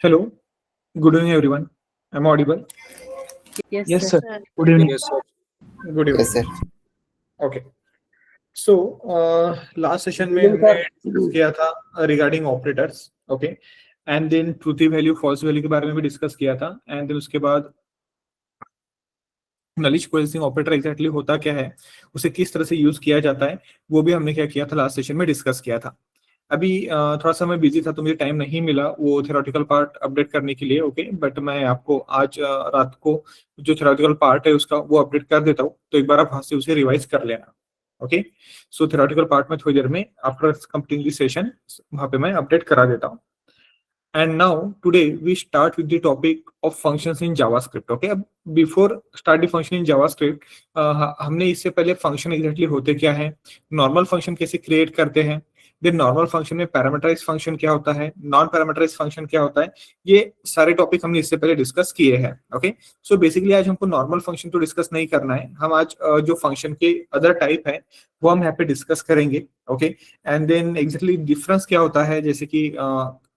Hello, good evening everyone. Am I audible? Yes, Yes, sir. sir. Sir. Good evening. Yes, sir. Good evening. Yes, sir. Okay. So last session में हमने discuss किया था regarding operators. Okay. And then truth value false value के बारे में भी discuss किया था. एंड देन उसके बाद नॉलेज कोएल्सिंग ऑपरेटर एग्जैक्टली होता क्या है, उसे किस तरह से यूज किया जाता है, वो भी हमने क्या किया था लास्ट सेशन में डिस्कस किया था. अभी थोड़ा सा मैं बिजी था तो मुझे टाइम नहीं मिला वो थ्योरेटिकल पार्ट अपडेट करने के लिए. ओके. बट मैं आपको आज रात को जो थ्योरेटिकल पार्ट है उसका वो अपडेट कर देता हूँ, तो एक बार आप वहां से उसे रिवाइज कर लेना. ओके. सो थ्योरेटिकल पार्ट में थोड़ी देर में आफ्टर कंप्लीटिंग दिस सेशन वहां पे मैं अपडेट करा देता हूँ. And now today we start with the topic of functions in JavaScript. Okay, अब before start the function in JavaScript, हमने इससे पहले फंक्शन एग्जैक्टली होते क्या है, नॉर्मल फंक्शन कैसे क्रिएट करते हैं, देन नॉर्मल फंक्शन में पैरामीटराइज फंक्शन क्या होता है, नॉन पैरामीटराइज फंक्शन क्या होता है, ये सारे टॉपिक हमने इससे पहले डिस्कस किए हैं. ओके. सो बेसिकली आज हमको नॉर्मल फंक्शन तो डिस्कस नहीं करना है, हम आज जो फंक्शन के अदर टाइप है वो हम यहाँ पे डिस्कस करेंगे. Okay. And then exactly difference क्या होता है, जैसे कि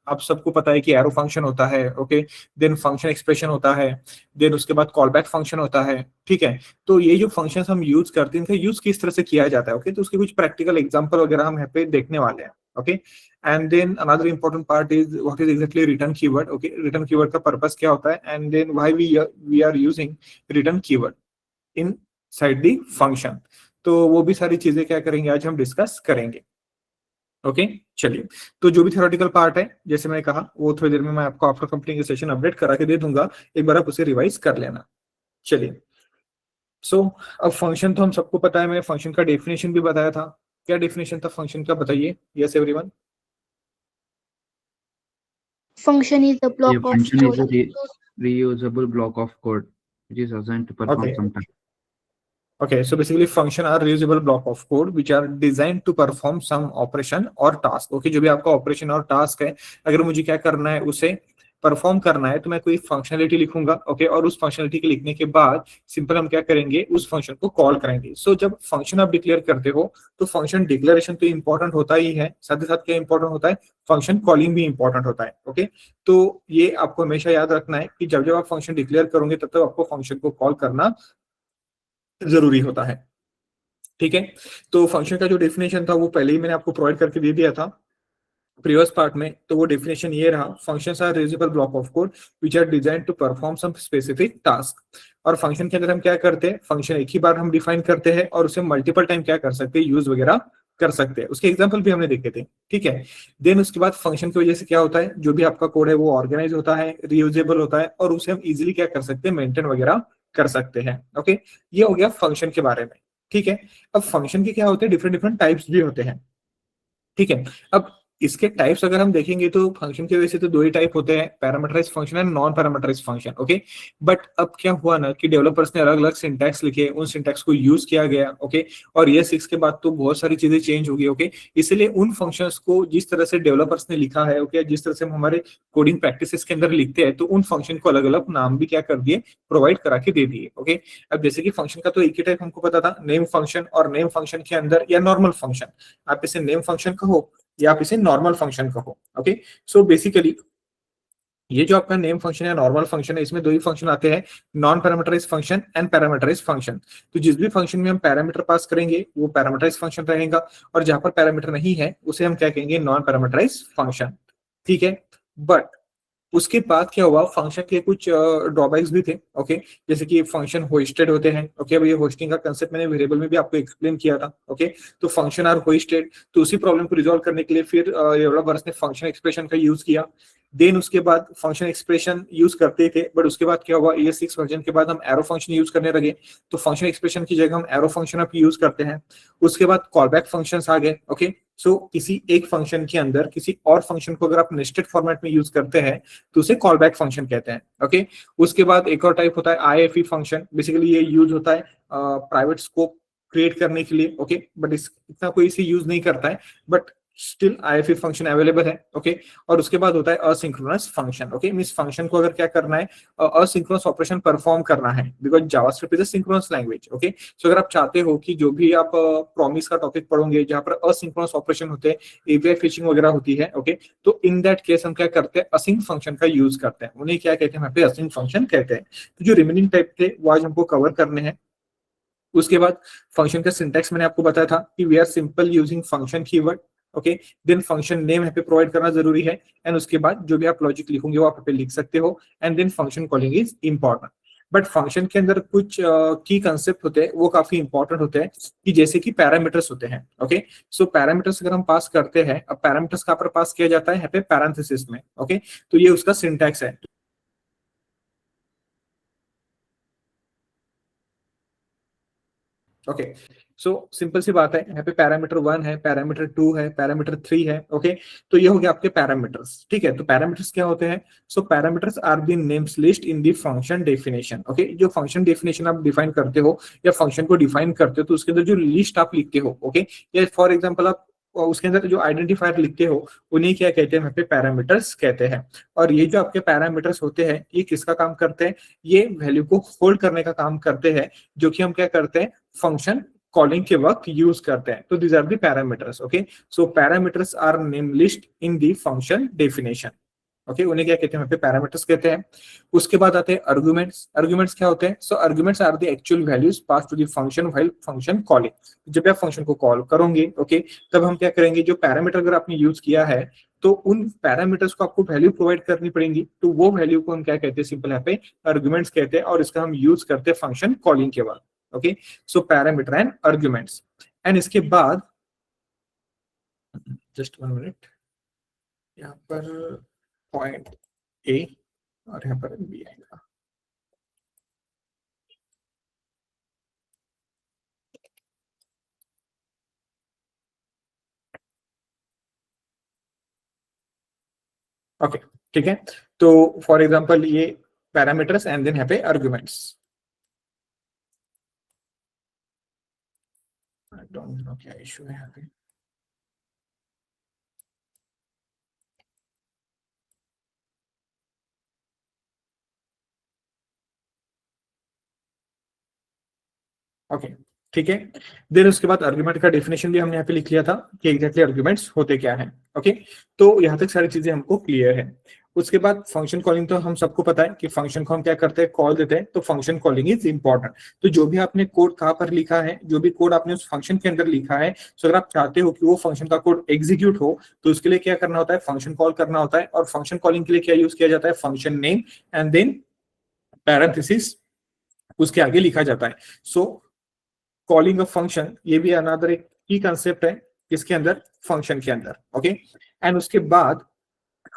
आप सबको पता है कि एरो फंक्शन होता है. ओके. देन फंक्शन एक्सप्रेशन होता है, देन उसके बाद कॉल बैक फंक्शन होता है. ठीक है. तो ये जो फंक्शंस हम यूज करते हैं इनका यूज किस तरह से किया जाता है. ओके. तो उसके कुछ प्रैक्टिकल एग्जांपल वगैरह हम यहाँ पे देखने वाले हैं. Okay. And then another important part is what is exactly return keyword. Okay. Return keyword का पर्पस क्या होता है, and then why we are using return keyword inside the function. तो वो भी सारी चीजें क्या करेंगे आज हम डिस्कस करेंगे. ओके. चलिए, तो जो भी थ्योरेटिकल पार्ट है जैसे मैंने कहा वो थोड़ी देर में मैं आपको आफ्टर कंप्लीटिंग सेशन अपडेट करा के दे दूंगा, एक बार आप उसे रिवाइज कर लेना. चलिए. सो अब फंक्शन तो हम सबको पता है, मैंने फंक्शन का डेफिनेशन भी बताया था. क्या डेफिनेशन था फंक्शन का, बताइए. Yes everyone. Function is the A block of function is a code. reusable block of code which is assigned to perform Okay. some task. Okay, so basically function are reusable block of code which are designed to perform some operation or task. Okay, जो भी आपका operation और task है, अगर मुझे क्या करना है उसे परफॉर्म करना है तो मैं कोई फंक्शनलिटी लिखूंगा. ओके. और उस फंक्शनलिटी के लिखने के बाद सिंपल हम क्या करेंगे, उस फंक्शन को कॉल करेंगे. सो जब फंक्शन आप डिक्लेयर करते हो तो फंक्शन डिक्लेरेशन तो इंपॉर्टेंट होता ही है, साथ ही साथ क्या इंपॉर्टेंट होता है, फंक्शन कॉलिंग भी इंपॉर्टेंट होता है. ओके. तो ये आपको हमेशा याद रखना है कि जब जब आप फंक्शन डिक्लेयर करोगे तब तक आपको फंक्शन को कॉल करना जरूरी होता है. ठीक है. तो फंक्शन का जो डेफिनेशन था वो पहले ही मैंने आपको प्रोवाइड करके दे दिया था प्रीवियस पार्ट में. तो वो डेफिनेशन ये रहा, functions are reusable block of code which are designed to perform some specific task. और फंक्शन के अंदर हम क्या करते हैं, फंक्शन एक ही बार हम डिफाइन करते हैं और उसे मल्टीपल टाइम क्या कर सकते हैं, यूज वगैरह कर सकते हैं. उसके एग्जांपल भी हमने देखे थे. ठीक है. देन उसके बाद फंक्शन की वजह से क्या होता है, जो भी आपका कोड है वो ऑर्गेनाइज होता है, रियूजेबल होता है और उसे हम इजीली क्या कर सकते हैं, मेंटेन वगैरह कर सकते हैं. ओके. ये हो गया फंक्शन के बारे में. ठीक है. अब फंक्शन के क्या होते हैं, डिफरेंट डिफरेंट टाइप्स भी होते हैं. ठीक है. अब इसके टाइप्स अगर हम देखेंगे तो फंक्शन के वजह से तो दो ही टाइप होते हैं, parameterised function and non parameterised function. Okay. But अब क्या हुआ ना कि डेवलपर्स ने अलग अलग सिंटैक्स लिखे, उन सिंटैक्स को यूज किया गया. ओके. और ये 6 के बाद तो बहुत सारी चीजें चेंज हो गई. ओके. इसलिए उन फंक्शंस को जिस तरह से डेवलपर्स ने लिखा है, ओके, जिस तरह से हम हमारे कोडिंग प्रैक्टिसेस के अंदर लिखते हैं, तो उन फंक्शन को अलग अलग नाम भी क्या कर दिए, प्रोवाइड करा के दे दिए. ओके. अब जैसे कि फंक्शन का तो एक ही टाइप हमको पता था, नेम फंक्शन, और नेम फंक्शन के अंदर या नॉर्मल फंक्शन, आप इसे नेम फंक्शन कहो या आप इसे नॉर्मल फंक्शन कहो. ओके. सो बेसिकली ये जो आपका नेम फंक्शन है, नॉर्मल फंक्शन है, इसमें दो ही फंक्शन आते हैं, non parameterise function and parameterise function. तो जिस भी फंक्शन में हम पैरामीटर पास करेंगे वो पैरामीटराइज फंक्शन रहेगा, और जहां पर पैरामीटर नहीं है उसे हम क्या कहेंगे, नॉन पैरामीटराइज फंक्शन. ठीक है. बट उसके बाद क्या हुआ, फंक्शन के कुछ ड्रॉबैक्स भी थे. ओके. जैसे कि फंक्शन होस्टेड होते हैं. ओके. अब ये होस्टिंग का कंसेप्ट मैंने वेरिएबल में भी आपको एक्सप्लेन किया था. ओके. तो फंक्शन आर होस्टेड, तो उसी प्रॉब्लम को रिजॉल्व करने के लिए फिर डेवलपर्स ने फंक्शन एक्सप्रेशन का यूज किया. देन उसके बाद फंक्शन एक्सप्रेशन यूज करते थे, बट उसके बाद क्या हुआ, ES6 वर्जन के बाद हम एरो फंक्शन यूज करने लगे, तो फंक्शन एक्सप्रेशन की जगह हम एरो फंक्शन अब यूज करते हैं. उसके बाद कॉल बैक फंक्शंस आ गए. ओके. सो किसी एक फंक्शन के अंदर किसी और फंक्शन को अगर आप नेस्टेड फॉर्मेट में यूज करते हैं तो उसे कॉल बैक फंक्शन कहते हैं. ओके. उसके बाद एक और टाइप होता है IFE फंक्शन. बेसिकली ये यूज होता है प्राइवेट स्कोप क्रिएट करने के लिए. ओके. बट इतना कोई इसे यूज नहीं करता है, but still IFE function available है, ओके। और उसके बाद होता है asynchronous function, okay. Means function को अगर क्या करना है, असिंक्रोनस ऑपरेशन परफॉर्म करना है, because JavaScript is a synchronous language, okay. So अगर आप चाहते हो कि जो भी आप प्रॉमिस का टॉपिक पढ़ोगे जहां पर असिंक्रोनस ऑपरेशन होते हैं, एपीआई फिशिंग वगैरह होती है, ओके, तो इन दैट केस हम क्या करते हैं, असिंक फंक्शन का यूज करते हैं। उन्हें क्या कहते हैं, यहाँ पे असिंक फंक्शन कहते हैं। तो जो रिमेनिंग टाइप थे वो आज हमको कवर करने हैं। उसके बाद फंक्शन का सिंटैक्स मैंने आपको बताया था कि we are simple using function keyword, okay. Then function name यहाँ पे प्रोवाइड करना जरूरी है, एंड उसके बाद जो भी आप लॉजिक लिखोगे वो आप यहाँ पे लिख सकते हो, and then function calling is important. But function के अंदर कुछ की कंसेप्ट होते हैं वो काफी इंपॉर्टेंट होते हैं, कि जैसे कि पैरामीटर्स होते हैं, ओके। सो पैरामीटर्स अगर हम पास करते हैं, अब पैरामीटर्स कहाँ पर पास किया जाता है, यहाँ पे पैरेंथेसिस में, ओके। तो ये उसका सिंटैक्स है। ओके, सो सिंपल सी बात है, यहाँ पे पैरामीटर 1 है, पैरामीटर 2 है, पैरामीटर 3 है, ओके। तो ये हो गया आपके पैरामीटर्स, ठीक है। तो पैरामीटर्स क्या होते हैं, so parameters are the names list in the function definition, okay. जो फंक्शन डेफिनेशन आप डिफाइन करते हो या फंक्शन को डिफाइन करते हो, तो उसके अंदर जो लिस्ट आप लिखते हो, ओके, या फॉर एग्जाम्पल आप उसके अंदर जो आइडेंटिफायर लिखते हो, उन्हें क्या कहते हैं, यहाँ पे पैरामीटर्स कहते हैं। और ये जो आपके पैरामीटर्स होते हैं, ये किसका काम करते हैं, ये वैल्यू को होल्ड करने का काम करते हैं, जो कि हम क्या करते हैं, फंक्शन कॉलिंग के वक्त यूज करते हैं। तो these are the parameters, okay. So parameters are name list in the function definition, okay. उन्हें क्या कहते हैं, यहाँ पे पैरामीटर्स कहते हैं। उसके बाद आते हैं आर्गुमेंट्स। आर्गुमेंट्स क्या होते हैं, so arguments are the actual values pass to the function while function calling. जब आप फंक्शन को कॉल करोगे, ओके, तब हम क्या करेंगे, जो पैरामीटर अगर आपने यूज किया है, तो उन पैरामीटर्स को आपको वैल्यू प्रोवाइड करनी पड़ेगी। तो वो वैल्यू को हम क्या कहते हैं, सिंपल यहाँ पे आर्गुमेंट्स कहते हैं, और इसका हम यूज करते हैं फंक्शन कॉलिंग के बाद, okay. So parameter and arguments. And इसके बाद जस्ट 1 मिनट, यहाँ पर पॉइंट ए और यहाँ पर बी आएगा। ओके, ठीक है। तो फॉर एग्जांपल ये पैरामीटर्स एंड देन यहाँ पे आर्गुमेंट्स। आई डोंट नो क्या इशू है यहाँ पे। ओके, ठीक है। देन उसके बाद आर्गुमेंट का डेफिनेशन भी हमने यहाँ पे लिख लिया था कि एग्जैक्टली आर्गुमेंट्स होते क्या हैं, ओके। तो यहाँ तक सारी चीजें हमको क्लियर है। उसके बाद फंक्शन कॉलिंग, तो हम सबको पता है कि फंक्शन को हम क्या करते हैं, कॉल देते हैं। तो फंक्शन कॉलिंग इज इंपॉर्टेंट। तो जो भी आपने कोड कहाँ पर लिखा है, जो भी कोड आपने उस फंक्शन के अंदर लिखा है, तो अगर आप चाहते हो कि वो फंक्शन का कोड एग्जीक्यूट हो, तो उसके लिए क्या करना होता है, फंक्शन कॉल करना होता है। और फंक्शन कॉलिंग के लिए क्या यूज किया जाता है, function name and then parenthesis उसके आगे लिखा जाता है। सो कॉलिंग ऑफ फंक्शन, ये भी अनदर एक की कंसेप्ट है इसके अंदर, फंक्शन के अंदर, ओके। एंड उसके बाद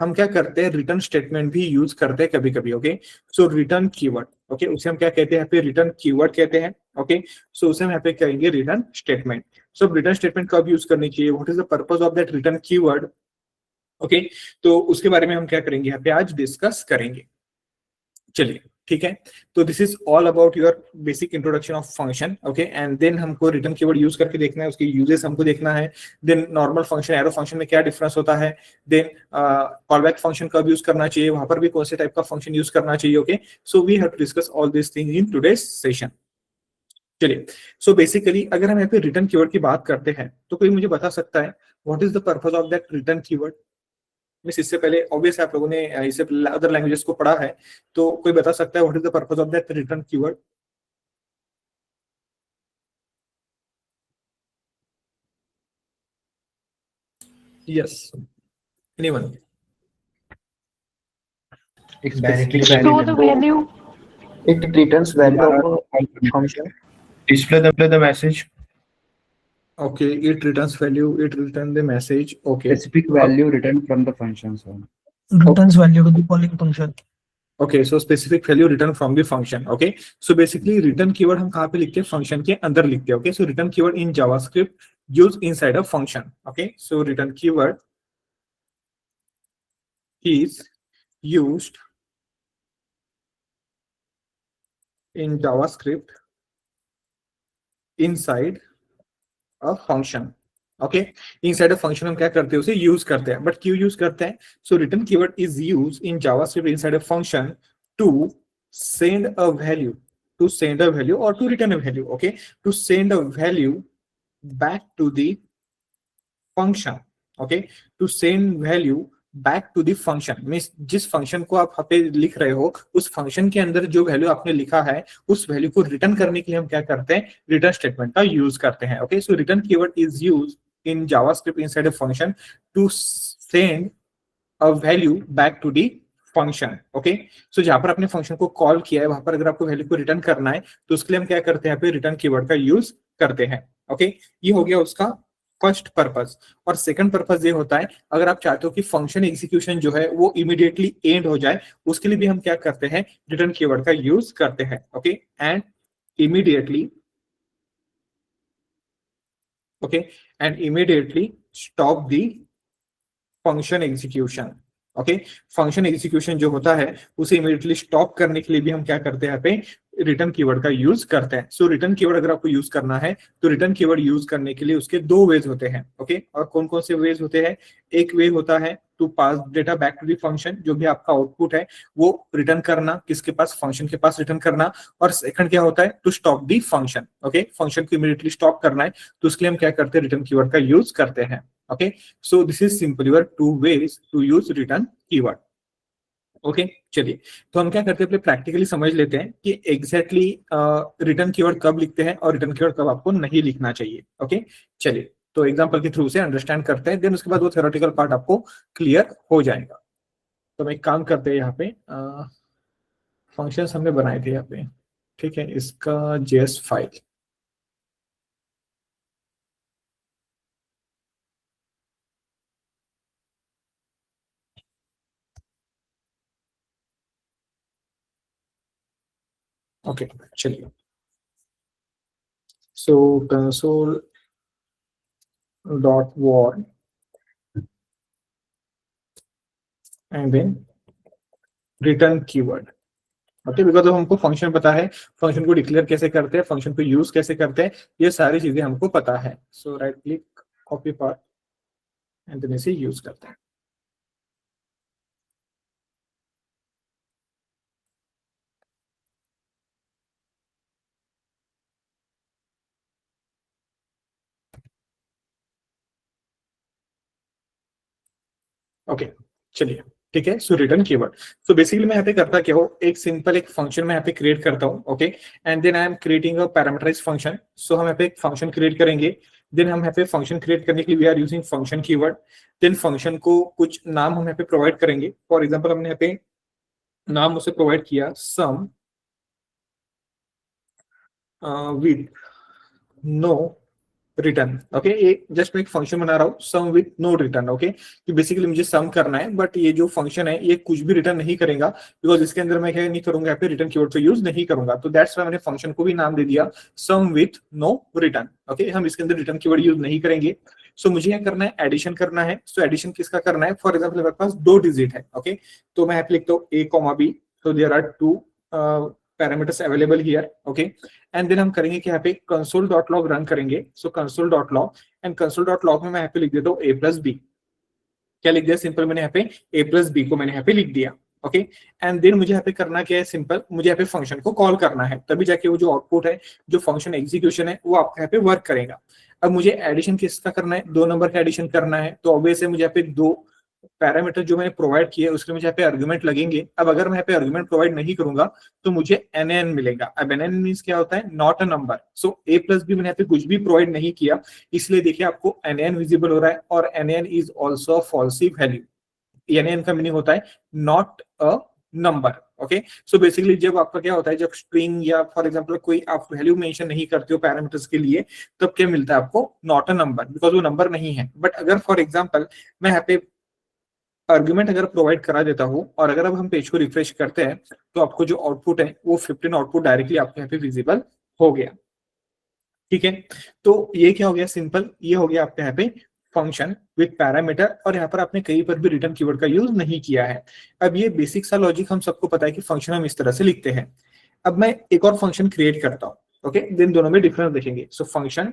हम क्या करते हैं, रिटर्न स्टेटमेंट भी यूज करते हैं कभी कभी, okay. So return keyword, okay, उसे हम क्या कहते हैं, यहाँ पे रिटर्न कीवर्ड कहते हैं, ओके। सो उसे हम यहाँ पे कहेंगे रिटर्न स्टेटमेंट। सो रिटर्न स्टेटमेंट कब यूज करनी चाहिए, what is the purpose of that return keyword, okay. तो उसके बारे में हम क्या करेंगे, यहाँ पे आज डिस्कस करेंगे। चलिए, ठीक है। तो this is all about your basic introduction of function, okay. And then हमको रिटर्न कीवर्ड यूज करके देखना है, उसके यूजेस हमको देखना है। Then normal function, arrow function में क्या डिफरेंस होता है। देन कॉलबैक फंक्शन कब यूज करना चाहिए, वहां पर भी कौन से टाइप का फंक्शन यूज करना चाहिए, okay. So we have to discuss all this thing in today's session. चलिए, सो बेसिकली अगर हम यहाँ पे रिटर्न कीवर्ड की बात करते हैं, तो कोई मुझे बता सकता है what is the purpose of that return keyword. Miss इससे पहले ऑब्वियस आप लोगों ने इससे अदर लैंग्वेजेस को पढ़ा है, तो कोई बता सकता है what is the purpose of that return keyword. Yes, anyone. Directly Show the value. It returns value of a function. Display the message. Okay, it returns value, it return the message, okay. specific value returned from the function. So returns value to the calling function. Okay, so specific value return from the function, okay. So basically return keyword हम कहाँ पे लिखते हैं, function के अंदर लिखते हैं, okay. So return keyword in JavaScript used inside a function, okay. So return keyword is used in JavaScript inside a function, okay. Inside of function हम क्या करते हैं, उसे यूज करते हैं, बट क्यों यूज करते हैं? So return keyword is use in JavaScript inside of function to send a value, to send a value और to return a value. Okay, to send a value back to the function। okay, to send value back to the function means जिस function को आप यहाँ पे लिख रहे हो उस फंक्शन के अंदर जो वैल्यू आपने लिखा है उस वैल्यू को रिटर्न करने के लिए हम क्या करते हैं, रिटर्न स्टेटमेंट का यूज करते हैं। Okay, so return keyword is use in JavaScript inside a function to send a value back to the function. Okay, so जहां पर आपने फंक्शन को कॉल किया है वहां पर अगर आपको वैल्यू को रिटर्न करना है तो उसके लिए हम क्या करते हैं, यहाँ पे रिटर्न कीवर्ड का यूज करते हैं। ओके, ये हो गया उसका फर्स्ट पर्पस। और सेकंड पर्पस ये होता है अगर आप चाहते हो कि फंक्शन एग्जीक्यूशन जो है वो इमीडिएटली एंड हो जाए, उसके लिए भी हम क्या करते हैं, रिटर्न कीवर्ड का यूज करते हैं। Okay, and immediately, okay, and immediately stop the function execution. Okay, function execution जो होता है उसे इमीडिएटली स्टॉप करने के लिए भी हम क्या करते हैं, यहाँ पे रिटर्न कीवर्ड का यूज करते हैं। सो रिटर्न कीवर्ड अगर आपको यूज करना है तो रिटर्न कीवर्ड यूज करने के लिए उसके दो वेज होते हैं। ओके, और कौन कौन से वेज होते हैं? एक वे होता है to pass data back to the function, जो भी आपका आउटपुट है वो रिटर्न करना, किसके पास, फंक्शन के पास रिटर्न करना। और सेकंड क्या होता है, to stop the function. Okay, function को इमीडिएटली स्टॉप करना है तो उसके लिए हम क्या करते हैं, रिटर्न कीवर्ड का यूज करते हैं। Okay, so this is simple your two ways to use return keyword. Okay, चलिए तो हम क्या करते हैं, पहले प्रैक्टिकली समझ लेते हैं कि एग्जैक्टली रिटर्न कीवर्ड कब लिखते हैं और रिटर्न कीवर्ड कब आपको नहीं लिखना चाहिए। ओके, चलिए तो एग्जांपल के थ्रू से अंडरस्टैंड करते हैं, देन उसके बाद वो थ्योरेटिकल पार्ट आपको क्लियर हो जाएगा। तो हम एक काम करते हैं, यहाँ पे फंक्शंस हमने बनाए थे यहाँ पे, ठीक है, इसका जेएस फाइल। ओके, चलिए so console dot var and then return keyword. Okay, because हमको फंक्शन पता है, फंक्शन को डिक्लेयर कैसे करते हैं, फंक्शन को यूज कैसे करते हैं, ये सारी चीजें हमको पता है। So right click, copy part and then इसे यूज करते हैं। ओके, चलिए ठीक है। So return keyword, so basically मैं यहाँ पे करता क्या हो, एक सिंपल एक फंक्शन मैं यहाँ पे क्रिएट करता हूँ। Okay, and then I am creating a parameterised function. So हम यहाँ पे एक फंक्शन क्रिएट करेंगे, देन हम यहाँ पे फंक्शन क्रिएट करने के लिए we are using function keyword. Then function को कुछ नाम हम यहाँ पे प्रोवाइड करेंगे। फॉर एग्जाम्पल हमने यहाँ पे नाम उसे प्रोवाइड किया sum with no return. Okay, ये जस्ट मैं एक फंक्शन बना रहा हूँ sum with no return. Okay, कि बेसिकली मुझे सम करना है बट ये जो फंक्शन है ये कुछ भी रिटर्न नहीं करेगा, बिकॉज इसके अंदर मैं क्या नहीं करूंगा, यहाँ पे रिटर्न कीवर्ड का यूज नहीं करूंगा। तो दैट्स व्हाई मैंने फंक्शन को भी नाम दे दिया सम विथ नो रिटर्न। ओके, हम इसके अंदर रिटर्न कीवर्ड यूज नहीं करेंगे। सो मुझे क्या करना है, एडिशन करना है। सो एडिशन किसका करना है, फॉर एग्जाम्पल मेरे पास 2 डिजिट है। ओके, तो मैं यहाँ पे लिखता हूँ a comma b, so there are 2 parameters available here। okay, and then हम करेंगे कि यहाँ पे console.log रन करेंगे। सो console.log एंड console.log में मैं यहाँ पे लिख देता हूँ a प्लस बी। क्या लिख दिया, सिंपल मैंने यहाँ पे a प्लस बी को मैंने यहाँ पे लिख दिया। ओके, एंड देन मुझे यहाँ पे करना क्या है, सिंपल मुझे यहाँ पे फंक्शन को कॉल करना है, तभी जाके वो जो आउटपुट है, जो फंक्शन एग्जीक्यूशन है वो आपका यहाँ पे वर्क करेगा। अब मुझे एडिशन किसका करना है, 2 नंबर का एडिशन करना है। तो ऑब्वियसली मुझे यहाँ पे 2 पैरामीटर जो मैंने प्रोवाइड किए उसके मुझे यहाँ पे आर्गुमेंट लगेंगे। अब अगर मैं यहाँ पे आर्गुमेंट प्रोवाइड नहीं करूंगा तो मुझे NaN मिलेगा। अब NaN मींस क्या होता है, not a number. So a plus B मैंने यहाँ पे कुछ भी प्रोवाइड नहीं किया, इसलिए देखिए आपको NaN विजिबल हो रहा है, और NaN is also falsies value. NaN का मीनिंग होता है not a number. Okay, so basically जब आपका क्या होता है, जब स्ट्रिंग या फॉर एग्जांपल कोई आप वैल्यू मेंशन नहीं करते हो पैरामीटर्स के लिए, तब क्या मिलता है आपको, नॉट अ नंबर, बिकॉज वो नंबर नहीं है। बट अगर फॉर एग्जांपल मैं यहाँ पे आर्गुमेंट अगर प्रोवाइड करा देता हूं और अगर अब हम पेज को रिफ्रेश करते हैं तो आपको जो आउटपुट है वो 15 आउटपुट डायरेक्टली आपके यहाँ पे विजिबल हो गया। ठीक है, तो ये क्या हो गया, सिंपल ये हो गया आपके यहाँ पे फंक्शन विद पैरामीटर, और यहाँ पर आपने कहीं पर भी रिटर्न कीवर्ड का यूज नहीं किया है। अब ये बेसिक सा लॉजिक हम सबको पता है कि फंक्शन हम इस तरह से लिखते हैं। अब मैं एक और फंक्शन क्रिएट करता हूँ। ओके, देन दोनों में डिफरेंस देखेंगे। सो फंक्शन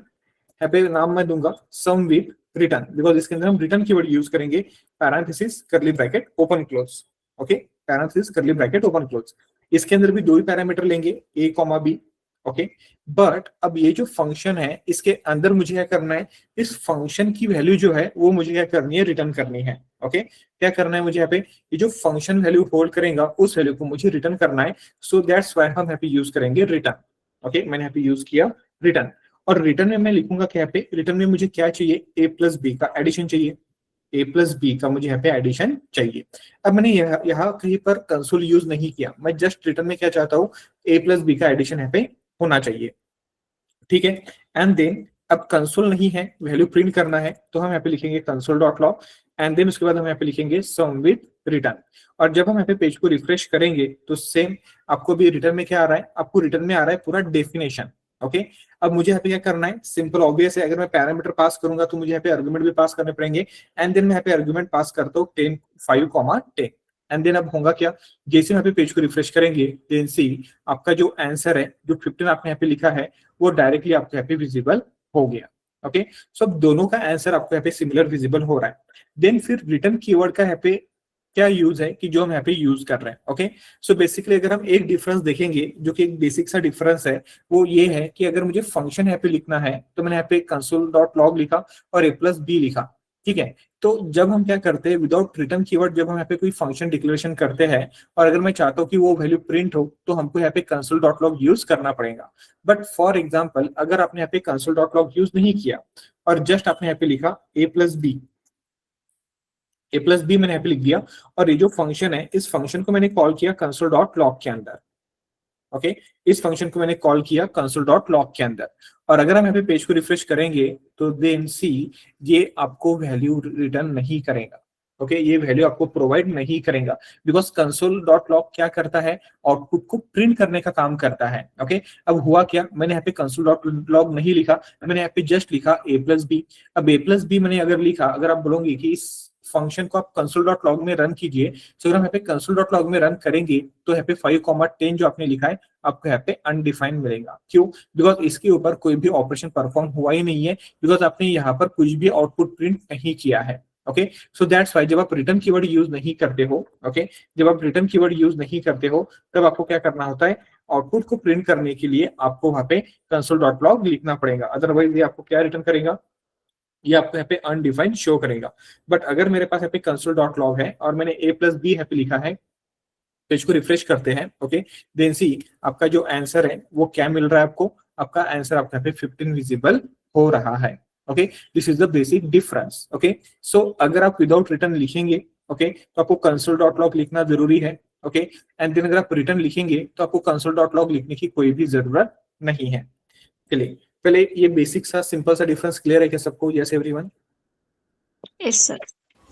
यहाँ पे नाम मैं दूंगा सम विथ रिटर्न, बिकॉज इसके अंदर हम रिटर्न कीवर्ड यूज करेंगे, parenthesis curly bracket open close. Okay, parenthesis curly bracket open close. इसके अंदर भी दो ही पैरामीटर लेंगे, ए कॉमा बी। ओके, बट अब ये जो फंक्शन है इसके अंदर मुझे क्या करना है, इस फंक्शन की वैल्यू जो है वो मुझे क्या करनी है, रिटर्न करनी है। ओके, क्या करना है मुझे यहाँ पे, ये जो फंक्शन वैल्यू होल्ड करेगा उस वैल्यू को मुझे रिटर्न करना है। सो दैट्स व्हाई हम यहाँ पे यूज करेंगे रिटर्न। ओके, मैंने यहाँ पे यूज किया रिटर्न, और रिटर्न में मैं लिखूंगा क्या पे, रिटर्न में मुझे क्या चाहिए, ए प्लस बी का एडिशन चाहिए, ए प्लस बी का मुझे यहाँ पे एडिशन चाहिए। अब मैंने यहाँ कहीं पर कंसोल यूज नहीं किया, मैं जस्ट रिटर्न में क्या चाहता हूँ, ए प्लस बी का एडिशन यहाँ पे होना चाहिए। ठीक है, एंड देन अब कंसोल नहीं है, वैल्यू प्रिंट करना है, तो हम यहाँ पे लिखेंगे console dot log, and then उसके बाद हम यहाँ पे लिखेंगे सम विद रिटर्न। और जब हम यहाँ पे पेज को रिफ्रेश करेंगे तो सेम आपको भी रिटर्न में क्या आ रहा है, आपको रिटर्न में आ रहा है पूरा डेफिनेशन। ओके, अब मुझे यहाँ पे क्या करना है, सिंपल ऑब्वियस है, अगर मैं पैरामीटर पास करूंगा तो मुझे यहाँ पे आर्गुमेंट भी पास करने पड़ेंगे, एंड देन मैं यहाँ पे आर्गुमेंट पास करता हूँ 10 5, 10। एंड देन अब होगा क्या, जैसे यहाँ पे पेज को रिफ्रेश करेंगे देन सी आपका जो आंसर है, जो 15 आपने यहाँ पे लिखा है वो डायरेक्टली आपको यहाँ पे विजिबल हो गया। ओके, सो अब दोनों का आंसर आपको यहाँ पे सिमिलर विजिबल हो रहा है। देन फिर रिटर्न कीवर्ड का यहाँ पे क्या यूज है कि जो हम यहाँ पे यूज कर रहे हैं। ओके, सो बेसिकली अगर हम एक डिफरेंस देखेंगे जो कि एक बेसिक सा डिफरेंस है, वो ये है कि अगर मुझे फंक्शन यहाँ पे लिखना है तो मैंने यहाँ पे कंसोल डॉट लॉग लिखा और ए प्लस बी लिखा। ठीक है, तो जब हम क्या करते हैं विदाउट रिटर्न कीवर्ड, जब हम यहाँ पे कोई फंक्शन डिक्लेरेशन करते हैं और अगर मैं चाहता हूँ कि वो वैल्यू प्रिंट हो तो हमको यहाँ पे कंसोल डॉट लॉग यूज करना पड़ेगा। बट फॉर एग्जाम्पल अगर आपने यहाँ पे कंसोल डॉट लॉग यूज नहीं किया और जस्ट आपने यहाँ पे लिखा ए प्लस बी मैंने यहाँ पे लिख दिया, और ये जो फंक्शन है इस फंक्शन को मैंने कॉल किया कंसोल डॉट लॉग के अंदर। ओके, इस फंक्शन को मैंने कॉल किया कंसोल डॉट लॉग के अंदर, और अगर हम यहाँ पे पेज को रिफ्रेश करेंगे तो देन सी ये आपको वैल्यू रिटर्न नहीं करेगा। ओके, ये वैल्यू आपको प्रोवाइड नहीं करेगा, बिकॉज कंसोल डॉट लॉग क्या करता है, आउटपुट को प्रिंट करने का काम करता है। ओके, अब हुआ क्या, मैंने यहाँ पे कंसोल डॉट लॉग नहीं लिखा, मैंने यहाँ पे जस्ट लिखा ए प्लस बी। अब ए प्लस बी मैंने अगर लिखा, अगर आप बोलोगे कि इस फंक्शन को आप कंसोल डॉट लॉग में रन कीजिए, तो अगर हम यहाँ पे कंसोल डॉट लॉग में रन करेंगे तो यहाँ पे 5, 10 जो आपने लिखा है आपको यहाँ पे अनडिफाइंड मिलेगा। क्यों, बिकॉज इसके ऊपर कोई भी ऑपरेशन परफॉर्म हुआ ही नहीं है, बिकॉज आपने यहाँ पर कुछ भी आउटपुट प्रिंट नहीं किया है। ओके, सो दैट्स वाई जब आप रिटर्न कीवर्ड यूज नहीं करते हो, ओके, जब आप रिटर्न कीवर्ड यूज नहीं करते हो तब आपको क्या करना होता है, आउटपुट को प्रिंट करने के लिए आपको वहां पे कंसोल डॉट लॉग लिखना पड़ेगा, अदरवाइज ये आपको क्या रिटर्न करेगा, ये आपको यहाँ पे अनडिफाइंड शो करेगा। बट अगर मेरे पास यहाँ पे कंसोल डॉट लॉग है और मैंने ए प्लस बी यहाँ पे लिखा है, तो इसको रिफ्रेश करते हैं। ओके, देन सी आपका जो आंसर है वो क्या मिल रहा है आपको, आपका आंसर आपका यहाँ पे 15 विजिबल हो रहा है। Okay, this is the basic difference. Okay, so अगर आप विदाउट रिटर्न लिखेंगे, ओके, तो आपको कंसोल डॉट लॉग लिखना जरूरी है। ओके, एंड देन अगर आप रिटर्न लिखेंगे तो आपको कंसोल डॉट लॉग लिखने की कोई भी जरूरत नहीं है। चलिए पहले ये बेसिक सा सिंपल सा डिफरेंस क्लियर है क्या सबको? Yes everyone? Yes, sir.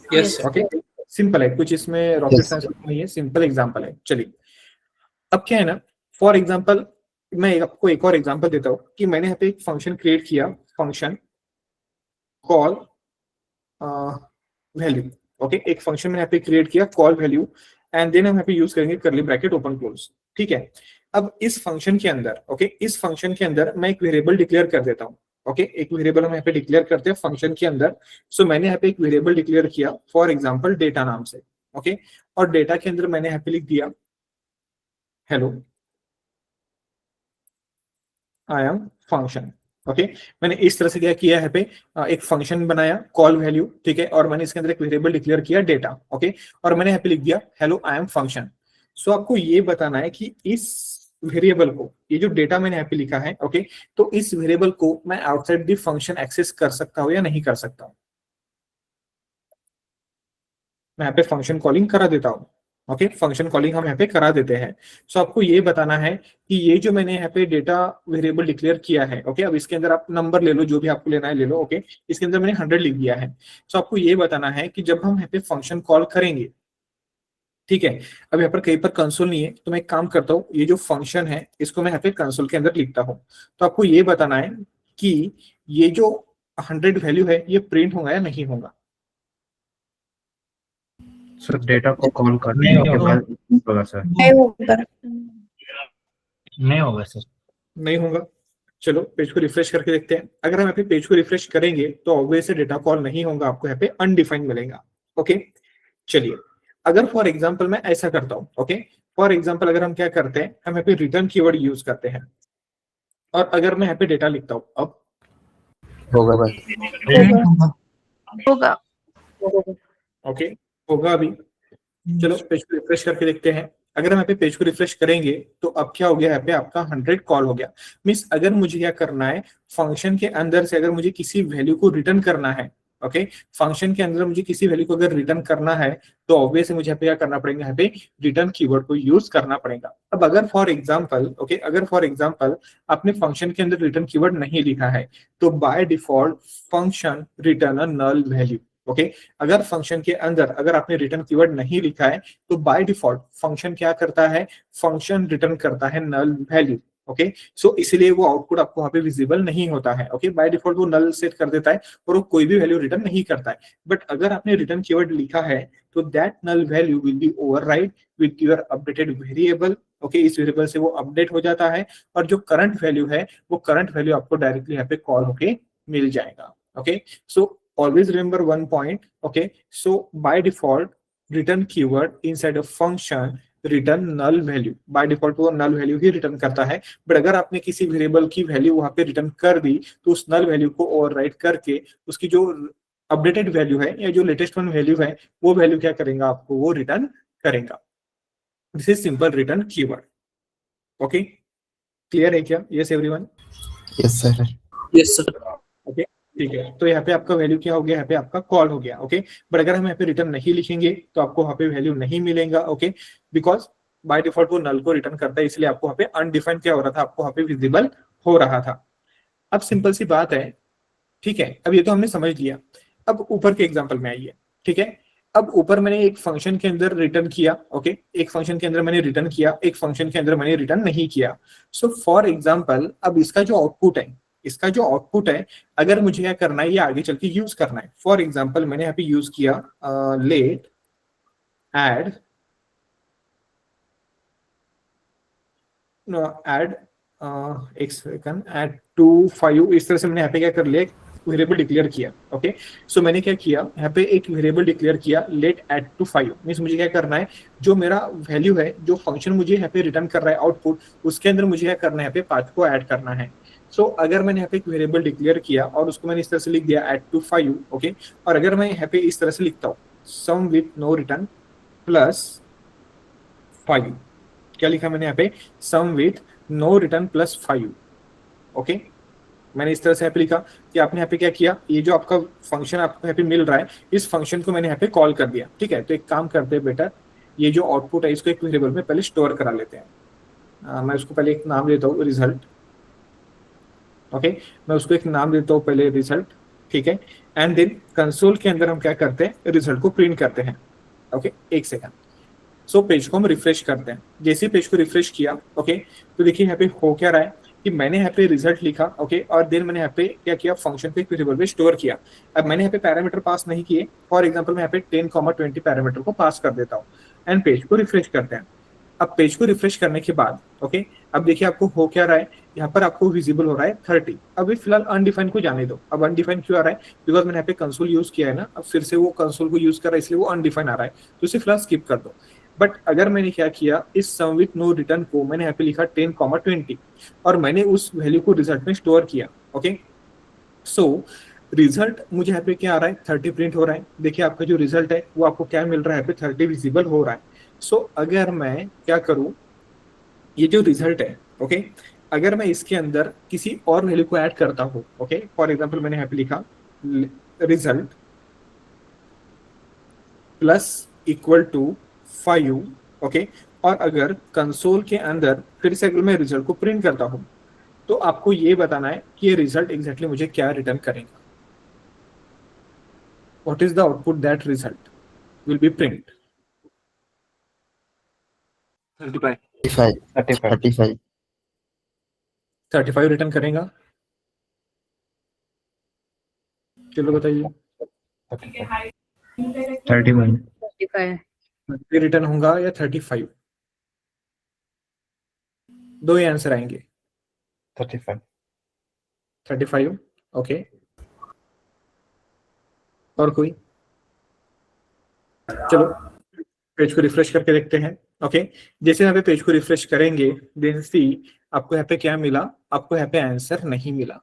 Yes, okay, simple है, कुछ इसमें रॉकेट साइंस नहीं है, सिंपल एग्जांपल है। चलिए अब क्या है ना, फॉर एग्जांपल मैं आपको एक और एग्जांपल देता हूँ कि मैंने यहाँ पे एक फंक्शन क्रिएट किया, फंक्शन कॉल वैल्यू। ओके, एक फंक्शन मैंने यहाँ पे क्रिएट किया कॉल वैल्यू, एंड देन हम यहाँ पे यूज करेंगे कर्ली ब्रैकेट ओपन क्लोज। ठीक है, अब इस फंक्शन के अंदर, ओके, इस फंक्शन के अंदर मैं एक वेरिएबल डिक्लेयर कर देता हूँ। ओके, एक वेरिएबल हम यहाँ पे डिक्लेयर करते हैं फंक्शन के अंदर। सो मैंने यहाँ पे एक वेरिएबल डिक्लेयर किया फॉर एग्जांपल डेटा नाम से। ओके, और डेटा के अंदर मैंने यहाँ पे लिख दिया hello I am function. Okay, मैंने इस तरह से क्या किया है पे, एक फंक्शन बनाया कॉल वैल्यू, ठीक है, और मैंने इसके अंदर एक वेरिएबल डिक्लेयर किया डेटा। ओके, और मैंने यहाँ पे लिख दिया हेलो आई एम फंक्शन। सो आपको ये बताना है कि इस वेरिएबल को, ये जो डेटा मैंने यहाँ पे लिखा है, ओके, तो इस वेरिएबल को मैं आउटसाइड द फंक्शन एक्सेस कर सकता हूँ या नहीं कर सकता हूँ? मैं यहाँ पे फंक्शन कॉलिंग करा देता हूँ। ओके, फंक्शन कॉलिंग हम यहाँ पे करा देते हैं। सो आपको ये बताना है कि ये जो मैंने यहाँ पे डेटा वेरिएबल डिक्लेयर किया है, ओके, अब इसके अंदर आप नंबर ले लो, जो भी आपको लेना है ले लो। ओके, इसके अंदर मैंने 100 लिख दिया है। सो आपको ये बताना है कि जब हम यहाँ पे फंक्शन कॉल करेंगे, ठीक है, अब यहाँ पर कहीं पर कंसोल नहीं है तो मैं एक काम करता हूँ, ये जो फंक्शन है इसको मैं यहाँ पे कंसोल के अंदर लिखता हूँ। तो आपको ये बताना है कि ये जो 100 वैल्यू है ये प्रिंट होगा या नहीं होगा? सर डेटा को कॉल करने के बाद होगा सर। नहीं होगा। नहीं होगा सर। नहीं होगा। चलो पेज को रिफ्रेश करके देखते हैं। अगर हम यहाँ पे पेज को रिफ्रेश करेंगे तो ऑब्वियसली डेटा कॉल नहीं होगा, आपको यहाँ पे अनडिफाइंड मिलेगा। ओके, चलिए अगर फॉर एग्जांपल मैं ऐसा करता हूँ, ओके फॉर एग्जांपल अगर हम क्या करते हैं, हम यहाँ पे रिटर्न कीवर्ड यूज करते हैं और अगर मैं यहाँ पे डेटा लिखता हूँ अब होगा भाई। होगा। होगा। ओके होगा अभी। चलो पेज को रिफ्रेश करके देखते हैं। अगर हम यहाँ पे पेज को रिफ्रेश करेंगे तो अब क्या हो गया, यहाँ पे आपका 100 कॉल हो गया। मीन्स अगर मुझे क्या करना है, फंक्शन के अंदर से अगर मुझे किसी वैल्यू को रिटर्न करना है, ओके फंक्शन के अंदर मुझे किसी वैल्यू को अगर रिटर्न करना है तो ऑब्वियसली मुझे यहाँ पे क्या करना पड़ेगा, यहाँ पे रिटर्न कीवर्ड को यूज करना पड़ेगा। अब अगर फॉर एग्जांपल ओके अगर फॉर एग्जांपल आपने फंक्शन के अंदर रिटर्न कीवर्ड नहीं लिखा है तो by default function return a null value. Okay अगर फंक्शन के अंदर अगर आपने रिटर्न कीवर्ड नहीं लिखा है तो बाय डिफॉल्ट फंक्शन क्या करता है, फंक्शन रिटर्न करता है नल वैल्यू। ओके सो इसलिए वो आउटपुट आपको वहां पे विजिबल नहीं होता है। ओके बाय डिफॉल्ट वो नल सेट कर देता है और वो कोई भी वैल्यू रिटर्न नहीं करता है। बट अगर आपने रिटर्न कीवर्ड लिखा है तो that null value will be override with your updated variable. Okay इस वेरिएबल से वो अपडेट हो जाता है और जो करंट वैल्यू है वो करंट वैल्यू आपको डायरेक्टली यहाँ पे कॉल होके मिल जाएगा। Okay so always remember one point. Okay so by default return keyword inside a function return null value, by default वो null value ही रिटर्न करता है। बट अगर आपने किसी वेरिएबल की वैल्यू वहां पे रिटर्न कर दी तो उस null वैल्यू को ओवरराइड करके उसकी जो अपडेटेड वैल्यू है या जो लेटेस्ट वन वैल्यू है वो वैल्यू क्या करेगा, आपको वो रिटर्न करेगा। This is simple return keyword. Okay clear है क्या? Yes everyone? Yes sir. Yes sir. Okay ठीक है, तो यहाँ पे आपका वैल्यू क्या हो गया, यहाँ पे आपका कॉल हो गया। ओके बट अगर हम यहाँ पे रिटर्न नहीं लिखेंगे तो आपको वहाँ पे वैल्यू नहीं मिलेगा। ओके बिकॉज बाय डिफॉल्ट वो नल को रिटर्न करता है, इसलिए आपको वहाँ पे अनडिफाइंड क्या हो रहा था, आपको वहाँ पे विजिबल हो रहा था। अब सिंपल सी बात है, ठीक है अब ये तो हमने समझ लिया। अब ऊपर के एग्जाम्पल में आइए। ठीक है अब ऊपर मैंने एक फंक्शन के अंदर रिटर्न किया। ओके एक फंक्शन के अंदर मैंने रिटर्न किया, एक फंक्शन के अंदर मैंने रिटर्न नहीं किया। सो फॉर एग्जाम्पल अब इसका जो आउटपुट है अगर मुझे क्या करना है, ये आगे चल के यूज करना है। फॉर एग्जाम्पल मैंने यहाँ पे यूज किया लेट एड एक सेकंड एड टू 5, इस तरह से मैंने यहाँ पे क्या कर लिया, वेरिएबल डिक्लेयर किया। ओके सो मैंने क्या किया, यहाँ पे एक वेरिएबल डिक्लेयर किया लेट एड टू 5। मींस मुझे क्या करना है, जो मेरा वैल्यू है, जो फंक्शन मुझे यहाँ पे रिटर्न कर रहा है आउटपुट, उसके अंदर मुझे क्या करना है, यहाँ पे 5 को ऐड करना है। सो अगर मैंने यहाँ पे एक वेरिएबल डिक्लेयर किया और उसको मैंने इस तरह से लिख दिया एड टू 5। ओके और अगर मैं यहाँ पे इस तरह से लिखता हूँ sum with no return plus 5, क्या लिखा मैंने यहाँ पे, sum with no return plus 5। Okay मैंने इस तरह से यहाँ पे लिखा कि आपने यहाँ पे क्या किया, ये जो आपका फंक्शन आपको यहाँ पे मिल रहा है, इस फंक्शन को मैंने यहाँ पे कॉल कर दिया। ठीक है तो एक काम करते हैं बेटा, ये जो आउटपुट है इसको एक वेरिएबल में पहले स्टोर करा लेते हैं। मैं उसको पहले एक नाम देता हूँ रिजल्ट। ओके मैं उसको एक नाम देता हूँ पहले रिजल्ट। ठीक है एंड देन कंसोल के अंदर हम क्या करते हैं, रिजल्ट को प्रिंट करते हैं। ओके एक सेकंड। सो पेज को हम रिफ्रेश करते हैं। जैसे पेज को रिफ्रेश किया ओके तो देखिए यहाँ पे हो क्या रहा है कि मैंने यहाँ पे रिजल्ट लिखा। ओके और देन मैंने यहाँ पे क्या किया, फंक्शन पे एक वेरिएबल में स्टोर किया। अब मैंने यहाँ पे पैरामीटर पास नहीं किए, फॉर एग्जांपल मैं यहाँ पे 10,20 पैरामीटर को पास कर देता हूँ एंड पेज को रिफ्रेश करते हैं। अब पेज को रिफ्रेश करने के बाद ओके अब देखिए आपको हो क्या रहा है, यहाँ पर आपको विजिबल हो रहा है 30। अब फिलहाल अनडिफाइंड को जाने दो। अब अनडिफाइंड क्यों आ रहा है, बिकॉज मैंने यहाँ पे कंसोल यूज किया है ना, अब फिर से वो कंसोल को यूज कर रहा है इसलिए वो अनडिफाइंड आ रहा है, तो इसे फिलहाल स्किप कर दो। बट अगर मैंने क्या किया, इस सम विथ नो रिटर्न को मैंने यहाँ पे लिखा 10,20 और मैंने उस वैल्यू को रिजल्ट में स्टोर किया। ओके सो रिजल्ट मुझे यहाँ पे क्या आ रहा है, 30 प्रिंट हो रहा है। देखिए आपका जो रिजल्ट है वो आपको क्या मिल रहा है, यहाँ पे 30 विजिबल हो रहा है। सो अगर मैं क्या करूं, ये जो रिजल्ट है ओके अगर मैं इसके अंदर किसी और वैल्यू को ऐड करता हूं, ओके फॉर एग्जांपल मैंने यहाँ पे लिखा result plus equal to 5। Okay और अगर कंसोल के अंदर फिर से अगर मैं रिजल्ट को प्रिंट करता हूं तो आपको ये बताना है कि ये रिजल्ट एग्जैक्टली मुझे क्या रिटर्न करेगा। What is the output that result will be print. 35 return करेगा। चलो बताइए 31। 35 रिटर्न होगा या 35? दो ही आंसर आएंगे। 35 35, ओके। और कोई? चलो पेज को रिफ्रेश करके देखते हैं, ओके। जैसे यहाँ पे पेज को रिफ्रेश करेंगे, देन सी आपको यहाँ पे क्या मिला, आपको यहाँ पे आंसर नहीं मिला।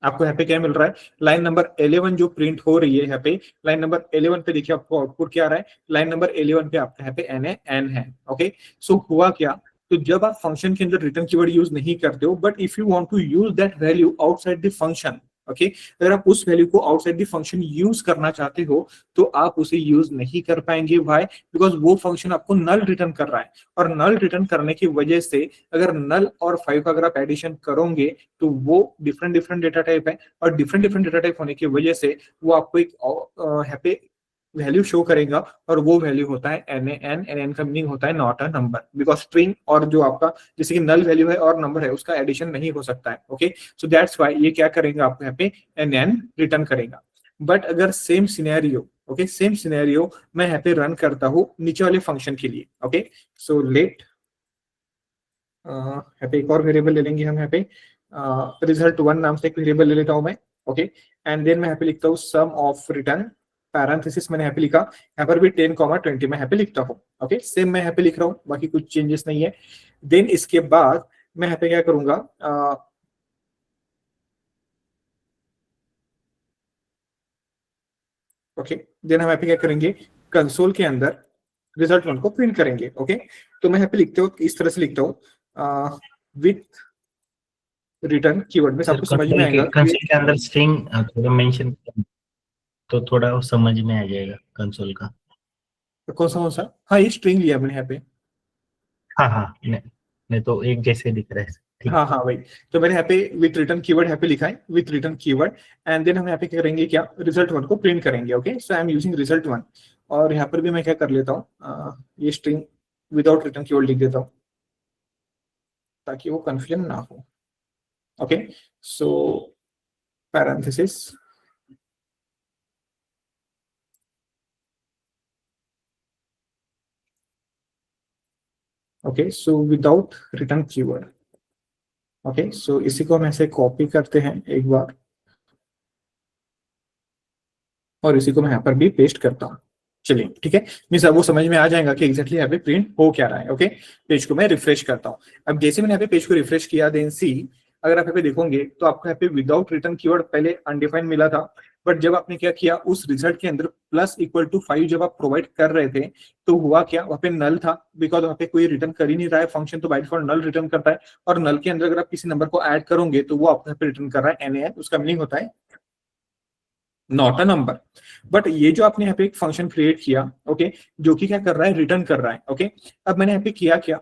आपको यहाँ पे क्या मिल रहा है, लाइन नंबर 11 जो प्रिंट हो रही है यहाँ पे, लाइन नंबर 11 पे देखिए आपको आउटपुट क्या आ रहा है, लाइन नंबर 11 पे आपका यहाँ पे एन है, ओके। सो हुआ क्या, तो जब आप फंक्शन के अंदर रिटर्न कीवर्ड यूज नहीं करते हो, but if you want to use that value outside the function, okay, अगर आप उस वैल्यू को आउटसाइड द फंक्शन यूज करना चाहते हो तो आप उसे यूज नहीं कर पाएंगे। व्हाई? बिकॉज वो फंक्शन आपको नल रिटर्न कर रहा है, और नल रिटर्न करने की वजह से अगर नल और 5 का अगर आप एडिशन करोगे तो वो डिफरेंट डेटा टाइप है, और डिफरेंट डेटा टाइप होने की वजह से वो आपको एक यहाँ पे वैल्यू शो करेगा, और वो वैल्यू होता है एन का मीनिंग होता है not a number, because string और जो आपका जैसे कि नल वैल्यू है और नंबर है उसका एडिशन नहीं हो सकता है, ओके। सो दैट्स व्हाई ये क्या करेंगे, आपको यहाँ पे एन रिटर्न करेगा। बट अगर same scenario, okay, same scenario मैं यहाँ पे रन करता हूँ नीचे वाले फंक्शन के लिए, ओके। सो लेट यहाँ पे एक और वेरिएबल ले लेंगे हम, यहाँ पे result1 नाम से एक वेरिएबल ले लेता हूँ मैं, ओके। एंड देन मैं यहाँ पे लिखता हूँ सम ऑफ रिटर्न, पैरेंथेसिस मैंने यहाँ पे लिखा, यहाँ पर भी 10,20 मैं यहाँ पे लिखता हूँ, ओके। सेम मैं यहाँ पे लिख रहा हूँ, बाकी कुछ चेंजेस नहीं है। देन इसके बाद मैं यहाँ पे क्या करूंगा, ओके। देन हम यहाँ पे क्या करेंगे, कंसोल के अंदर result1 को प्रिंट करेंगे, ओके। तो मैं यहाँ पे लिखते हूँ, इस तरह से लिखता हूँ विथ रिटर्न कीवर्ड में, आपको समझ में आएगा। कंसोल के अंदर स्ट्रिंग थोड़ा मेंशन तो थोड़ा वो समझ में आ जाएगा कंसोल का। कौन सा? हाँ, ये स्ट्रिंग लिया मैंने यहाँ पे। हाँ नहीं तो एक जैसे दिख रहा है, ठीक। हाँ भाई, तो मैंने यहाँ पे विथ रिटर्न कीवर्ड यहाँ पे लिखा है, with return keyword. And then हम यहाँ पे क्या करेंगे, क्या result1 को प्रिंट करेंगे, okay. So I am using result1, और यहाँ पर भी मैं क्या कर लेता हूँ, ये स्ट्रिंग विदाउट रिटर्न कीवर्ड लिख देता हूँ ताकि वो कंफ्यूजन ना हो, okay. So parenthesis, okay, so without return keyword, okay. So इसी को हम ऐसे कॉपी करते हैं एक बार, और इसी को मैं यहाँ पर भी पेस्ट करता हूँ। चलिए ठीक है, मीन्स अब वो समझ में आ जाएगा कि एग्जैक्टली यहाँ पे प्रिंट हो क्या रहा है, ओके। पेज को मैं रिफ्रेश करता हूँ। अब जैसे मैंने यहाँ पे पेज को रिफ्रेश किया, देन सी अगर आप यहाँ पे देखोगे तो आपको यहाँ पे विदाउट रिटर्न कीवर्ड पहले अनडिफाइंड मिला था, बट जब आपने क्या किया, उस रिजल्ट के अंदर +=5 जब आप प्रोवाइड कर रहे थे तो हुआ क्या, वहाँ पे नल था, बिकॉज वहाँ पे कोई रिटर्न कर ही नहीं रहा है, फंक्शन तो बाय डिफॉल्ट नल रिटर्न करता है, और नल के अंदर अगर आप किसी नंबर को ऐड करोगे तो वो आपको यहाँ पे रिटर्न कर रहा है NaN, उसका मीनिंग होता है नॉट अ नंबर। बट ये जो आपने यहाँ पे एक फंक्शन क्रिएट किया, ओके, जो कि क्या कर रहा है, रिटर्न कर रहा है, ओके। अब मैंने यहाँ पे किया क्या,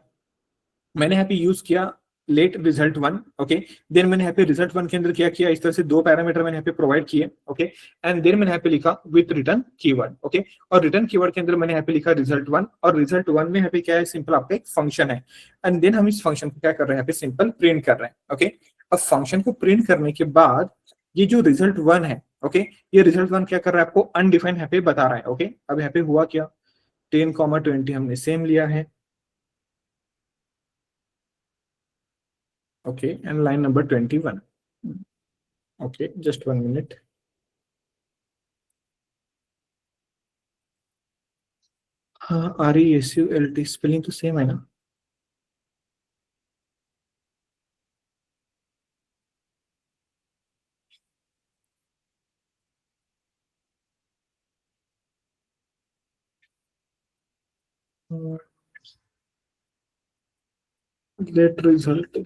मैंने यहाँ पे यूज किया लेट result1, ओके। देन मैंने यहाँ पे result1 के अंदर क्या किया, इस तरह से 2 पैरामीटर मैंने यहाँ पे प्रोवाइड किए, ओके। एंड देन मैंने यहाँ पे लिखा विथ रिटर्न कीवर्ड, ओके। और रिटर्न कीवर्ड के अंदर मैंने यहाँ पे लिखा result1, और result1 में यहाँ पे क्या है, सिंपल आपका एक फंक्शन है। एंड देन हम इस फंक्शन को क्या कर रहे हैं, यहाँ पे सिंपल प्रिंट कर रहे हैं, ओके। अब फंक्शन को प्रिंट करने के बाद ये जो result1 है, ओके, ये result1 क्या कर रहा है, आपको अनडिफाइंड यहाँ पे बता रहा है, ओके। अब यहाँ पे हुआ क्या, 10,20 हमने सेम लिया है, okay, and line number 21, okay, just 1 minute. हाँ, RESULT स्पेलिंग तो सेम है ना, let result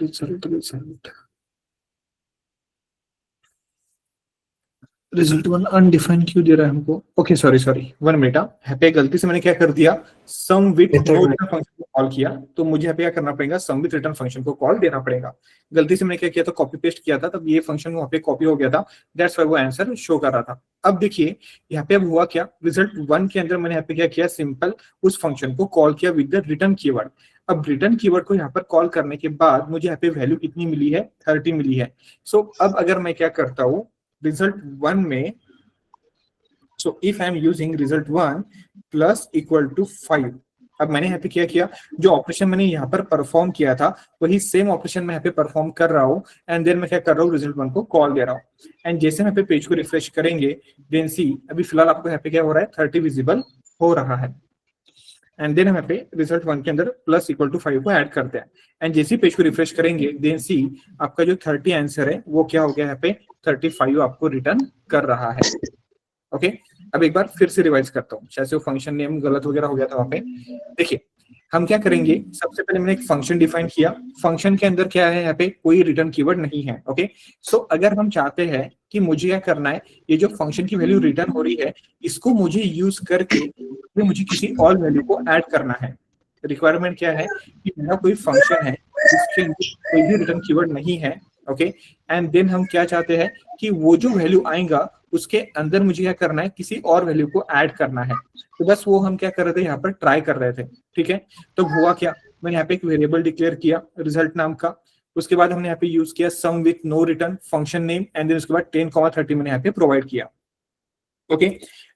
result1 अनडिफाइंड क्यों दे रहा है हमको, ओके, सॉरी 1 मिनट। यहाँ पे गलती से मैंने क्या कर दिया, सम विथ रिटर्न फंक्शन को कॉल किया, तो मुझे यहाँ पे क्या करना पड़ेगा, सम विथ रिटर्न फंक्शन को कॉल देना पड़ेगा। गलती से मैंने क्या किया था, कॉपी पेस्ट किया था, तब ये फंक्शन वहाँ पे कॉपी हो गया था, दैट्स व्हाई वो आंसर शो कर रहा था। अब देखिए यहाँ पे अब हुआ क्या, result1 के अंदर मैंने यहाँ पे क्या किया, सिंपल उस फंक्शन को कॉल किया विद द रिटर्न कीवर्ड। अब रिटर्न कीवर्ड को यहाँ पर कॉल करने के बाद मुझे यहाँ पे वैल्यू कितनी मिली है, 30 मिली है। सो अब अगर मैं क्या करता हूँ result1 में, so if I am using result1 +=5, अब मैंने यहाँ पे क्या किया, जो ऑपरेशन मैंने यहाँ पर परफॉर्म किया था वही सेम ऑपरेशन मैं यहाँ पे परफॉर्म कर रहा हूँ, एंड देन मैं क्या कर रहा हूँ, रिजल्ट 1 को कॉल दे रहा हूँ। एंड जैसे मैं यहाँ पे पेज को रिफ्रेश करेंगे, देन सी अभी फिलहाल आपको यहाँ पे क्या हो रहा है, 30 विजिबल हो रहा है। एंड देन हम यहाँ पे रिजल्ट 1 के अंदर प्लस इक्वल टू 5 को ऐड करते हैं, एंड जैसे पेज को रिफ्रेश करेंगे, देन सी आपका जो 30 आंसर है वो क्या हो गया, यहाँ पे 35 आपको रिटर्न कर रहा है। ओके, अब एक बार फिर से रिवाइज करता हूँ, शायद से वो फंक्शन नेम गलत वगैरह हो गया था वहां पे। देखिए हम क्या करेंगे, सबसे पहले मैंने एक फंक्शन डिफाइन किया, फंक्शन के अंदर क्या है, यहाँ पे कोई रिटर्न कीवर्ड नहीं है। ओके, सो अगर हम चाहते हैं कि मुझे क्या करना है, ये जो फंक्शन की वैल्यू रिटर्न हो रही है इसको मुझे यूज करके मुझे किसी और वैल्यू को ऐड करना है। रिक्वायरमेंट क्या है कि मेरा कोई फंक्शन है जिसके अंदर कोई भी रिटर्न कीवर्ड नहीं है। ओके, एंड देन हम क्या चाहते हैं कि वो जो वैल्यू आएगा उसके अंदर मुझे क्या करना है, किसी और वैल्यू को ऐड करना है। तो बस वो हम क्या कर रहे थे, यहाँ पर ट्राई कर रहे थे। ठीक है, तो हुआ क्या, मैंने यहाँ पे एक वेरिएबल डिक्लेयर किया रिजल्ट नाम का, उसके बाद हमने यहाँ पे यूज किया sum with no return function name, and then उसके बाद 10,30 मैंने यहाँ पे प्रोवाइड किया। ओके,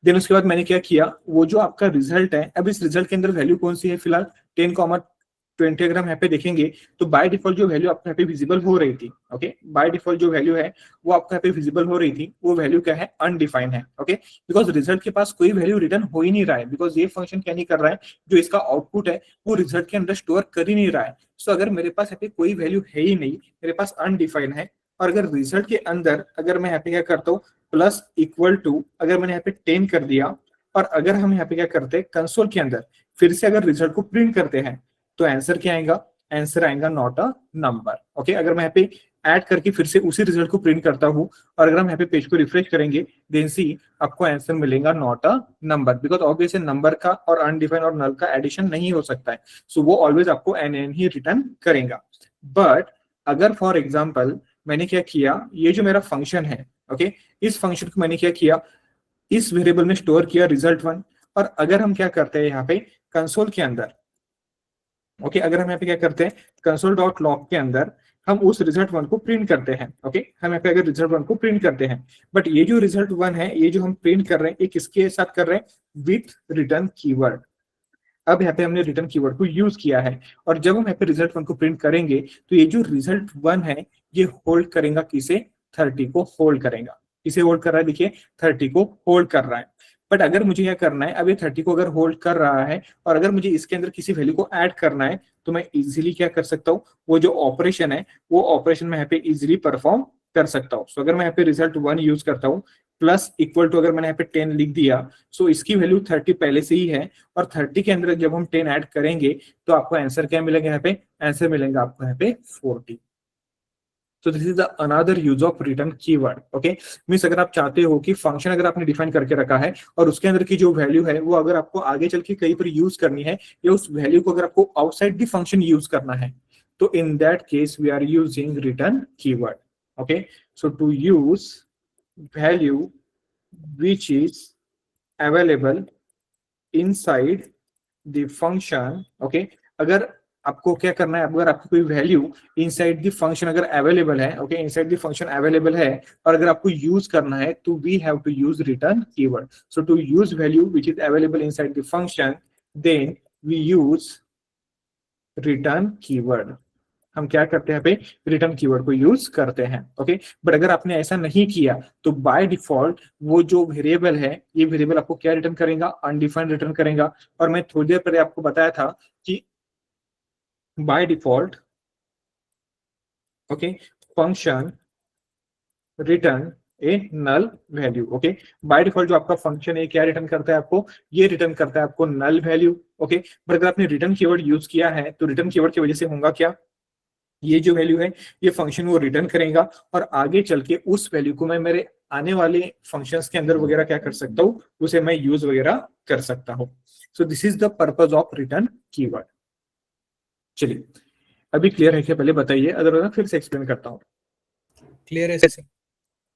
देन उसके बाद मैंने क्या किया, वो जो आपका रिजल्ट है, अब इस रिजल्ट के अंदर वैल्यू कौन सी है, फिलहाल 10,20 अगर हम यहाँ पे देखेंगे तो बाय डिफॉल्ट जो वैल्यू आपको यहाँ पे विजिबल हो रही थी, ओके, बाय डिफॉल्ट जो वैल्यू है वो आपको यहाँ पे विजिबल हो रही थी, वो वैल्यू क्या है, अनडिफाइंड है। ओके, बिकॉज रिजल्ट के पास कोई वैल्यू रिटर्न हो ही नहीं रहा है, बिकॉज ये फंक्शन क्या नहीं कर रहा है, जो इसका आउटपुट है वो रिजल्ट के अंदर स्टोर कर ही नहीं रहा है। सो अगर मेरे पास यहाँ पे कोई वैल्यू है ही नहीं, मेरे पास अनडिफाइंड है, और अगर रिजल्ट के अंदर अगर मैं यहाँ पे क्या करता हूँ, प्लस इक्वल टू अगर मैंने यहाँ पे 10 कर दिया, और अगर हम यहाँ पे क्या करते हैं, कंसोल के अंदर फिर से अगर रिजल्ट को प्रिंट करते हैं, तो आंसर क्या आएगा, आंसर आएगा नॉट अ नंबर। ओके, अगर मैं यहाँ पे ऐड करके फिर से उसी रिजल्ट को प्रिंट करता हूँ, और अगर हम यहाँ पे पेज को रिफ्रेश करेंगे, देन सी आपको आंसर मिलेगा not a number, because obviously number का और अनडिफाइंड और नल का एडिशन नहीं हो सकता है, सो वो ऑलवेज आपको एन ही रिटर्न करेगा। बट अगर फॉर एग्जाम्पल मैंने क्या किया, ये जो मेरा फंक्शन है, ओके, इस फंक्शन को मैंने क्या किया, इस वेरिएबल में स्टोर किया रिजल्ट 1, और अगर हम क्या करते हैं यहाँ पे कंसोल के अंदर, ओके, अगर हम यहाँ पे क्या करते हैं, कंसोल डॉट लॉग के अंदर हम उस रिजल्ट 1 को प्रिंट करते हैं। ओके, हम यहाँ पे अगर रिजल्ट 1 को प्रिंट करते हैं, बट ये जो रिजल्ट 1 है, ये जो हम प्रिंट कर रहे हैं, ये किसके साथ कर रहे हैं, विथ रिटर्न कीवर्ड। अब यहाँ पे हमने रिटर्न कीवर्ड को यूज किया है, और जब हम यहाँ पे रिजल्ट 1 को प्रिंट करेंगे तो ये जो रिजल्ट 1 है ये होल्ड करेगा किसे, 30 को होल्ड करेगा। किसे होल्ड कर रहा है, देखिए 30 को होल्ड कर रहा है। बट अगर मुझे क्या करना है, अब ये 30 को अगर होल्ड कर रहा है और अगर मुझे इसके अंदर किसी वैल्यू को ऐड करना है, तो मैं इजीली क्या कर सकता हूँ, वो जो ऑपरेशन है वो ऑपरेशन मैं यहाँ पे इजीली परफॉर्म कर सकता हूँ। सो अगर मैं यहाँ पे रिजल्ट 1 यूज करता हूँ, प्लस इक्वल टू अगर मैंने यहाँ पे 10 लिख दिया, सो इसकी वैल्यू 30 पहले से ही है, और 30 के अंदर जब हम 10 ऐड करेंगे तो आपको आंसर क्या मिलेगा, यहाँ पे आंसर मिलेगा आपको यहाँ पे 40। So this is the another use of return keyword. Okay, means अगर आप चाहते हो कि फंक्शन अगर आपने डिफाइन करके रखा है और उसके अंदर की जो वैल्यू है वो अगर आपको आगे चल के कहीं पर यूज करनी है, या उस वैल्यू को अगर आपको आउटसाइड द फंक्शन यूज करना है, तो in that case we are using return keyword. Okay, so to use value which is available inside the function। Okay, अगर आपको क्या करना है, अगर आपको कोई वैल्यू इनसाइड द फंक्शन अगर अवेलेबल है, okay, inside the function available है, और अगर आपको यूज करना है, तो we have to use return keyword. So to use value which is available inside the function, then we use return keyword. हम क्या करते हैं, पे रिटर्न कीवर्ड को यूज करते हैं। ओके, बट अगर आपने ऐसा नहीं किया तो बाय डिफॉल्ट वो जो वेरिएबल है, ये वेरिएबल आपको क्या रिटर्न करेगा, अनडिफाइंड रिटर्न करेगा। और मैं थोड़ी देर पहले आपको बताया था कि by default, okay, function return a null value. Okay, by default जो आपका फंक्शन है क्या रिटर्न करता है आपको, ये रिटर्न करता है आपको नल वैल्यू। ओके, बट अगर आपने रिटर्न कीवर्ड यूज किया है तो रिटर्न कीवर्ड की वजह से होगा क्या, ये जो वैल्यू है ये फंक्शन वो रिटर्न करेगा, और आगे चल के उस वैल्यू को मैं मेरे आने वाले फंक्शंस के अंदर वगैरह क्या कर सकता हूँ, उसे मैं यूज वगैरह कर सकता हूँ। सो this is the purpose of return keyword. चलिए, अभी क्लियर है क्या, पहले बताइए, अदरवाइज फिर से एक्सप्लेन करता हूँ। क्लियर है सर?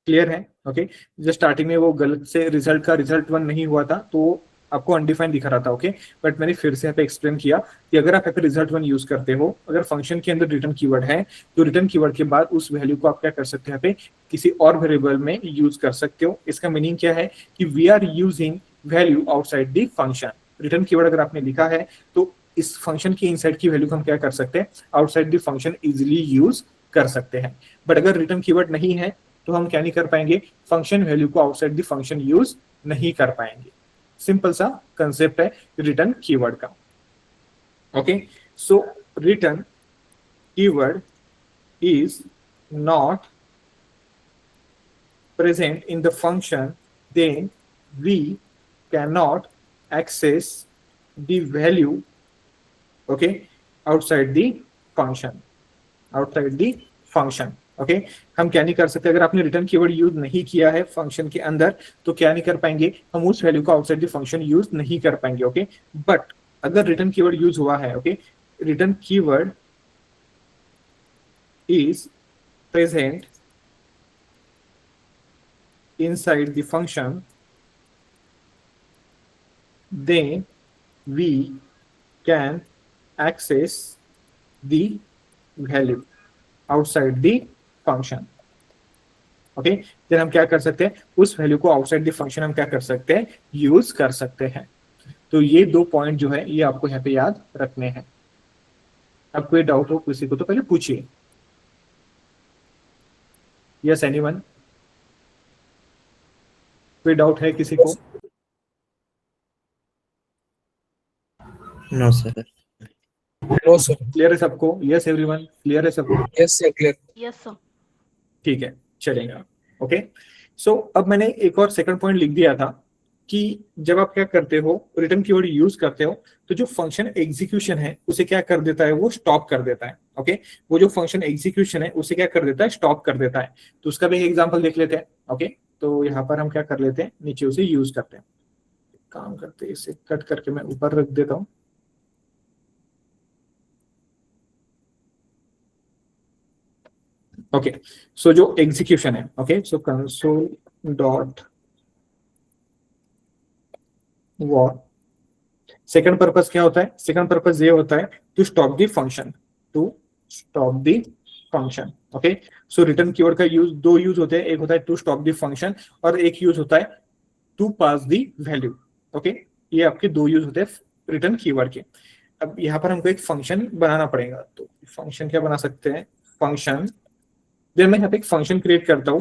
क्लियर है? ओके, जो स्टार्टिंग में वो गलत से रिजल्ट का रिजल्ट 1 नहीं हुआ था तो आपको अनडिफाइंड दिखा रहा था। ओके, बट मैंने फिर से यहाँ पे एक्सप्लेन किया कि अगर आप यहाँ पे रिजल्ट 1 यूज करते हो, अगर फंक्शन के अंदर रिटर्न कीवर्ड है, तो रिटर्न कीवर्ड के बाद उस वैल्यू को आप क्या कर सकते हैं, यहाँ पे किसी और वेरिएबल में यूज कर सकते हो। इसका मीनिंग क्या है कि we are using value outside the function. Return keyword अगर आपने लिखा है तो इस फंक्शन की इनसाइड की वैल्यू को हम क्या कर सकते हैं, outside the function easily use कर सकते हैं। बट अगर रिटर्न कीवर्ड नहीं है तो हम क्या नहीं कर पाएंगे, फंक्शन वैल्यू को आउटसाइड द फंक्शन यूज नहीं कर पाएंगे। सिंपल सा कंसेप्ट है रिटर्न कीवर्ड का। Okay, so return keyword is not present in the function, then we cannot access the value, okay, outside the function, okay। हम क्या नहीं कर सकते, अगर आपने रिटर्न कीवर्ड यूज नहीं किया है फंक्शन के अंदर तो क्या नहीं कर पाएंगे, हम उस वैल्यू को आउटसाइड द फंक्शन यूज नहीं कर पाएंगे। ओके, बट अगर रिटर्न कीवर्ड यूज हुआ है, okay, return keyword is present inside the function, then we can access the value outside the function, okay। then हम क्या कर सकते हैं, उस वैल्यू को आउटसाइड द फंक्शन हम क्या कर सकते हैं, यूज कर सकते हैं। तो ये दो पॉइंट जो है ये आपको यहाँ पे याद रखने हैं। अब कोई डाउट हो किसी को तो पहले पूछिए। यस एनीवन, कोई डाउट है किसी को? No sir. No sir. Clear है सबको? यस एवरीवन, क्लियर है सबको? Yes sir, clear. Yes sir. ठीक है, चलेगा। ओके, सो अब मैंने एक और सेकंड पॉइंट लिख दिया था कि जब आप क्या करते हो, रिटर्न कीवर्ड यूज करते हो, तो जो फंक्शन एग्जीक्यूशन है उसे क्या कर देता है, वो स्टॉप कर देता है। ओके, वो जो फंक्शन एग्जीक्यूशन है उसे क्या कर देता है, स्टॉप कर देता है। तो उसका भी एक एग्जांपल देख लेते हैं। ओके, तो यहाँ पर हम क्या कर लेते हैं, नीचे उसे यूज करते हैं। काम करते हैं, इसे कट करके मैं ऊपर रख देता हूँ। ओके, सो जो एग्जीक्यूशन है, okay, so console dot what, second purpose क्या होता है, सेकंड पर्पस ये होता है to stop the function, to stop the function. Okay, so return keyword का यूज, दो यूज होते हैं, एक होता है टू स्टॉप द फंक्शन और एक यूज होता है to pass the value. Okay, ये आपके दो यूज होते हैं रिटर्न कीवर्ड के। अब यहाँ पर हमको एक फंक्शन बनाना पड़ेगा, तो फंक्शन क्या बना सकते हैं, फंक्शन, देन मैं यहाँ पे एक फंक्शन क्रिएट करता हूँ।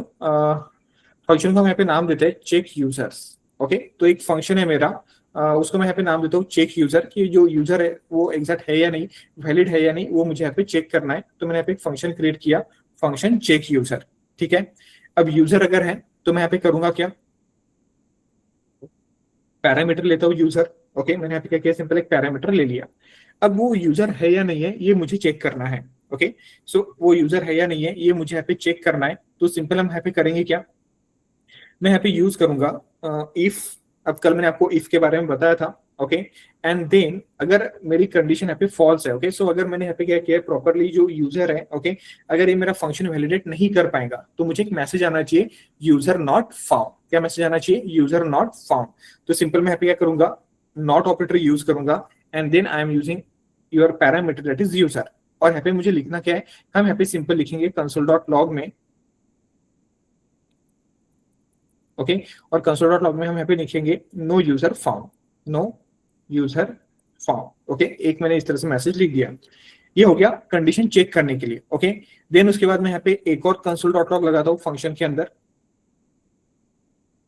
फंक्शन को हम यहाँ पे नाम देते हैं चेक यूजर्स। ओके, तो एक फंक्शन है मेरा, उसको मैं यहाँ पे नाम देता हूँ चेक यूजर, कि जो यूजर है वो एग्जैक्ट है या नहीं, वैलिड है या नहीं, वो मुझे यहाँ पे चेक करना है। तो मैंने यहाँ पे एक फंक्शन क्रिएट किया, फंक्शन चेक यूजर। ठीक है, अब यूजर अगर है तो मैं यहाँ पे करूंगा क्या, पैरामीटर लेता हूँ यूजर। ओके, मैंने यहाँ पे क्या किया, सिंपल एक पैरामीटर ले लिया। अब वो यूजर है या नहीं है ये मुझे चेक करना है। ओके, सो वो यूजर है या नहीं है ये मुझे यहाँ पे चेक करना है। तो सिंपल हम यहाँ पे करेंगे क्या, मैं यहाँ पे यूज करूंगा इफ। अब कल मैंने आपको इफ के बारे में बताया था। ओके, एंड देन अगर मेरी कंडीशन यहाँ पे फॉल्स है, ओके, सो अगर मैंने यहाँ पे क्या किया, प्रॉपरली जो यूजर है, ओके, अगर ये मेरा फंक्शन वैलिडेट नहीं कर पाएगा तो मुझे एक मैसेज आना चाहिए, यूजर नॉट फाउंड। क्या मैसेज आना चाहिए, यूजर नॉट फाउंड। तो सिंपल मैं यहाँ पे क्या करूंगा, नॉट ऑपरेटर यूज करूंगा and then I am using your parameter that is user. और यहाँ पे मुझे लिखना क्या है, हम यहाँ पे सिंपल लिखेंगे कंसोल डॉट लॉग में। ओके, और कंसोल डॉट लॉग में हम यहाँ पे लिखेंगे no user found, no user found. Okay, एक मैंने इस तरह से मैसेज लिख दिया। ये हो गया कंडीशन चेक करने के लिए। ओके, देन उसके बाद मैं यहाँ पे एक और कंसोल डॉट लॉग लगाता हूँ फंक्शन के अंदर।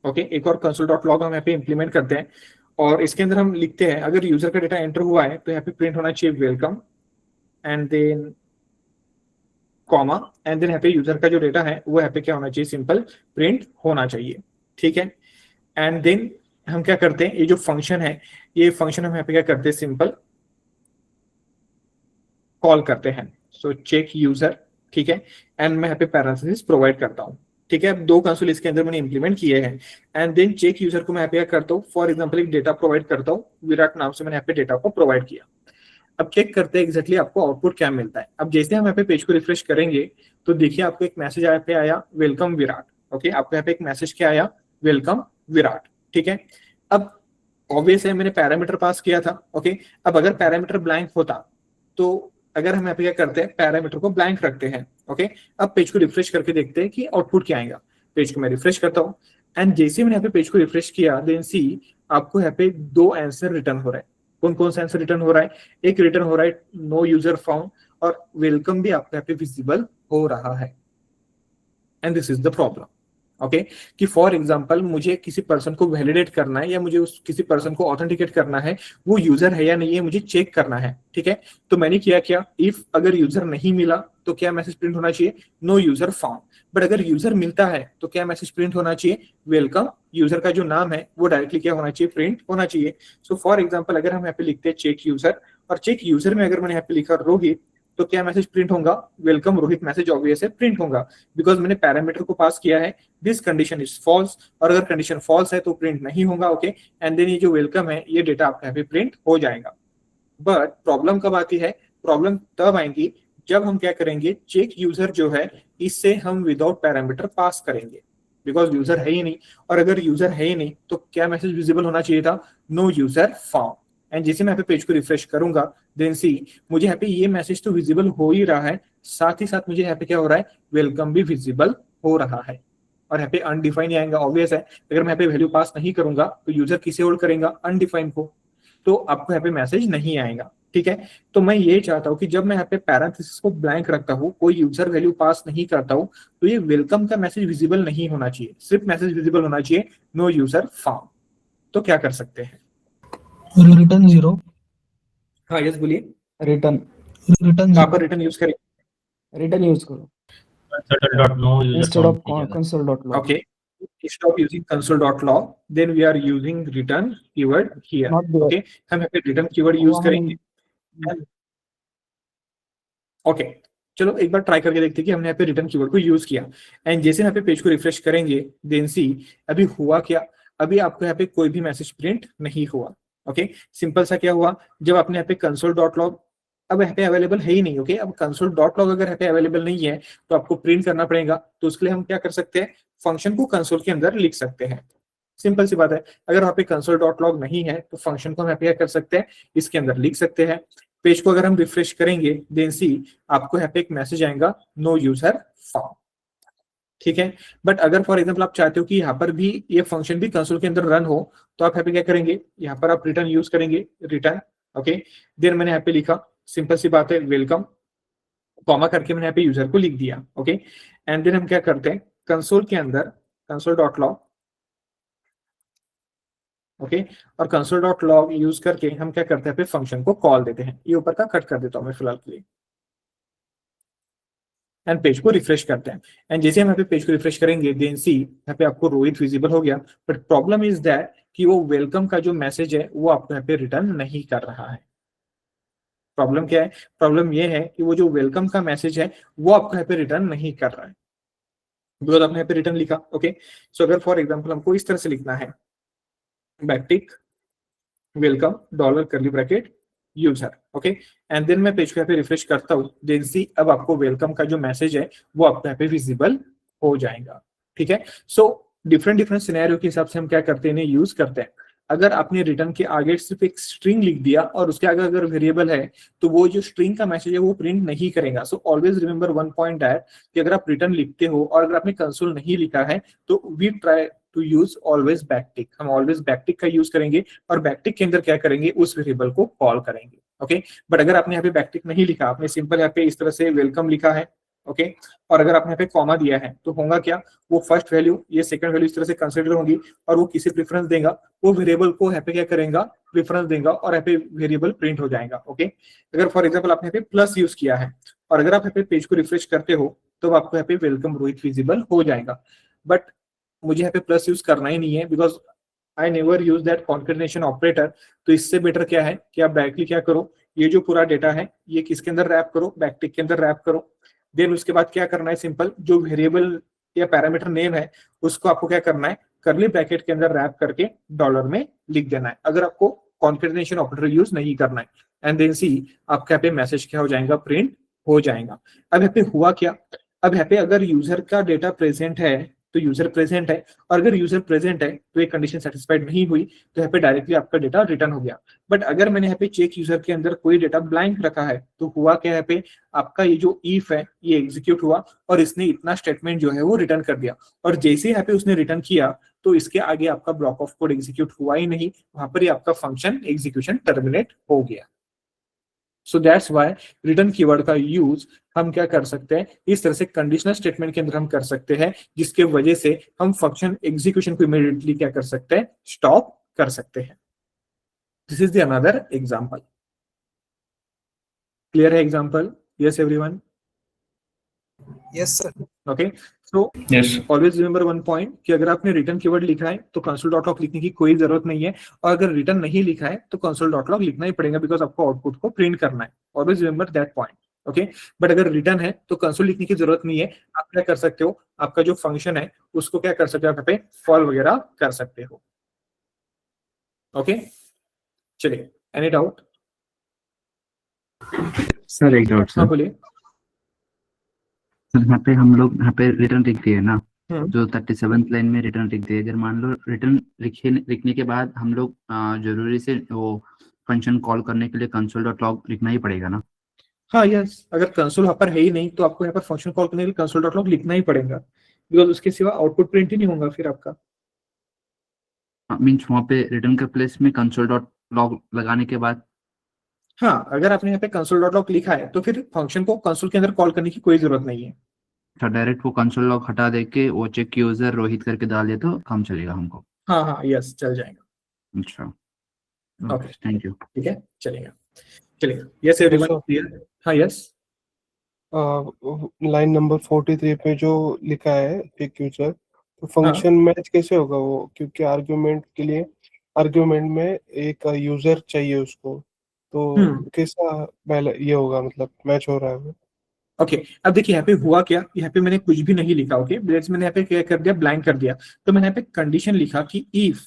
ओके, एक और कंसोल डॉट लॉग हम यहाँ पे इंप्लीमेंट करते हैं और इसके अंदर हम लिखते हैं अगर यूजर का डेटा एंटर हुआ है तो यहाँ पे प्रिंट होना चाहिए welcome and then comma and then यहाँ पे यूजर का जो डेटा है वो यहाँ पे क्या होना चाहिए, सिंपल प्रिंट होना चाहिए। ठीक है, एंड देन हम क्या करते हैं, ये जो फंक्शन है ये फंक्शन हम यहाँ पे क्या करते हैं, सिंपल कॉल करते हैं, सो चेक यूजर। ठीक है, एंड मैं यहाँ पे पैरेंथेसिस प्रोवाइड करता हूँ। ठीक है, अब दो कंसोल इसके अंदर मैंने इंप्लीमेंट किए हैं एंड देन चेक यूजर को मैं यहाँ पे क्या करता हूँ, फॉर एग्जाम्पल एक डेटा प्रोवाइड करता हूँ, विराट नाम से मैंने यहाँ पे डेटा को प्रोवाइड किया। अब चेक करते हैं एग्जैक्टली आपको आउटपुट क्या मिलता है। अब जैसे हम यहाँ पे पेज को रिफ्रेश करेंगे तो देखिए आपको एक मैसेज यहाँ पे आया वेलकम विराट। ओके, आपको यहाँ पे एक मैसेज क्या आया, वेलकम विराट। ठीक है, अब ऑब्वियस है मैंने पैरामीटर पास किया था। ओके, अब अगर पैरामीटर ब्लैंक होता तो अगर हम यहाँ पे क्या करते हैं, पैरामीटर को ब्लैंक रखते हैं। ओके, अब पेज को रिफ्रेश करके देखते हैं कि आउटपुट क्या आएगा। पेज को मैं रिफ्रेश करता हूँ एंड जैसे मैंने यहाँ पे पेज को रिफ्रेश किया देन सी आपको यहाँ पे दो आंसर रिटर्न हो रहे हैं। कौन कौन सा आंसर रिटर्न हो रहा है? एक रिटर्न हो रहा है नो यूजर फाउंड, और वेलकम भी आपको यहाँ पे विजिबल हो रहा है। And this is the problem. Okay, कि फॉर एग्जांपल मुझे किसी पर्सन को वैलिडेट करना है या मुझे उस किसी पर्सन को ऑथेंटिकेट करना है, वो यूजर है या नहीं है मुझे चेक करना है, ठीक है। तो मैंने किया क्या, इफ अगर यूजर नहीं मिला तो क्या मैसेज प्रिंट होना चाहिए? No user found. बट अगर यूजर मिलता है तो क्या मैसेज प्रिंट होना चाहिए? वेलकम। यूजर का जो नाम है वो डायरेक्टली क्या होना चाहिए? प्रिंट होना चाहिए। सो फॉर एग्जाम्पल अगर हम यहाँ पे लिखते हैं चेक यूजर, और चेक यूजर में अगर मैंने यहाँ पे लिखा रोहित, तो क्या मैसेज प्रिंट होगा? वेलकम रोहित मैसेज ऑब्वियस है प्रिंट होगा, बिकॉज मैंने पैरामीटर को पास किया है दिस कंडीशन इज फॉल्स, और अगर कंडीशन फॉल्स है तो प्रिंट नहीं होगा। ओके, एंड देन ये जो वेलकम है ये डेटा आपका यहाँ पे प्रिंट हो जाएगा। बट प्रॉब्लम कब आती है? प्रॉब्लम तब आएंगी जब हम क्या करेंगे, चेक यूजर जो है इससे हम विदाउट पैरामीटर पास करेंगे, बिकॉज यूजर है ही नहीं। और अगर यूजर है ही नहीं तो क्या मैसेज विजिबल होना चाहिए था? No user found. एंड जैसे मैं यहाँ पे पेज को रिफ्रेश करूंगा, देन सी मुझे यहाँ पे ये मैसेज तो विजिबल हो ही रहा है, साथ ही साथ मुझे यहाँ पे क्या हो रहा है? वेलकम भी विजिबल हो रहा है। और यहाँ पे अनडिफाइन आएगा, ऑब्वियस है। अगर मैं यहाँ पे वैल्यू पास नहीं करूंगा तो यूजर किसे होल्ड करेगा? अनडिफाइन को, तो आपको यहाँ पे मैसेज नहीं आएगा, ठीक है। तो मैं ये चाहता हूँ कि जब मैं यहाँ पे पैरेंथेसिस को ब्लैंक रखता हूँ, कोई यूजर वैल्यू पास नहीं करता हूँ, तो ये वेलकम का मैसेज विजिबल नहीं होना चाहिए, सिर्फ मैसेज विजिबल होना चाहिए नो यूजर फाउंड। तो क्या कर सकते हैं? रिटर्न 0, हाँ यस बोलिए। रिटर्न रिटर्न कहाँ पर रिटर्न यूज करें? रिटर्न यूज करो console.no user instead of found console.log. Okay, stop using console.log, then we are using return keyword here. Not there. Okay, हम यहाँ पे return keyword use करेंगे। ओके, चलो एक बार ट्राई करके देखते हैं कि हमने यहाँ पे रिटर्न कीवर्ड को यूज किया। एंड जैसे यहाँ पे पेज को रिफ्रेश करेंगे, देन सी अभी हुआ क्या? अभी आपको यहाँ पे कोई भी मैसेज प्रिंट नहीं हुआ। ओके, सिंपल सा क्या हुआ, जब आपने यहाँ पे console.log, अब यहाँ पे अवेलेबल है ही नहीं। ओके, अब console.log अगर यहाँ पे अवेलेबल नहीं है तो आपको प्रिंट करना पड़ेगा। तो उसके लिए हम क्या कर सकते हैं? फंक्शन को कंसोल के अंदर लिख सकते हैं। सिंपल सी बात है। अगर वहाँ पे console.log नहीं है तो फंक्शन को हम यहाँ पे क्या कर सकते हैं? इसके अंदर लिख सकते हैं। पेज को अगर हम रिफ्रेश करेंगे, देन सी आपको यहाँ पे एक मैसेज आएगा नो यूजर फाउंड, ठीक है। बट अगर फॉर एग्जांपल आप चाहते हो कि यहाँ पर भी ये फंक्शन भी कंसोल के अंदर रन हो, तो आप यहाँ पे क्या करेंगे? यहाँ पर आप रिटर्न यूज करेंगे, रिटर्न। ओके, देन मैंने यहाँ पे लिखा, सिंपल सी बात है, वेलकम, कॉमा करके मैंने यहाँ पे यूजर को लिख दिया। ओके, एंड देन हम क्या करते हैं? कंसोल के अंदर console.log, ओके, और console.log यूज करके हम क्या करते हैं? पे फंक्शन को कॉल देते हैं। ये ऊपर का कट कर देता हूं मैं फिलहाल के लिए, एंड पेज को रिफ्रेश करते हैं। एंड जैसे हम यहाँ पे पेज को रिफ्रेश करेंगे, देन सी यहाँ पे आपको रोहित विजिबल हो गया। बट प्रॉब्लम इज दैट कि वो वेलकम का जो मैसेज है वो आपको यहाँ पे रिटर्न नहीं कर रहा है। प्रॉब्लम क्या है? प्रॉब्लम ये है कि वो जो वेलकम का मैसेज है वो आपको यहाँ पे रिटर्न नहीं कर रहा है, बिकॉज आपने यहाँ पे रिटर्न लिखा। ओके, सो अगर फॉर एग्जाम्पल हमको इस तरह से लिखना है, backtick welcome dollar curly bracket user, okay, and then मैं पेज को यहाँ पे रिफ्रेश करता हूँ, देन सी अब आपको वेलकम का जो मैसेज है वो आपको यहाँ पे विजिबल हो जाएगा, ठीक है। सो डिफरेंट सिनेरियो के हिसाब से हम क्या करते हैं? इन्हें यूज करते हैं। अगर आपने रिटर्न के आगे सिर्फ एक स्ट्रिंग लिख दिया और उसके आगे अगर वेरिएबल है तो वो जो स्ट्रिंग का मैसेज है वो प्रिंट नहीं करेगा। So always remember one point that कि अगर आप रिटर्न लिखते हो और अगर आपने कंसोल नहीं लिखा है तो we try to use always backtick. हम ऑलवेज बैकटिक का यूज करेंगे और बैकटिक के अंदर क्या करेंगे? उस वेरिएबल को कॉल करेंगे। ओके, बट अगर आपने यहाँ पे बैकटिक नहीं लिखा, आपने सिंपल यहाँ पे इस तरह से वेलकम लिखा है, ओके, और अगर आपने यहाँ पे कॉमा दिया है तो होगा क्या? वो फर्स्ट वैल्यू ये सेकंड वैल्यू इस तरह से कंसीडर होंगी और वो किसी प्रेफरेंस देगा, वो वेरिएबल को यहाँ पे क्या करेगा? प्रेफरेंस देगा और यहाँ पे वेरिएबल प्रिंट हो जाएगा। ओके, अगर फॉर एग्जांपल आपने यहाँ पे प्लस यूज किया है और अगर आप यहाँ पे पेज को रिफ्रेश करते हो तो आपको यहाँ पे वेलकम रोहित विजिबल हो जाएगा। बट मुझे यहाँ पे प्लस यूज करना ही नहीं है, because I never use that concatenation operator. तो इससे बेटर क्या है कि आप डायरेक्टली क्या करो? ये जो पूरा डेटा है ये किसके अंदर रैप करो? बैकटिक के अंदर रैप करो। देन उसके बाद क्या करना है? सिंपल जो वेरिएबल या पैरामीटर नेम है उसको आपको क्या करना है? करली ब्रैकेट के अंदर रैप करके डॉलर में लिख देना है, अगर आपको कॉन्केटेनेशन ऑपरेटर यूज नहीं करना है। एंड देन सी आपके यहाँ पे मैसेज क्या हो जाएगा? प्रिंट हो जाएगा। अब यहाँ पे हुआ क्या? अब यहाँ पे अगर यूजर का डेटा प्रेजेंट है तो यूजर प्रेजेंट है, और अगर यूजर प्रेजेंट है तो ये कंडीशन सेटिस्फाइड नहीं हुई तो यहाँ पे डायरेक्टली आपका डेटा रिटर्न हो गया। बट अगर मैंने यहाँ पे चेक यूजर के अंदर कोई डेटा ब्लैंक रखा है तो हुआ क्या? यहाँ पे आपका ये जो इफ है ये एग्जीक्यूट हुआ और इसने इतना स्टेटमेंट जो है वो रिटर्न कर दिया, और जैसे यहाँ पे उसने रिटर्न किया तो इसके आगे आपका ब्लॉक ऑफ कोड एग्जीक्यूट हुआ ही नहीं, वहां पर ही आपका फंक्शन एग्जीक्यूशन टर्मिनेट हो गया। सो दैट्स व्हाई रिटर्न कीवर्ड का यूज हम क्या कर सकते हैं, इस तरह से कंडीशनल स्टेटमेंट के अंदर हम कर सकते हैं, जिसके वजह से हम फंक्शन एग्जीक्यूशन को इमीडिएटली क्या कर सकते हैं, स्टॉप कर सकते हैं। This is the another example. Clear है example? Yes everyone? Yes sir. Okay, so Yes. Always remember one point कि अगर आपने रिटर्न कीवर्ड लिखा है तो console.log लिखने की कोई जरूरत नहीं है, और अगर रिटर्न नहीं लिखा है तो console.log लिखना ही पड़ेगा, बिकॉज आपको आउटपुट को प्रिंट करना है। Always remember that point. Okay, but अगर रिटर्न है तो कंसोल लिखने की जरूरत नहीं है। आप क्या कर सकते हो, आपका जो फंक्शन है उसको क्या कर सकते हो, आप यहाँ पे कॉल वगैरह कर सकते हो। ओके, चलिए, एनी डाउट? सर एक डाउट हाँ सर, बोलिए। यहाँ पे हम लोग यहाँ पे रिटर्न लिख दिए ना, हम्म। जो 37th लाइन में रिटर्न लिख दिए, अगर मान लो रिटर्न लिखने के बाद हम लोग जरूरी से वो फंक्शन कॉल करने के लिए console.log लिखना ही पड़ेगा ना? हाँ यस, अगर कंसोल यहाँ पर है ही नहीं तो आपको यहाँ पर फंक्शन कॉल करने के लिए console.log लिखना ही पड़ेगा, बिकॉज उसके सिवा आउटपुट प्रिंट ही नहीं होगा फिर आपका। मीन्स वहाँ पे रिटर्न के प्लेस में console.log लगाने के बाद हाँ, अगर आपने यहाँ पे console.log लिखा है तो फिर फंक्शन को कंसोल के अंदर कॉल करने की कोई जरूरत नहीं है। डायरेक्ट वो console.log हटा दे के वो चेक यूजर रोहित करके डाल दे तो काम चलेगा हमको? हाँ हाँ यस, चल जाएगा। अच्छा, ओके, थैंक यू। ठीक है, चलेगा, चलेगा। Yes everyone clear? हाँ यस। लाइन नंबर 43 पे जो लिखा है पिक यूजर, तो फंक्शन मैच कैसे होगा वो, क्योंकि आर्गुमेंट के लिए आर्गुमेंट में एक यूजर चाहिए उसको, तो कैसा पहले ये होगा, मतलब मैच हो रहा है वो? ओके, अब देखिए यहाँ पे हुआ क्या, यहाँ पे मैंने कुछ भी नहीं लिखा। ओके, मैंने यहाँ पे क्या कर दिया, ब्लैंक कर दिया। तो मैंने यहाँ पे कंडीशन लिखा कि if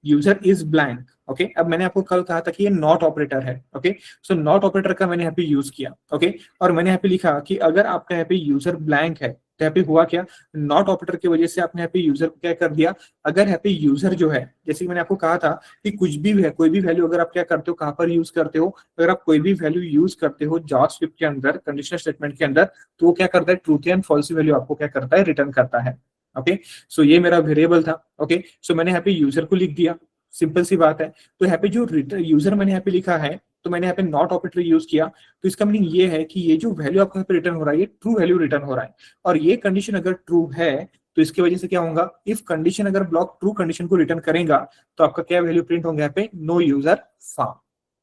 user is blank. Okay, अब मैंने आपको कल कहा था कि ये नॉट ऑपरेटर है। ओके, सो नॉट ऑपरेटर का मैंने यहाँ पे यूज किया। ओके, और मैंने यहाँ पे लिखा कि अगर आपका यहाँ पे यूजर ब्लैंक है तो यहाँ पे हुआ क्या, नॉट ऑपरेटर की वजह से आपने यहाँ पे यूजर को क्या कर दिया, अगर यहाँ पे यूजर जो है, जैसे कि मैंने आपको कहा था कि कुछ भी है, कोई भी वैल्यू अगर आप क्या करते हो, कहाँ पर यूज करते हो, अगर आप कोई भी वैल्यू यूज करते हो जावास्क्रिप्ट के अंदर कंडीशनल स्टेटमेंट के अंदर, तो वो क्या करता है, ट्रूथ एंड फॉल्स वैल्यू आपको क्या करता है, रिटर्न करता है। ओके, सो ये मेरा वेरिएबल था। ओके, सो मैंने यहाँ पे यूजर को लिख दिया, सिंपल सी बात है। तो यहाँ पे जो यूजर मैंने यहाँ पे लिखा है, तो मैंने यहाँ पे नॉट ऑपरेटर यूज किया, तो इसका मीनिंग ये है कि ये जो वैल्यू आपको यहाँ पे रिटर्न हो रहा है, ये ट्रू वैल्यू रिटर्न हो रहा है। और ये कंडीशन अगर ट्रू है तो इसकी वजह से क्या होगा, इफ कंडीशन अगर ब्लॉक ट्रू कंडीशन को रिटर्न करेगा तो आपका क्या वैल्यू प्रिंट होगा, यहाँ पे no user found.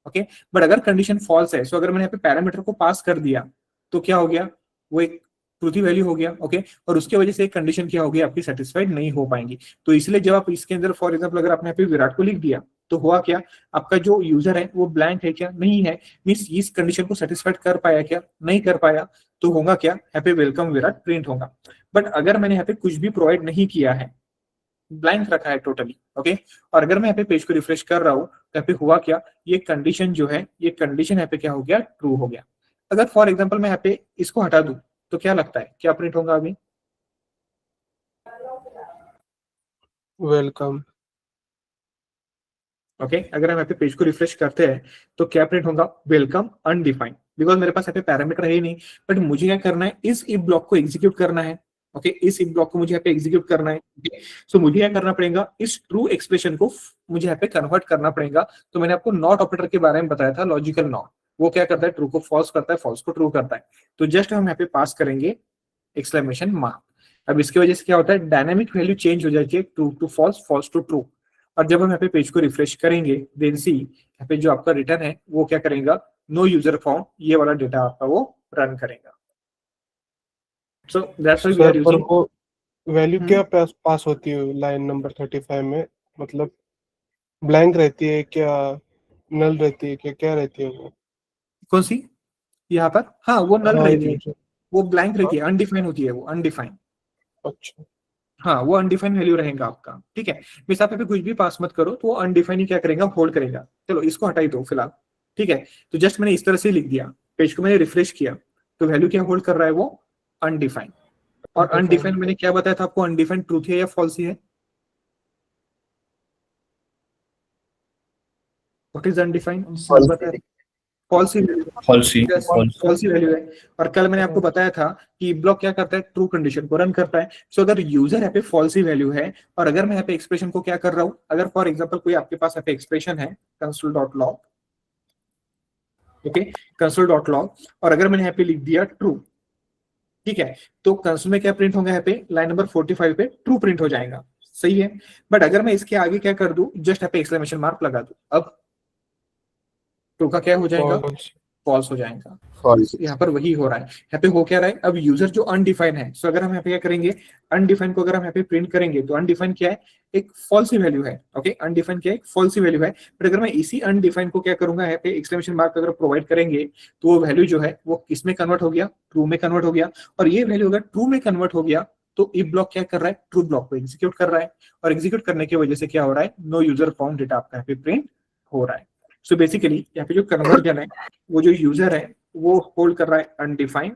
Okay, but अगर कंडीशन फॉल्स है, सो अगर मैंने यहाँ पे पैरामीटर को पास कर दिया तो क्या हो गया, वो एक ट्रूथी वैल्यू हो गया। ओके, और उसके वजह से एक कंडीशन क्या होगी, आपकी सेटिस्फाइड नहीं हो पाएंगी। तो इसलिए जब आप इसके अंदर फॉर एग्जांपल अगर आपने यहाँ पे विराट को लिख दिया, तो हुआ क्या, आपका जो यूजर है वो ब्लैंक है क्या, नहीं है, मींस इस कंडीशन को सेटिस्फाइड कर पाया क्या, नहीं कर पाया, तो होगा क्या, यहाँ पे वेलकम विराट प्रिंट होगा। बट अगर मैंने यहाँ पे कुछ भी प्रोवाइड नहीं किया है, ब्लैंक रखा है टोटली, ओके, और अगर मैं यहाँ पे पेज को रिफ्रेश कर रहा हूँ तो यहाँ पे हुआ क्या, ये कंडीशन जो है, ये कंडीशन यहाँ पे क्या हो गया, ट्रू हो गया। अगर फॉर एग्जाम्पल मैं यहाँ पे इसको हटा दूं तो क्या लगता है, क्या प्रिंट होगा अभी? वेलकम। ओके, अगर हम यहाँ पे पेज को रिफ्रेश करते हैं तो क्या प्रिंट होगा, वेलकम अनडिफाइंड, बिकॉज मेरे पास यहाँ पे पैरामीटर है ही नहीं। बट मुझे क्या करना है, इस इफ ब्लॉक को एग्जीक्यूट करना है। ओके, इस इफ ब्लॉक को मुझे यहाँ पे एग्जीक्यूट करना है। सो मुझे क्या करना पड़ेगा, इस ट्रू एक्सप्रेशन को मुझे यहाँ पे कन्वर्ट करना पड़ेगा। तो मैंने आपको नॉट ऑपरेटर के बारे में बताया था, लॉजिकल नॉट, वो क्या करता है, ट्रू को फॉल्स करता है, फॉल्स को ट्रू करता है। तो जस्ट हम यहाँ पे पास करेंगे एक्सक्लेमेशन मार्क। अब इसकी वजह से क्या होता है, डायनामिक वैल्यू चेंज हो जाती है, true to false, false to true. और जब हम यहाँ पे पेज को रिफ्रेश करेंगे, देन सी यहाँ पे जो आपका रिटर्न है वो क्या करेगा, नो यूजर फाउंड, ये वाला डेटा आपका वो रन करेगा। So that's why we are using. वो वैल्यू क्या पास होती है लाइन नंबर 35 में, मतलब ब्लैंक रहती है क्या, नल रहती है क्या, क्या रहती है वो? कौन सी यहाँ पर? हाँ, वो नल रहती है, ये वो ब्लैंक रहती है, अनडिफाइन होती है वो, अनडिफाइन। अच्छा, हाँ, वो अनडिफाइन वैल्यू रहेगा आपका, ठीक है। मिस आप पे कुछ भी पास मत करो तो वो अनडिफाइन ही क्या करेगा, होल्ड करेगा। चलो इसको हटाई दो फिलहाल, ठीक है। तो जस्ट मैंने इस तरह से लिख दिया, पेज को मैंने रिफ्रेश किया, तो वैल्यू क्या होल्ड कर रहा है, वो अनडिफाइन। और अनडिफाइन मैंने क्या बताया था आपको, अनडिफाइन ट्रूथ है या फॉल्स है? What is undefine? Falsies value, falsy, false. Falsies value है। और कल मैंने आपको बताया था कि ब्लॉक क्या करता है, ट्रू कंडीशन को रन करता है। सो अगर यूजर यहाँ पे फॉल्सी वैल्यू है और अगर मैं यहाँ पे एक्सप्रेशन को क्या कर रहा हूँ, अगर फॉर एग्जांपल कोई आपके पास यहाँ पे एक्सप्रेशन है console.log, ओके, console.log, और अगर मैंने यहाँ पे लिख दिया ट्रू, ठीक है, तो कंसोल में क्या प्रिंट होगा, यहाँ पे लाइन नंबर 45 पे ट्रू प्रिंट हो जाएगा, सही है। बट अगर मैं इसके आगे क्या कर दूं, जस्ट यहाँ पे एक्सक्लेमेशन मार्क लगा दूं, अब ट्रू का क्या हो जाएगा, false. फॉल्स हो जाएगा। False. यहाँ पर वही हो रहा है, यहाँ पे हो क्या रहा है, अब यूजर जो अनडिफाइन है, सो अगर हम यहाँ पे क्या करेंगे, अनडिफाइन को अगर हम यहाँ पे प्रिंट करेंगे तो अनडिफाइन क्या है, एक फॉल्सी वैल्यू है, ओके, अनडिफाइन क्या है, एक फॉल्सी वैल्यू है। बट अगर मैं इसी अनडिफाइन को क्या करूंगा, यहाँ पे एक्सक्लेमेशन मार्क अगर प्रोवाइड करेंगे तो वो वैल्यू जो है वो किस में कन्वर्ट हो गया, ट्रू में कन्वर्ट हो गया। और ये वैल्यू अगर ट्रू में कन्वर्ट हो गया तो इफ ब्लॉक क्या कर रहा है, ट्रू ब्लॉक को एग्जीक्यूट कर रहा है, और एग्जीक्यूट करने की वजह से क्या हो रहा है, नो यूजर फाउंड डेटा आपका यहाँ पे प्रिंट हो रहा है। सो बेसिकली यहाँ पे जो कन्वर्जन है, वो जो यूजर है वो होल्ड कर रहा है अनडिफाइंड,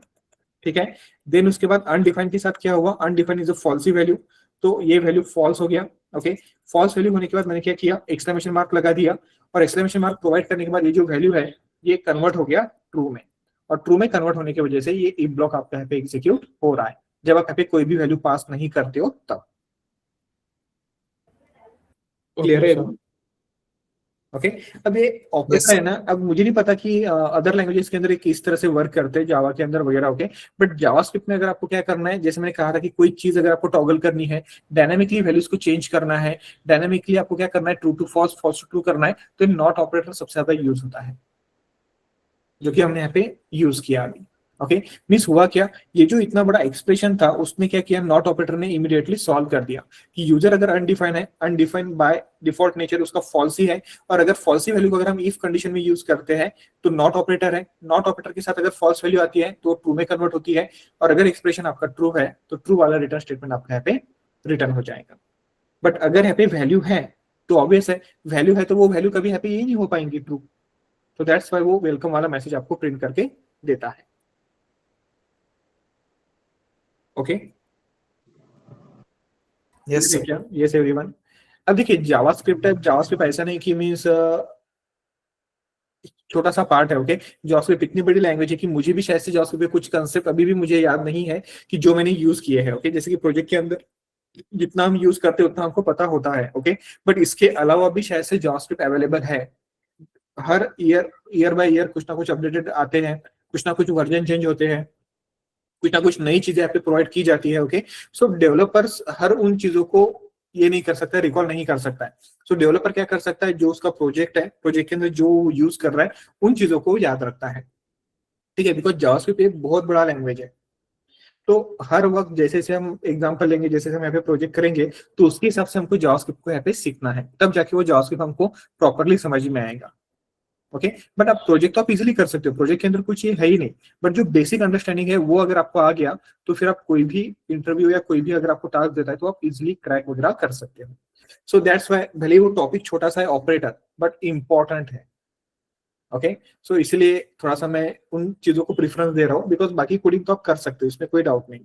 ठीक है। देन उसके बाद अनडिफाइंड के साथ क्या हुआ, undefined is a falsies value, तो ये वैल्यू फॉल्स हो गया, ओके। फॉल्स वैल्यू होने के बाद मैंने क्या किया, एक्सक्लेमेशन मार्क लगा दिया, और एक्सक्लेमेशन मार्क प्रोवाइड करने के बाद ये जो वैल्यू है ये कन्वर्ट हो गया ट्रू में, और ट्रू में कन्वर्ट होने की वजह से ये इफ ब्लॉक आपका यहाँ पे एग्जीक्यूट हो रहा है, जब आप यहाँ पे कोई भी वैल्यू पास नहीं करते हो तब। क्लियर है? ओके अब ये ऑपरेटर है ना, अब मुझे नहीं पता कि अदर लैंग्वेजेस के अंदर ये किस तरह से वर्क करते हैं, जावा के अंदर वगैरह, ओके। बट जावास्क्रिप्ट में अगर आपको क्या करना है, जैसे मैंने कहा था कि कोई चीज अगर आपको टॉगल करनी है, डायनामिकली वैल्यूज को चेंज करना है, डायनामिकली आपको क्या करना है, true to false, false to true करना है, तो नॉट ऑपरेटर सबसे ज्यादा यूज होता है, जो कि हमने यहाँ पे यूज किया अभी, ओके। मींस हुआ क्या, ये जो इतना बड़ा एक्सप्रेशन था उसने क्या किया, नॉट ऑपरेटर ने इमीडिएटली सॉल्व कर दिया कि यूजर अगर अनडिफाइन है, अनडिफाइन बाय डिफॉल्ट नेचर उसका फॉल्सी है, और अगर फॉल्सी वैल्यू को अगर हम इफ कंडीशन में यूज करते हैं तो नॉट ऑपरेटर है, नॉट ऑपरेटर के साथ अगर फॉल्स वैल्यू आती है तो ट्रू में कन्वर्ट होती है, और अगर एक्सप्रेशन आपका ट्रू है तो ट्रू वाला रिटर्न स्टेटमेंट आपका यहाँ पे रिटर्न हो जाएगा। बट अगर यहाँ पे वैल्यू है तो ऑब्वियस है, वैल्यू है तो वो वैल्यू कभी यहाँ पे ये नहीं हो पाएंगी ट्रू, तो दैट्स व्हाई वो वेलकम वाला मैसेज आपको प्रिंट करके देता है, okay. Yes, sir. Yes everyone. अब देखिए जावास्क्रिप्ट है, जावास्क्रिप्ट ऐसा नहीं कि मींस छोटा सा पार्ट है, ओके। जावास्क्रिप्ट इतनी बड़ी लैंग्वेज है कि मुझे भी शायद से जावास्क्रिप्ट के कुछ कंसेप्ट अभी भी मुझे याद नहीं है कि जो मैंने यूज किए हैं, ओके। जैसे कि प्रोजेक्ट के अंदर जितना हम यूज करते हैं उतना हमको पता होता है, ओके। बट इसके अलावा भी शायद से जावास्क्रिप्ट अवेलेबल है, हर ईयर बाय ईयर कुछ ना कुछ अपडेटेड आते हैं, कुछ ना कुछ वर्जन चेंज होते हैं, कुछ ना कुछ नई चीजें आप पे प्रोवाइड की जाती है, ओके। सो डेवलपर्स हर उन चीजों को ये नहीं कर सकता, रिकॉल नहीं कर सकता है। सो डेवलपर क्या कर सकता है, जो उसका प्रोजेक्ट है, प्रोजेक्ट के अंदर जो यूज कर रहा है उन चीजों को याद रखता है, ठीक है। बिकॉज जावास्क्रिप्ट एक बहुत बड़ा लैंग्वेज है, तो हर वक्त जैसे से हम एग्जांपल लेंगे, जैसे से हम यहाँ पे प्रोजेक्ट करेंगे तो उसके हिसाब से हमको जावास्क्रिप्ट को यहाँ पे सीखना है, तब जाके वो जावास्क्रिप्ट हमको प्रॉपरली समझ में आएगा, ओके। बट आप प्रोजेक्ट तो आप इजीली कर सकते हो, प्रोजेक्ट के अंदर कुछ ये है ही नहीं, बट जो बेसिक अंडरस्टैंडिंग है वो अगर आपको आ गया तो फिर आप कोई भी इंटरव्यू या कोई भी अगर आपको टास्क देता है तो आप इजीली क्रैक वगैरह कर सकते हो। सो दैट्स व्हाई भले वो टॉपिक छोटा सा है ऑपरेटर, बट इंपॉर्टेंट है, ओके। सो इसलिए थोड़ा सा मैं उन चीजों को प्रेफरेंस दे रहा हूँ, बिकॉज बाकी कोडिंग तो आप कर सकते हो, इसमें कोई डाउट नहीं।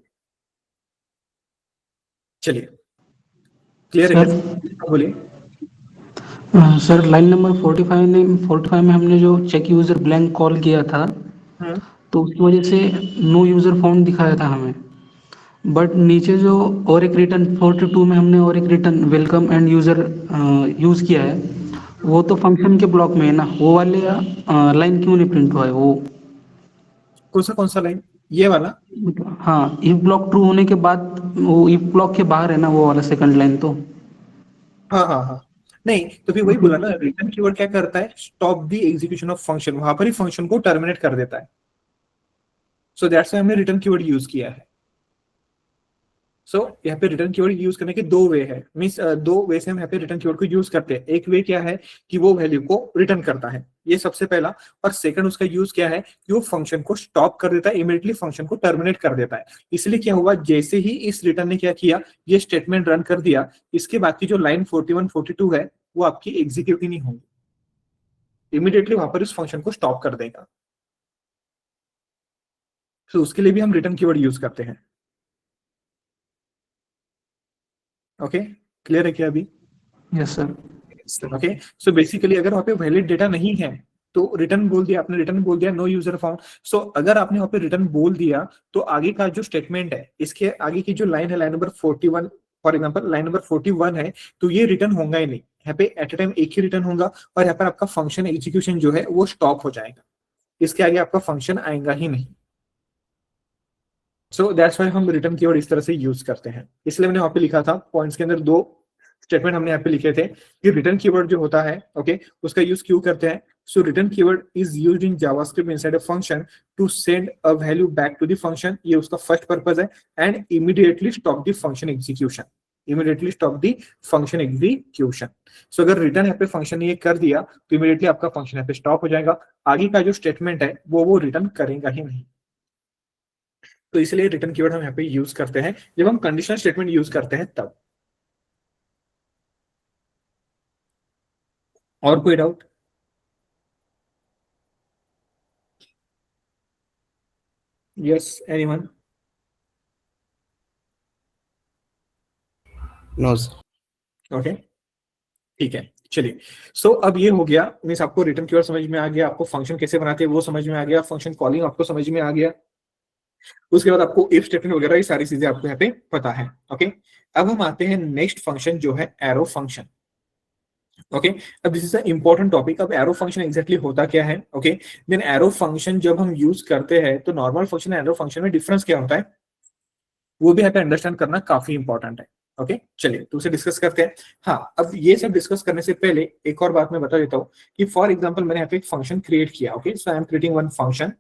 चलिए क्लियर है, बोलिए। सर लाइन नंबर 45 में हमने जो चेक यूजर ब्लैंक कॉल किया था तो उसकी वजह से नो यूजर फाउंड दिखाया था हमें, बट नीचे जो और एक रिटर्न 42 में हमने और एक return welcome and user use किया है, वो तो फंक्शन के ब्लॉक में है ना, वो वाले लाइन क्यों नहीं प्रिंट हुआ है? वो कौन सा लाइन, ये वाला? हाँ, इफ ब्लॉक ट्रू होने के बाद वो इफ ब्लॉक के बाहर है ना, वो वाला सेकंड लाइन तो। हाँ नहीं, तो फिर वही बोला ना, रिटर्न कीवर्ड क्या करता है, stop the execution of function, वहां पर ही फंक्शन को टर्मिनेट कर देता है। सो दैट्स व्हाई हमने रिटर्न कीवर्ड यूज किया है। सो यहाँ पे रिटर्न कीवर्ड यूज करने के दो वे है, मींस दो वे से हम यहाँ पे रिटर्न कीवर्ड को यूज करते हैं। एक वे क्या है कि वो वैल्यू को रिटर्न करता है, ये सबसे पहला, और सेकंड उसका यूज क्या है कि वो फंक्शन को स्टॉप कर देता है, इमीडिएटली फंक्शन को टर्मिनेट कर देता है। इसलिए क्या हुआ, जैसे ही इस रिटर्न ने क्या किया, ये स्टेटमेंट रन कर दिया, इसके बाद की जो लाइन 41 42 है वो आपकी एग्जीक्यूट ही नहीं होगी, इमीडिएटली वहां पर इस फंक्शन को स्टॉप कर देगा। तो उसके लिए भी हम रिटर्न कीवर्ड यूज करते हैं, ओके। क्लियर है क्या अभी? Yes sir. Okay. So basically अगर वहां पे वैलिड डेटा नहीं है तो रिटर्न बोल दिया आपने, रिटर्न बोल दिया नो यूजर फाउंड। सो अगर आपने वहां पे रिटर्न बोल दिया तो आगे का जो स्टेटमेंट है, इसके आगे की जो लाइन है, line number 41 for example line number 41 है, तो ये रिटर्न होगा ही नहीं। यहाँ पे एट ए टाइम एक ही रिटर्न होगा और यहाँ पर आपका फंक्शन एग्जीक्यूशन जो है वो स्टॉप हो जाएगा, इसके आगे आपका फंक्शन आएगा ही नहीं। सो दैट्स व्हाई हम रिटर्न कीवर्ड इस तरह से यूज करते हैं। इसलिए मैंने वहां पे लिखा था पॉइंट्स के अंदर 2 स्टेटमेंट हमने यहाँ पे लिखे थे कि रिटर्न कीवर्ड जो होता है ओके उसका यूज क्यों करते हैं। So return keyword is used in JavaScript inside a function to send a value back to the function, ये उसका फर्स्ट पर्पस है। And immediately stop the function execution, immediately stop the function execution. So अगर return यहाँ पे function ये कर दिया तो इमीडिएटली आपका फंक्शन यहाँ पे स्टॉप हो जाएगा, आगे का जो स्टेटमेंट है वो रिटर्न करेगा ही नहीं। तो इसलिए रिटर्न कीवर्ड हम यहाँ पे यूज करते हैं जब हम कंडीशनल स्टेटमेंट यूज करते हैं तब। और कोई doubt? Yes anyone? No okay ठीक है चलिए। सो अब ये हो गया, मीन्स आपको रिटर्न कीवर्ड समझ में आ गया, आपको फंक्शन कैसे बनाते हैं वो समझ में आ गया, फंक्शन कॉलिंग आपको समझ में आ गया। उसके बाद आपको इफ स्टेटमेंट वगैरह ये सारी चीजें आपको यहाँ पे पता है। ओके अब हम आते हैं नेक्स्ट फंक्शन जो है एरो फंक्शन। ओके अब this is a important topic. अब एरो फंक्शन एग्जैक्टली होता क्या है? ओके देन एरो फंक्शन जब हम यूज करते हैं तो नॉर्मल फंक्शन एरो फंक्शन में डिफरेंस क्या होता है वो भी यहाँ पे अंडरस्टैंड करना काफी इंपॉर्टेंट है। ओके चलिए तो उसे डिस्कस करते हैं। हाँ अब ये सब डिस्कस करने से पहले एक और बात मैं बता देता हूँ कि फॉर एग्जाम्पल मैंने यहाँ पे एक फंक्शन क्रिएट किया। Okay so I am creating one function,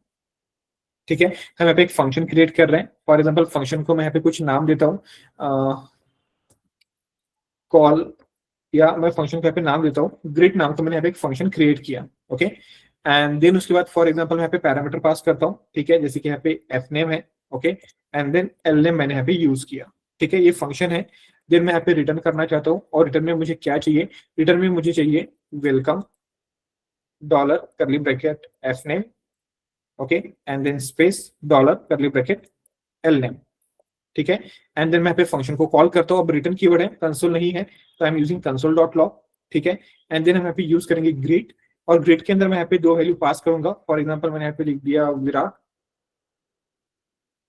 ठीक है। हम यहाँ पे एक फंक्शन क्रिएट कर रहे हैं। फॉर एग्जाम्पल फंक्शन को मैं यहाँ पे कुछ नाम देता हूँ कॉल, या मैं फंक्शन को यहाँ पे नाम देता हूँ ग्रिड नाम, तो मैंने यहाँ पे एक फंक्शन क्रिएट किया। ओके एंड देन उसके बाद फॉर एग्जांपल मैं यहाँ पे पैरामीटर पास करता हूँ, ठीक है, जैसे कि यहाँ पे एफ नेम है। Okay and then L name मैंने यहाँ पे यूज किया, ठीक है, ये फंक्शन है। देन मैं यहाँ पे रिटर्न करना चाहता हूँ और रिटर्न में मुझे क्या चाहिए? रिटर्न में मुझे चाहिए welcome dollar curly bracket F name, okay and then space dollar curly bracket L name, ठीक है। एंड देन मैं यहाँ पे फंक्शन को कॉल करता हूँ। अब रिटर्न कीवर्ड है, कंसोल नहीं है, तो आई am using console dot log, ठीक है। एंड देन हम यहाँ पे यूज करेंगे ग्रीट, और ग्रीट के अंदर मैं यहाँ पे 2 वैल्यू पास करूंगा। फॉर एग्जांपल मैंने यहाँ पे लिख दिया Virat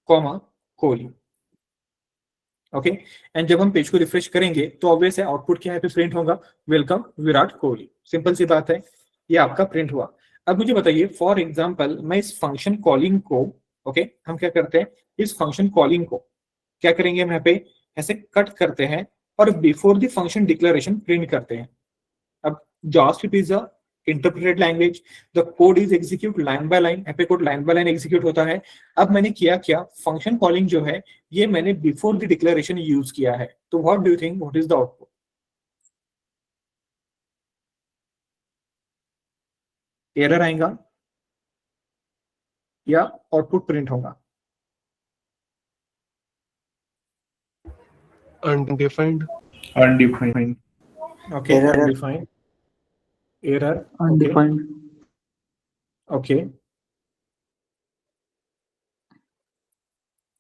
comma Kohli, okay. And जब हम पेज को रिफ्रेश करेंगे तो ऑब्वियस है आउटपुट क्या है पे प्रिंट होगा, वेलकम विराट कोहली। सिंपल सी बात है, ये आपका प्रिंट हुआ। अब मुझे बताइए फॉर एग्जांपल मैं इस फंक्शन कॉलिंग को, ओके हम क्या करते हैं, इस फंक्शन कॉलिंग को क्या करेंगे, हम यहाँ पे ऐसे कट करते हैं और before the function declaration print करते हैं। अब JavaScript is a interpreted language, the code is execute line by line, यहाँ पे code line by line execute होता है। अब मैंने किया क्या, फंक्शन कॉलिंग जो है ये मैंने बिफोर द डिक्लेरेशन यूज किया है। तो what do you think, what is the output? Error आएगा या आउटपुट प्रिंट होगा? undefined undefined okay Error. Undefined, error, undefined. Okay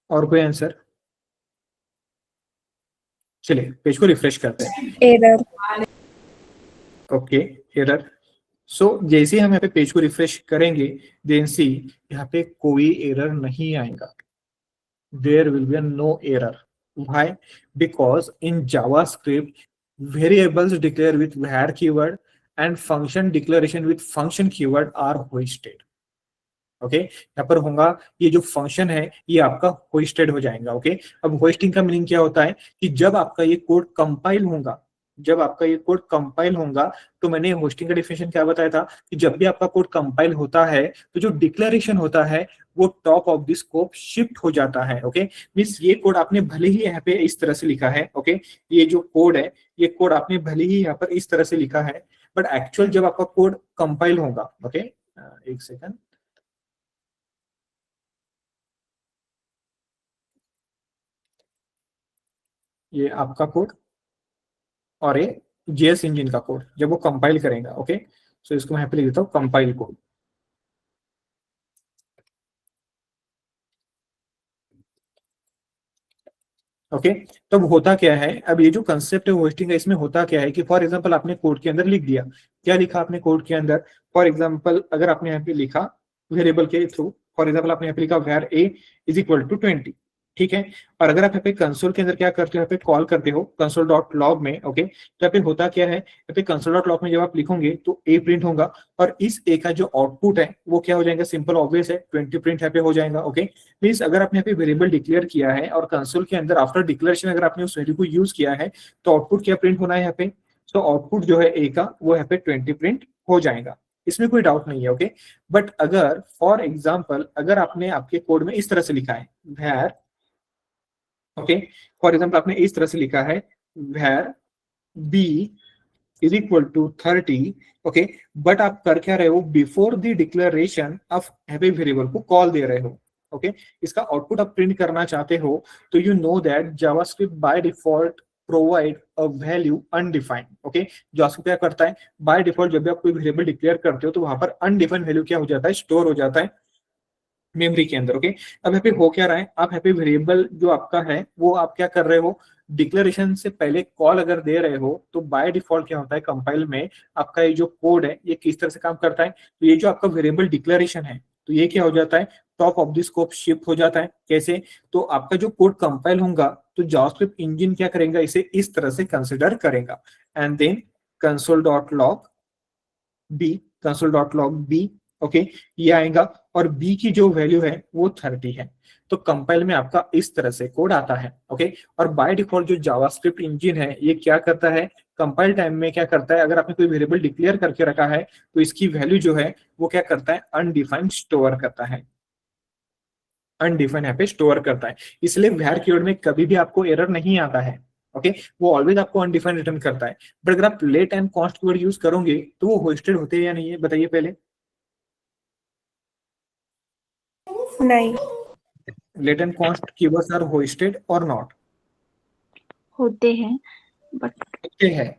और कोई आंसर? चलिए पेज को रिफ्रेश करते हैं। Error, okay error. सो जैसे ही हम यहाँ पे पेज को रिफ्रेश करेंगे देन सी यहाँ पे कोई एरर नहीं आएगा, there will be no error. Why? Because in JavaScript variables declare with var keyword and function declaration with function keyword are hoisted. Okay यहाँ पर होगा ये जो फंक्शन है ये आपका होस्टेड हो जाएगा। ओके अब होस्टिंग का मीनिंग क्या होता है कि जब आपका ये कोड कंपाइल होगा, जब आपका ये कोड कंपाइल होगा, तो मैंने होस्टिंग का डेफिनेशन क्या बताया था कि जब भी आपका कोड कंपाइल होता है तो जो डिक्लेरेशन होता है वो top of the scope shift हो जाता है। ओके मींस ये कोड आपने भले ही यहाँ पे इस तरह से लिखा है, ओके ये जो कोड है ये कोड आपने भले ही यहाँ पर इस तरह से लिखा है, बट एक्चुअल जब आपका कोड कंपाइल होगा, ओके एक सेकंड, ये आपका कोड और ये जेएस इंजन का कोड जब वो कंपाइल करेगा, ओके सो इसको मैं यहाँ पे लिख देता हूँ कंपाइल कोड। ओके तब होता क्या है, अब ये जो कंसेप्ट है होस्टिंग का, इसमें होता क्या है कि फॉर एग्जांपल आपने कोड के अंदर लिख दिया, क्या लिखा आपने कोड के अंदर, फॉर एग्जांपल अगर आपने यहाँ पे लिखा वेरिएबल के थ्रू, फॉर एग्जांपल आपने यहाँ पे लिखा var a is equal to 20, ठीक है। और अगर आप यहाँ पे कंसोल के अंदर क्या करते हो, यहाँ पे कॉल करते हो कंसोल डॉट लॉग में, ओके तो यहाँ पे होता क्या है, यहाँ पे कंसोल डॉट लॉग में जब आप लिखोगे तो a प्रिंट होगा, और इस a का जो आउटपुट है वो क्या हो जाएगा, सिंपल ऑब्वियस है 20 प्रिंट यहाँ पे हो जाएगा। ओके मींस अगर आपने यहाँ पे वेरिएबल डिक्लेयर किया है और कंसोल के अंदर आफ्टर डिक्लेरेशन अगर आपने उस वैल्यू को यूज किया है तो आउटपुट क्या प्रिंट होना है यहाँ पे, तो आउटपुट जो है a का वो यहाँ पे 20 प्रिंट हो जाएगा, इसमें कोई डाउट नहीं है। ओके बट अगर फॉर एग्जांपल अगर आपने आपके कोड में इस तरह से लिखा है var, ओके फॉर एग्जांपल आपने इस तरह से लिखा है var b is equal to 30, okay but आप कर क्या रहे हो, before the declaration of heavy variable को कॉल दे रहे हो, ओके इसका आउटपुट आप प्रिंट करना चाहते हो, तो you know that JavaScript by default provide a value undefined. Okay JavaScript क्या करता है, बाय डिफॉल्ट जब भी आप कोई वेरिएबल डिक्लेयर करते हो तो वहां पर अनडिफाइंड वैल्यू क्या हो जाता है, स्टोर हो जाता है मेमोरी के अंदर। ओके अब यहाँ पे हो क्या रहा है, आप यहाँ पे वेरिएबल जो आपका है वो आप क्या कर रहे हो, डिक्लेरेशन से पहले कॉल अगर दे रहे हो तो बाय डिफॉल्ट क्या होता है कंपाइल में आपका ये जो कोड है ये किस तरह से काम करता है, तो ये जो आपका वेरिएबल डिक्लेरेशन है तो ये क्या हो जाता है, top of the scope shift हो जाता है। कैसे, तो आपका जो कोड कंपाइल होगा तो जावास्क्रिप्ट इंजन क्या करेगा, इसे इस तरह से कंसिडर करेगा, and then console dot log B okay ये आएगा, और b की जो वैल्यू है वो 30 है, तो कंपाइल में आपका इस तरह से कोड आता है। ओके और बाय डिफॉल्ट जो जावास्क्रिप्ट इंजन है ये क्या करता है, कंपाइल टाइम में क्या करता है, अगर आपने कोई वेरिएबल डिक्लेयर करके रखा है तो इसकी वैल्यू जो है वो क्या करता है, अनडिफाइंड स्टोर करता है, अनडिफाइंड यहाँ पे स्टोर करता है, इसलिए var कीवर्ड में कभी भी आपको एरर नहीं आता है। ओके वो ऑलवेज आपको अनडिफाइंड रिटर्न करता है, बट अगर आप let and const keyword use करोगे तो वो होस्टेड होते हैं या नहीं है, बताइए पहले। नहीं let and const keywords are hoisted और नॉट, होते हैं बट होते हैं,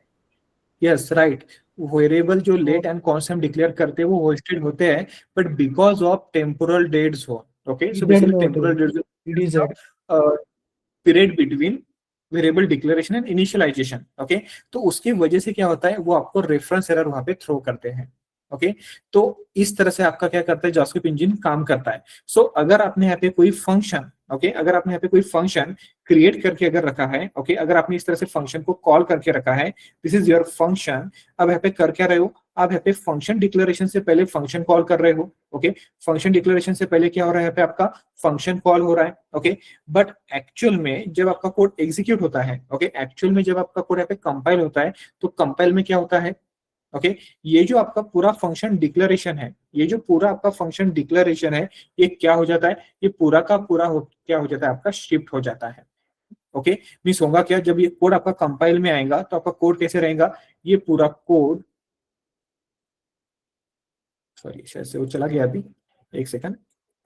यस राइट, वेरिएबल जो लेट एंड कॉन्स्ट हम डिक्लेयर करते हैं वो होस्टेड होते हैं, but because of temporal dates हो, okay so basically temporal dates period between variable declaration and initialisation. Okay तो उसकी वजह से क्या होता है, वो आपको रेफरेंस एरर वहां पे थ्रो करते हैं। ओके तो इस तरह से आपका क्या करता है, जावास्क्रिप्ट इंजन काम करता है। सो अगर आपने यहाँ पे कोई फंक्शन, ओके अगर आपने यहाँ पे कोई फंक्शन क्रिएट करके अगर रखा है, ओके अगर आपने इस तरह से फंक्शन को कॉल करके रखा है, दिस इज योर फंक्शन, अब यहाँ पे कर क्या रहे हो, आप यहाँ पे फंक्शन डिक्लेरेशन से पहले फंक्शन कॉल कर रहे हो। ओके फंक्शन डिक्लेरेशन से पहले क्या हो रहा है, यहाँ पे आपका फंक्शन कॉल हो रहा है। ओके बट एक्चुअल में जब आपका कोड एग्जीक्यूट होता है, ओके एक्चुअल में जब आपका कोड यहाँ पे कंपाइल होता है तो कंपाइल में क्या होता है, ओके ये जो आपका पूरा फंक्शन डिक्लेरेशन है, ये जो पूरा आपका फंक्शन डिक्लेरेशन है ये क्या हो जाता है, ये पूरा का पूरा क्या हो जाता है, आपका शिफ्ट हो जाता है। ओके मींस होगा क्या, जब ये कोड आपका कंपाइल में आएगा तो आपका कोड कैसे रहेगा, ये पूरा कोड, सॉरी शायद से वो चला गया अभी, एक सेकंड,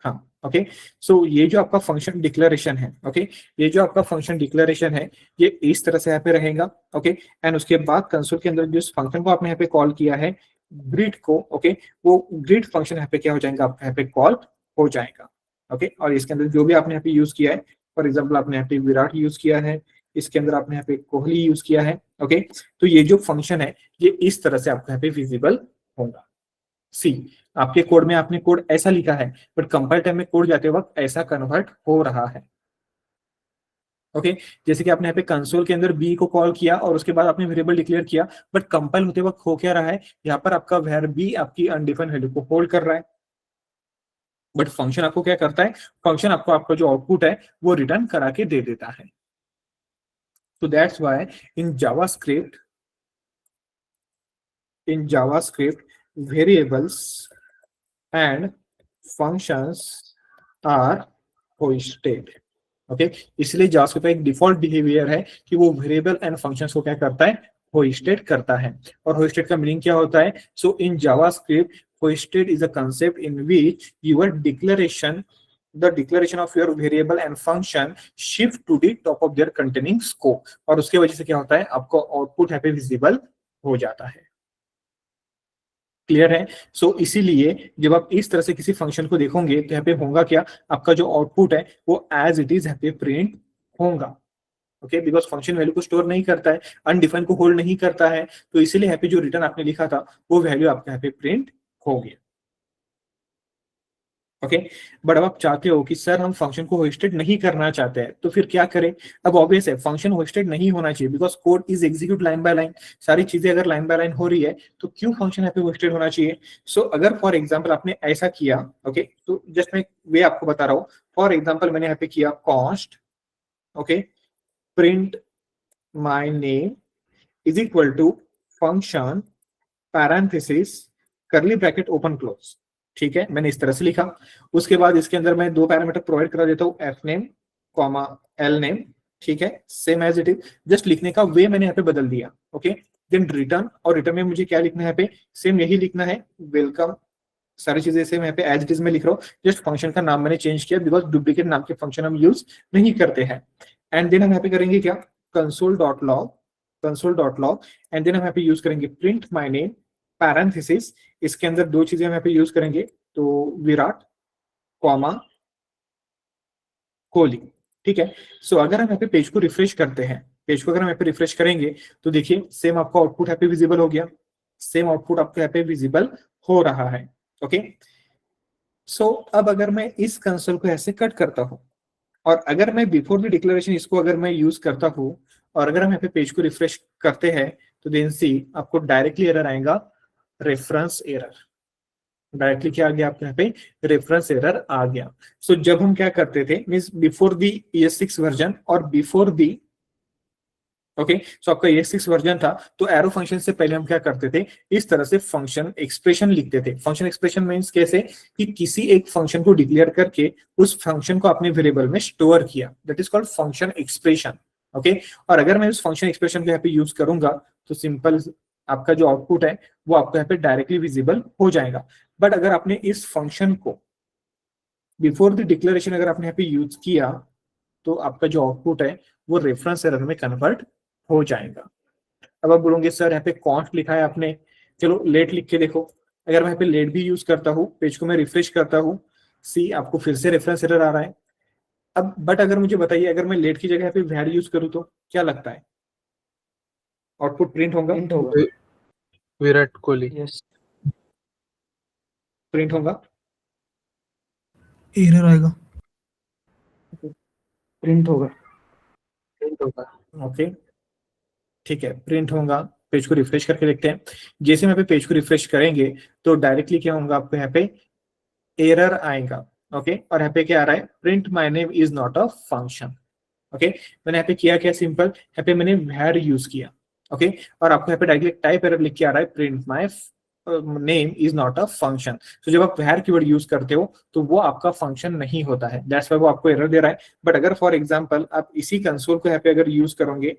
हाँ ओके सो ये जो आपका फंक्शन डिक्लेरेशन है, ओके ये जो आपका फंक्शन डिक्लेरेशन है ये इस तरह से यहाँ पे रहेगा। ओके एंड उसके बाद कंसोल के अंदर जिस फंक्शन को आपने यहाँ पे कॉल किया है ग्रीट को, ओके वो ग्रीट फंक्शन यहाँ पे क्या हो जाएगा, आपका यहाँ पे कॉल हो जाएगा। ओके और इसके अंदर जो भी आपने यहाँ पे यूज किया है, फॉर एग्जाम्पल आपने यहाँ पे विराट यूज किया है, इसके अंदर आपने यहाँ पे कोहली यूज किया है। ओके तो ये जो फंक्शन है ये इस तरह से आपको यहाँ पे विजिबल होगा। सी आपके कोड में आपने कोड ऐसा लिखा है बट कंपाइल टाइम में कोड जाते वक्त ऐसा कन्वर्ट हो रहा है। ओके जैसे कि आपने यहाँ पे कंसोल के अंदर बी को कॉल किया और उसके बाद आपने वेरिएबल डिक्लेयर किया, बट कंपाइल होते वक्त हो क्या रहा है, यहाँ पर आपका var बी आपकी अनडिफाइंड वैल्यू को होल्ड कर रहा है, बट फंक्शन आपको क्या करता है, फंक्शन आपको आपका जो आउटपुट है वो रिटर्न करा के दे देता है। तो that's why in JavaScript variables and functions are hosted। Okay इसलिए जावास्क्रिप्ट का एक डिफॉल्ट बिहेवियर है कि वो वेरिएबल एंड फंक्शंस को क्या करता है, होस्टेड करता है। और होस्टेड का मीनिंग क्या होता है, so in JavaScript hoisted is a concept in which your the declaration of your variable and function shift to the top of their containing scope, और उसके वजह से क्या होता है, आपको आउटपुट यहाँ पे विजिबल हो जाता है। क्लियर है। सो इसीलिए जब आप इस तरह से किसी फंक्शन को देखोगे तो यहाँ पे होगा क्या, आपका जो आउटपुट है वो एज इट इज यहाँ पे प्रिंट होगा। ओके, बिकॉज फंक्शन वैल्यू को स्टोर नहीं करता है, अनडिफाइंड को होल्ड नहीं करता है, तो इसीलिए यहाँ पे जो रिटर्न आपने लिखा था वो वैल्यू आपके यहाँ पे प्रिंट हो गया। ओके, बट अब आप चाहते हो कि सर हम फंक्शन को होस्टेड नहीं करना चाहते हैं, तो फिर क्या करें? अब ऑब्वियस है फंक्शन होस्टेड नहीं होना चाहिए, because code is execute line by line, सारी चीजें अगर लाइन बाय लाइन हो रही है तो क्यों फंक्शन यहाँ पे होस्टेड होना चाहिए? सो अगर फॉर एग्जाम्पल आपने ऐसा किया, ओके, तो जस्ट मैं वे आपको बता रहा हूँ। फॉर एग्जाम्पल मैंने यहाँ पे किया const, okay, print my name is equal to function parenthesis curly bracket open close, ठीक है, मैंने इस तरह से लिखा। उसके बाद इसके अंदर मैं 2 पैरामीटर प्रोवाइड करा देता हूँ, F name comma L name, ठीक है, same as it is, just लिखने का वे मैंने यहाँ पे बदल दिया। ओके, देन रिटर्न, और रिटर्न में मुझे क्या लिखना है यहाँ पे? सेम यही लिखना है, वेलकम, सारी चीजें सेम यहाँ पे एज इट इज में लिख रहा हूँ, जस्ट फंक्शन का नाम मैंने चेंज किया, बिकॉज डुप्लीकेट नाम के फंक्शन हम यूज नहीं करते हैं। एंड देन हम यहाँ पे करेंगे क्या? Console dot log, and then हम यहाँ पे यूज करेंगे प्रिंट माई नेम पैरेंथेसिस, इसके अंदर 2 चीजें हम यहाँ पे यूज करेंगे, तो विराट कॉमा कोहली, ठीक है। सो अगर हम यहाँ पे पेज को रिफ्रेश करते हैं, पेज को अगर हम यहाँ पे रिफ्रेश करेंगे तो देखिए सेम आपका आउटपुट यहाँ पे विजिबल हो गया, सेम आउटपुट आपको यहाँ पे विजिबल हो रहा है। ओके, सो अब अगर मैं इस कंसोल को ऐसे कट करता हूं और अगर मैं बिफोर द डिक्लेरेशन इसको अगर मैं यूज करता हूं और अगर हम यहाँ पे पेज को रिफ्रेश करते हैं तो देन सी आपको डायरेक्टली एरर आएगा, रेफरेंस एरर। डायरेक्टली क्या आ गया आपके यहाँ पे? रेफरेंस एरर आ गया। सो जब हम क्या करते थे, means before the ES6 version और बिफोर दी, ओके, सो आपका ES6 वर्जन था तो एरो फंक्शन से पहले हम क्या करते थे? इस तरह से फंक्शन एक्सप्रेशन लिखते थे। फंक्शन एक्सप्रेशन मींस कैसे? कि किसी एक फंक्शन को डिक्लेयर करके उस फंक्शन को अपने वेरिएबल में स्टोर किया, that is called function expression. Okay, और अगर मैं उस फंक्शन एक्सप्रेशन को यहाँ पे यूज करूंगा तो सिंपल आपका जो आउटपुट है वो आपको यहाँ पे डायरेक्टली विजिबल हो जाएगा। बट अगर आपने इस फंक्शन को बिफोर द डिक्लेरेशन अगर आपने यहाँ पे यूज किया तो आपका जो आउटपुट है वो रेफरेंस एरर में कन्वर्ट हो जाएगा। अब आप बोलोगे सर यहाँ पे कॉन्स्ट लिखा है आपने, चलो लेट लिख के देखो। अगर मैं यहाँ पे लेट भी यूज करता हूँ, पेज को मैं रिफ्रेश करता हूँ, सी आपको फिर से रेफरेंस एरर आ रहा है। अब बट अगर मुझे बताइए अगर मैं लेट की जगह पे वैर यूज करूँ तो क्या लगता है? आउटपुट प्रिंट होगा? विराट कोहली। यस, प्रिंट होगा? एरर आएगा। प्रिंट होगा। ओके, ठीक है, प्रिंट होगा। पेज को रिफ्रेश करके देखते हैं। जैसे मैं पे पेज को रिफ्रेश करेंगे तो डायरेक्टली क्या होगा? आपको यहाँ पे एरर आएगा। ओके, और यहाँ पे क्या आ रहा है? Print my name is not a function. Okay, मैंने यहाँ पे किया क्या? सिंपल यहाँ पे मैंने वैर यूज किया। ओके, और आपको यहाँ पे डायरेक्टली टाइप एरर लिख के आ रहा है, print my name is not a function. तो जब आप वैर कीवर्ड यूज करते हो तो वो आपका फंक्शन नहीं होता है, दैट्स व्हाई वो आपको एरर दे रहा है। बट अगर फॉर एग्जांपल आप इसी कंसोल को यहाँ पे अगर यूज करोगे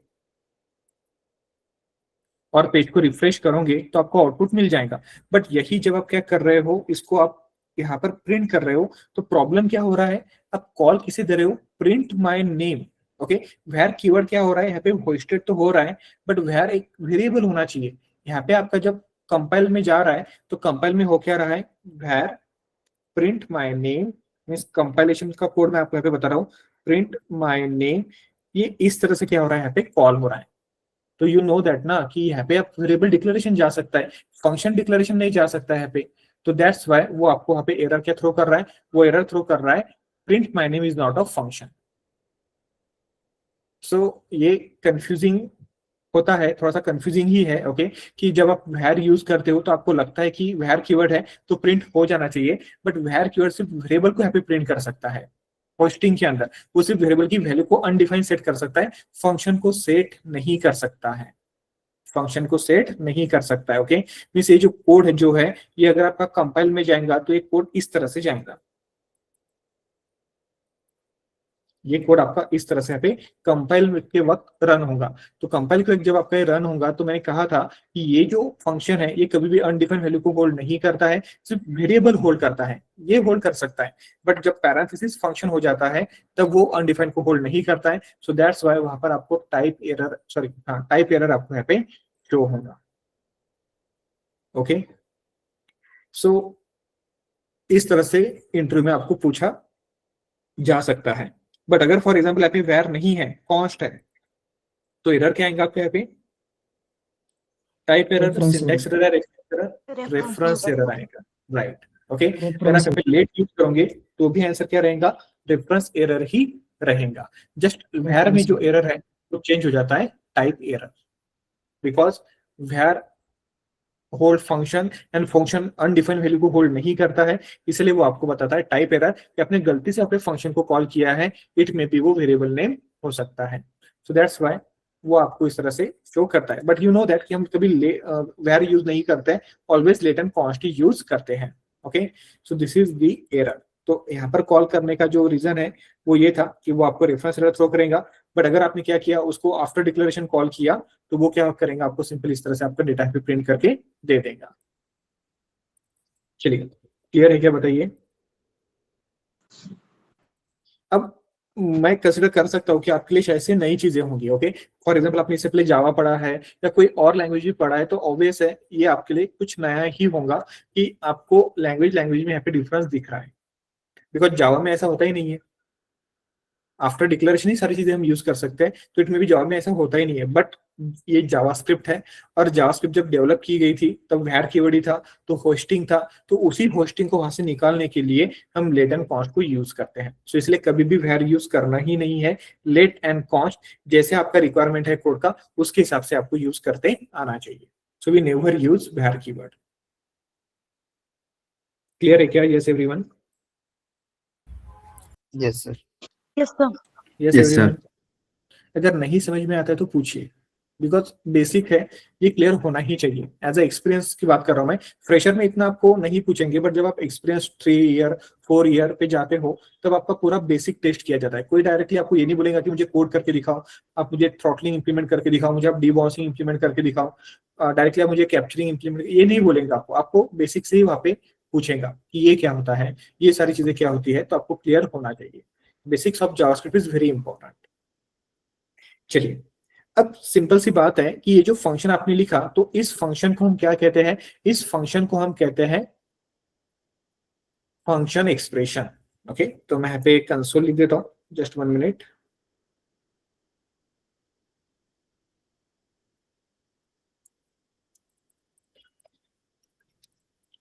और पेज को रिफ्रेश करोगे तो आपको आउटपुट मिल जाएगा। बट यही जब आप क्या कर रहे हो, इसको आप यहाँ पर प्रिंट कर रहे हो तो प्रॉब्लम क्या हो रहा है? आप कॉल किसे दे रहे हो? Print my name. ओके, वैर कीवर्ड क्या हो रहा है यहाँ पे? होस्टेड तो हो रहा है बट वैर एक वेरिएबल होना चाहिए। यहाँ पे आपका जब कंपाइल में जा रहा है तो कंपाइल में हो क्या रहा है? वैर print my name, means compilation का कोड मैं आपको यहाँ पे बता रहा हूँ, प्रिंट माय नेम, ये इस तरह से क्या हो रहा है? यहाँ पे कॉल हो रहा है। तो यू नो दैट ना कि यहाँ पे आप वेरिएबल डिक्लेरेशन जा सकता है, फंक्शन डिक्लेरेशन नहीं जा सकता है यहाँ पे। तो दैट्स व्हाई वो आपको यहाँ पे एरर क्या थ्रो कर रहा है? वो एरर थ्रो कर रहा है, print my name is not a function. So ये कंफ्यूजिंग होता है, थोड़ा सा कंफ्यूजिंग ही है। ओके, कि जब आप वैर यूज करते हो तो आपको लगता है कि वैर कीवर्ड है तो प्रिंट हो जाना चाहिए, बट वैर कीवर्ड सिर्फ वेरिएबल को यहाँ पे प्रिंट कर सकता है होस्टिंग के अंदर। वो सिर्फ वेरिएबल की वैल्यू को अनडिफाइंड सेट कर सकता है, फंक्शन को सेट नहीं कर सकता है, फंक्शन को सेट नहीं कर सकता है। ओके, मींस ये जो कोड है जो है ये अगर आपका कंपाइल में जाएगा तो ये कोड इस तरह से जाएगा, ये कोड आपका इस तरह से यहाँ पे कंपाइल के वक्त रन होगा। तो कंपाइल के वक्त जब आपका ये रन होगा तो मैंने कहा था कि ये जो फंक्शन है ये कभी भी अनडिफाइंड वैल्यू को होल्ड नहीं करता है, सिर्फ वेरिएबल होल्ड करता है, ये होल्ड कर सकता है। बट जब पैरेंथेसिस फंक्शन हो जाता है तब वो अनडिफाइंड को होल्ड नहीं करता है। सो दैट्स व्हाई वहां पर आपको टाइप एरर आपको यहाँ पे शो होगा। ओके, सो इस तरह से इंटरव्यू में आपको पूछा जा सकता है। बट अगर फॉर एग्जाम्पल आप वैर नहीं है, कॉन्स्ट है, तो एरर क्या आएगा आपके यहाँ पे? Type error, Reference syntax error, reference error आएगा, राइट। ओके, अगर आप लेट यूज करोगे तो भी आंसर क्या रहेगा? रेफरेंस एरर ही रहेगा। जस्ट वेयर में जो एरर है वो चेंज हो जाता है type error, because where hold function and function undefined value को होल्ड नहीं करता है, इसलिए वो आपको बताता है टाइप एरर कि आपने गलती से अपने फंक्शन को कॉल किया है, इट में भी वो वेरिएबल नेम हो सकता है। सो दैट्स व्हाई वो आपको इस तरह से शो करता है। बट यू नो दैट कि हम कभी वेयर यूज नहीं करते हैं, always let and const use करते हैं। Okay, so this is the error. तो यहाँ पर कॉल करने का जो रीजन है वो ये था कि वो आपको रेफरेंस एरर थ्रो करेगा। बट अगर आपने क्या किया, उसको आफ्टर डिक्लेरेशन कॉल किया, तो वो क्या करेगा, आपको सिंपल इस तरह से आपका डेटा पे प्रिंट करके दे देगा। चलिए, क्लियर है क्या, बताइए। अब मैं कंसिडर कर सकता हूँ कि आपके लिए ऐसे नई चीजें होंगी। ओके, फॉर एग्जांपल आपने इससे पहले जावा पढ़ा है या कोई और लैंग्वेज भी पढ़ा है, तो ऑब्वियस है ये आपके लिए कुछ नया ही होगा कि आपको लैंग्वेज में यहाँ पे डिफरेंस दिख रहा है, बिकॉज जावा में ऐसा होता ही नहीं है। आफ्टर डिक्लेरेशन ही सारी चीजें हम यूज कर सकते हैं, तो इट में भी जावा में ऐसा होता ही नहीं है। बट ये जावास्क्रिप्ट है, और जावास्क्रिप्ट जब डेवलप की गई थी तब वैर कीवर्ड ही था, तो होस्टिंग था, तो उसी होस्टिंग को वहां से निकालने के लिए हम लेट एंड कॉन्स्ट को यूज करते हैं। सो इसलिए कभी भी वैर यूज करना ही नहीं है, लेट एंड कॉन्स्ट जैसे आपका रिक्वायरमेंट है कोड का, उसके हिसाब से आपको यूज करते आना चाहिए। सो वी नेवर यूज वैर कीवर्ड। क्लियर है क्या? Yes everyone? Yes, sir. Yes sir. Yes Yes, sir. Everyone? अगर नहीं समझ में आता है तो पूछिए, बिकॉज बेसिक है, ये क्लियर होना ही चाहिए। एज ए एक्सपीरियंस की बात कर रहा हूँ मैं, फ्रेशर में इतना आपको नहीं पूछेंगे, बट जब आप एक्सपीरियंस 3 ईयर 4 ईयर पे जाते हो, तब आपका पूरा बेसिक टेस्ट किया जाता है। कोई डायरेक्टली आपको ये नहीं बोलेगा कि मुझे कोड करके दिखाओ, आप मुझे थ्रॉटलिंग इंप्लीमेंट करके दिखाओ, मुझे आप डीबॉसिंग इंप्लीमेंट करके दिखाओ, डायरेक्टली आप मुझे कैप्चरिंग इंप्लीमेंट, ये नहीं बोलेगा आपको बेसिक से ही वहाँ पे पूछेगा कि ये क्या होता है, ये सारी चीजें क्या होती है, तो आपको क्लियर होना चाहिए। Basics of JavaScript is very important. चलिए, अब सिंपल सी बात है कि ये जो फंक्शन आपने लिखा, तो इस फंक्शन को हम क्या कहते हैं? इस फंक्शन को हम कहते हैं फंक्शन एक्सप्रेशन। ओके, तो मैं यहाँ पे कंसोल लिख देता हूं, जस्ट 1 मिनट।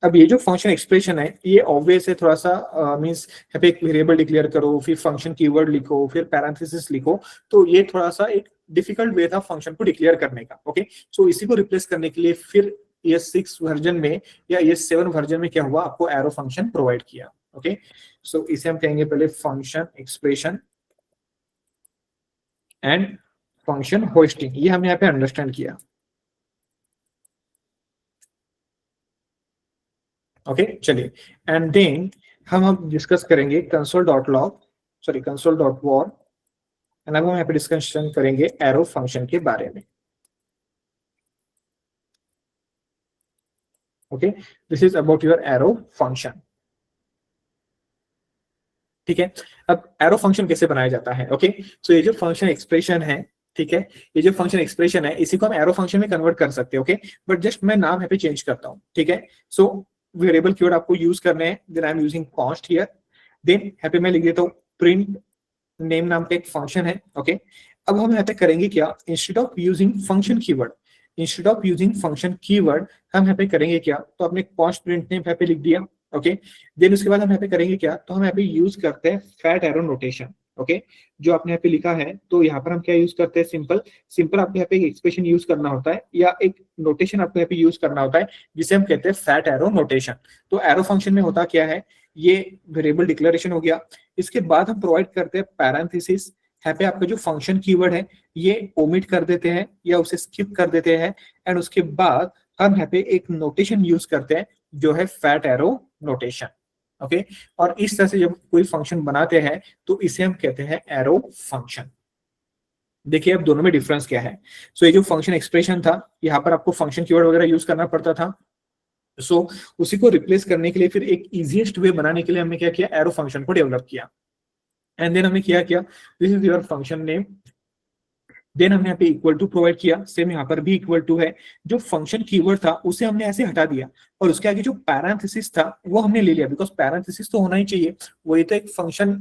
अब ये जो फंक्शन एक्सप्रेशन है, ये ऑब्वियस है, थोड़ा सा मींस यहाँ पे एक वेरिएबल डिक्लेयर करो, फिर फंक्शन कीवर्ड लिखो, फिर पैरेंथेसिस लिखो, तो ये थोड़ा सा एक डिफिकल्ट वे था फंक्शन को डिक्लेयर करने का। ओके, सो इसी को रिप्लेस करने के लिए फिर ये 6 वर्जन में या ये 7 वर्जन में क्या हुआ, आपको एरो फंक्शन प्रोवाइड किया। ओके, सो इसे हम कहेंगे पहले function expression and function hosting, ये हमने यहाँ पे अंडरस्टैंड किया। ओके, चलिए, एंड देन हम अब डिस्कस करेंगे console.log, सॉरी console.war, एंड अब हम यहाँ पे डिस्कशन करेंगे एरो फंक्शन के बारे में। Okay, this is about your arrow function. ठीक है, अब एरो फंक्शन कैसे बनाया जाता है? ओके, सो ये जो फंक्शन एक्सप्रेशन है, ठीक है, ये जो फंक्शन एक्सप्रेशन है, इसी को हम एरो फंक्शन में कन्वर्ट कर सकते हैं। ओके, बट जस्ट मैं नाम यहाँ पे चेंज करता हूँ। ठीक है, सो वेरिएबल कीवर्ड आपको यूज करने हैं, then I am using const here, then यहाँ पे मैं लिख देता हूँ प्रिंट नेम नाम का एक फंक्शन है। ओके, अब हम यहाँ पे करेंगे क्या, instead of using function keyword, instead of using function keyword हम यहाँ पे करेंगे क्या, तो आपने कॉन्स्ट प्रिंट नेम यहाँ पे लिख दिया। ओके, देन उसके बाद हम यहाँ पे करेंगे क्या, तो हम यहाँ पे यूज करते हैं फैट एरो नोटेशन। ओके, जो आपने यहाँ पे लिखा है, तो यहाँ पर हम क्या यूज करते हैं, सिंपल आपको यहाँ पे एक एक्सप्रेशन यूज करना होता है या एक नोटेशन आपको यहाँ पे यूज करना होता है, जिसे हम कहते हैं फैट एरो नोटेशन। तो एरो फंक्शन में होता क्या है, ये वेरिएबल डिक्लेरेशन हो गया, इसके बाद हम प्रोवाइड करते हैं पैरेंथेसिस। यहाँ पे आपका जो फंक्शन कीवर्ड है ये ओमिट कर देते हैं या उसे स्किप कर देते हैं, एंड उसके बाद हम यहाँ पे एक नोटेशन यूज करते हैं जो है फैट एरो नोटेशन। ओके, और इस तरह से जब कोई फंक्शन बनाते हैं तो इसे हम कहते हैं एरो फंक्शन। देखिए अब दोनों में डिफरेंस क्या है। सो ये जो फंक्शन एक्सप्रेशन था, यहाँ पर आपको फंक्शन कीवर्ड वगैरह यूज करना पड़ता था, सो उसी को रिप्लेस करने के लिए फिर एक इजीएस्ट वे बनाने के लिए हमने क्या किया, एरो फंक्शन को डेवलप किया। एंड देन हमने किया this is your function name, then हमने यहाँ पे इक्वल टू प्रोवाइड किया, सेम यहाँ पर भी इक्वल टू है। जो फंक्शन कीवर्ड था उसे हमने ऐसे हटा दिया, और उसके आगे जो पैरेंथेसिस था वो हमने ले लिया, बिकॉज पैरेंथेसिस तो होना ही चाहिए, वही तो एक फंक्शन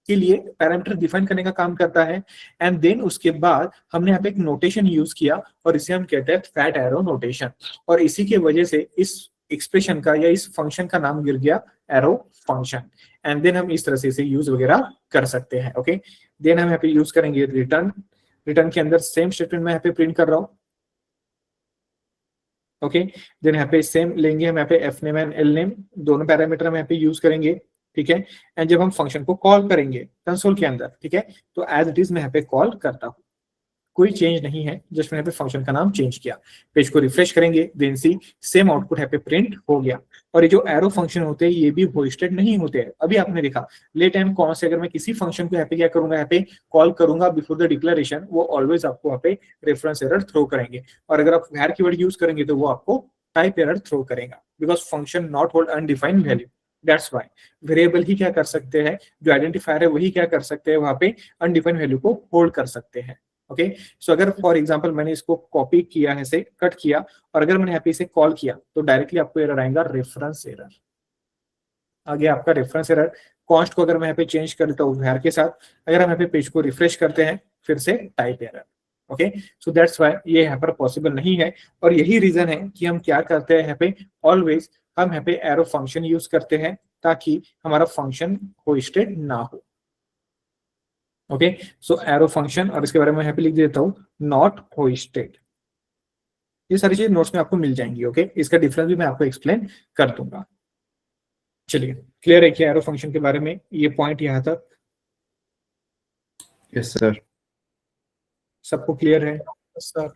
के लिए पैरामीटर डिफाइन करने का काम करता है। एंड देन उसके बाद हमने यहाँ पे एक नोटेशन यूज किया और इसे हम कहते हैं फैट एरो नोटेशन, और इसी की वजह से इस एक्सप्रेशन का या इस फंक्शन का नाम गिर गया एरो फंक्शन। एंड देन हम इस तरह से इसे यूज वगैरह कर सकते हैं। ओके, देन हम यहाँ पे यूज करेंगे रिटर्न। रिटर्न के अंदर सेम स्टेटमेंट मैं यहाँ पे प्रिंट कर रहा हूँ। ओके, देन यहाँ पे सेम लेंगे हम यहाँ पे F name and L name, दोनों पैरामीटर हम यहाँ पे यूज करेंगे। ठीक है, एंड जब हम फंक्शन को कॉल करेंगे कंसोल के अंदर, ठीक है, तो एज इट इज मैं यहाँ पे कॉल करता हूँ, कोई चेंज नहीं है, जस्ट मैंने यहाँ पे फंक्शन का नाम चेंज किया। पेज को रिफ्रेश करेंगे, देन सी सेम आउटपुट यहाँ पे प्रिंट हो गया। और ये जो एरो फंक्शन होते हैं ये भी होस्टेड नहीं होते हैं। अभी आपने देखा लेट एंड कॉन से अगर मैं किसी फंक्शन को यहाँ पे क्या करूंगा, यहाँ पे कॉल करूंगा बिफोर द डिक्लेरेशन, वो ऑलवेज आपको यहाँ पे रेफरेंस एरर थ्रो करेंगे। और अगर आप वैर कीवर्ड यूज करेंगे तो वो आपको टाइप एरर थ्रो करेगा, because function not hold undefined value. That's why variable ही क्या कर सकते हैं, जो आइडेंटिफायर है वही क्या कर सकते हैं, वहां पे अनडिफाइंड वैल्यू को होल्ड कर सकते हैं। ओके, सो अगर फॉर एग्जांपल मैंने इसको कॉपी किया है, से कट किया, और अगर मैंने यहाँ पे इसे कॉल किया तो डायरेक्टली आपको एरर आएगा, रेफरेंस एरर आ गया आपका रेफरेंस एरर। कॉन्स्ट को अगर मैं यहाँ पे चेंज कर देता हूँ वैर के साथ, अगर हम यहाँ पे पेज को रिफ्रेश करते हैं फिर से type error. Okay, so that's why ये यहाँ पर पॉसिबल नहीं है। और यही रीजन है कि हम क्या करते हैं, यहाँ पे ऑलवेज हम यहाँ पे एरो फंक्शन यूज करते हैं ताकि हमारा फंक्शन होस्टेड ना हो। ओके, सो एरो फंक्शन, और इसके बारे में यहाँ पे लिख देता हूँ नॉट होस्टेड। ये सारी चीज नोट्स में आपको मिल जाएंगी। ओके, इसका डिफरेंस भी मैं आपको एक्सप्लेन कर दूंगा। चलिए, क्लियर है क्या एरो फंक्शन के बारे में, ये पॉइंट यहाँ तक? Yes sir. सबको क्लियर है? सर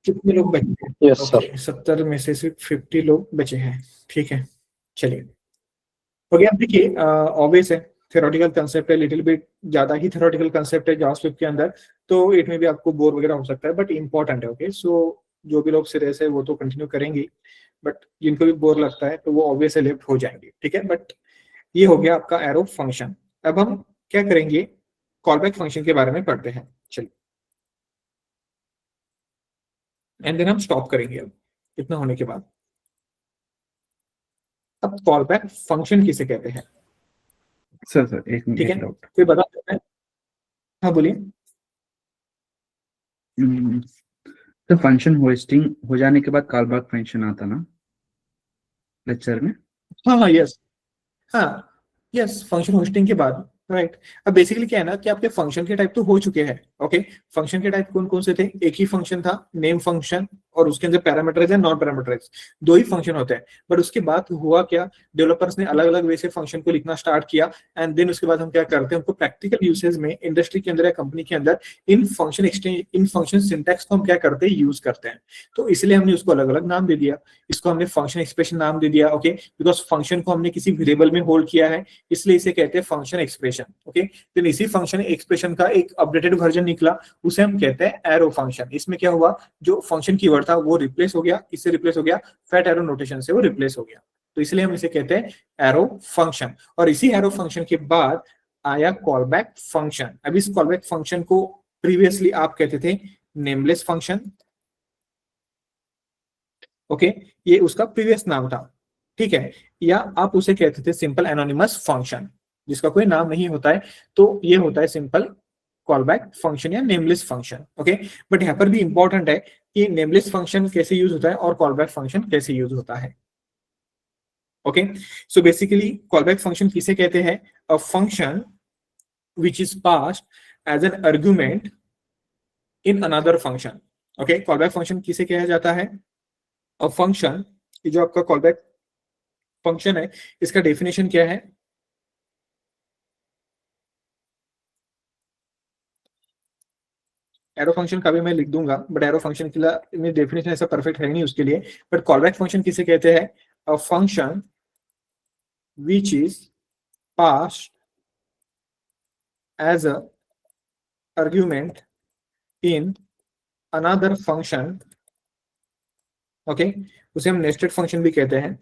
कितने लोग बचे हैं? Yes sir. 70 में से सिर्फ 50 लोग बचे हैं। ठीक है, चलिए हो गया। देखिए ऑब्वियस है, थ्योरेटिकल कंसेप्ट है, लिटिल बिट ज्यादा ही थ्योरेटिकल कंसेप्ट है जावास्क्रिप्ट के अंदर, तो इट में भी आपको बोर वगैरह हो सकता है, बट इंपॉर्टेंट है। ओके, सो जो भी लोग सीरियस है वो तो कंटिन्यू करेंगे, बट जिनको भी बोर लगता है तो वो ऑब्वियसली लेफ्ट हो जाएंगे। ठीक है, बट ये हो गया आपका एरो फंक्शन। अब हम क्या करेंगे, कॉलबैक फंक्शन के बारे में पढ़ते हैं। चलिए, एंड देन हम स्टॉप करेंगे। अब इतना होने के बाद अब कॉलबैक फंक्शन किसे कहते हैं? सर एक ठीक है, डाउट। कोई बता सकता है? हाँ बोलिए। तो फंक्शन होस्टिंग हो जाने के बाद कॉलबैक फंक्शन आता ना लेक्चर में? हाँ यस, हाँ यस, फंक्शन होस्टिंग के बाद, राइट। अब बेसिकली क्या है ना कि आपके फंक्शन के टाइप तो हो चुके हैं। ओके, फंक्शन के टाइप कौन कौन से थे? एक ही फंक्शन था, नेम फंक्शन, और उसके अंदर पैरामीटराइज है, नॉन पैरामीटराइज, दो ही फंक्शन होते हैं। बट उसके बाद हुआ क्या, डेवलपर्स ने अलग अलग वे से फंक्शन को लिखना स्टार्ट किया, एंड देन उसके बाद हम क्या करते हैं, उनको प्रैक्टिकल यूसेज में इंडस्ट्री के अंदर या कंपनी के अंदर इन फंक्शन एक्सचेंज, इन फंक्शन सिंटैक्स को हम क्या करते हैं, यूज करते हैं। तो इसलिए हमने उसको अलग अलग नाम दे दिया। इसको हमने फंक्शन एक्सप्रेशन नाम दे दिया। ओके, बिकॉज फंक्शन को हमने किसी वेरिएबल में होल्ड किया है, इसलिए इसे कहते हैं फंक्शन एक्सप्रेशन। ओके, तो इसी फंक्शन एक्सप्रेशन का एक अपडेटेड वर्जन निकला, उसे हम कहते हैं एरो फंक्शन। इसमें क्या हुआ, जो फंक्शन कीवर्ड था वो रिप्लेस हो गया, इससे रिप्लेस हो गया, फैट एरो नोटेशन से वो रिप्लेस हो गया, तो इसलिए हम इसे कहते हैं एरो फंक्शन। और इसी एरो फंक्शन के बाद आया कॉलबैक फंक्शन। अब इस कॉलबैक फंक्शन को प्रीवियसली आप कहते थे नेमलेस फंक्शन। ओके, ये उसका प्रीवियस नाम था। ठीक है, या आप उसे कहते थे सिंपल एनोनिमस फंक्शन, जिसका कोई नाम नहीं होता है, तो ये होता है सिंपल कॉलबैक फंक्शन या नेमलेस फंक्शन। ओके, बट यहाँ पर भी इंपॉर्टेंट है कि नेमलेस फंक्शन कैसे यूज होता है और कॉलबैक फंक्शन कैसे यूज होता है। Okay, so basically callback function किसे कहते हैं? A function which is passed as an argument in another function. Okay, callback function किसे कहा जाता है? अ फंक्शन, जो आपका कॉलबैक फंक्शन है, इसका डेफिनेशन क्या है? एरो फंक्शन का भी मैं लिख दूंगा, बट एरो फंक्शन के लिए डेफिनेशन ऐसा परफेक्ट है नहीं उसके लिए। बट कॉलबैक फंक्शन किसे कहते हैं? A function which is passed as a argument in another function. Okay, उसे हम नेस्टेड फंक्शन भी कहते हैं।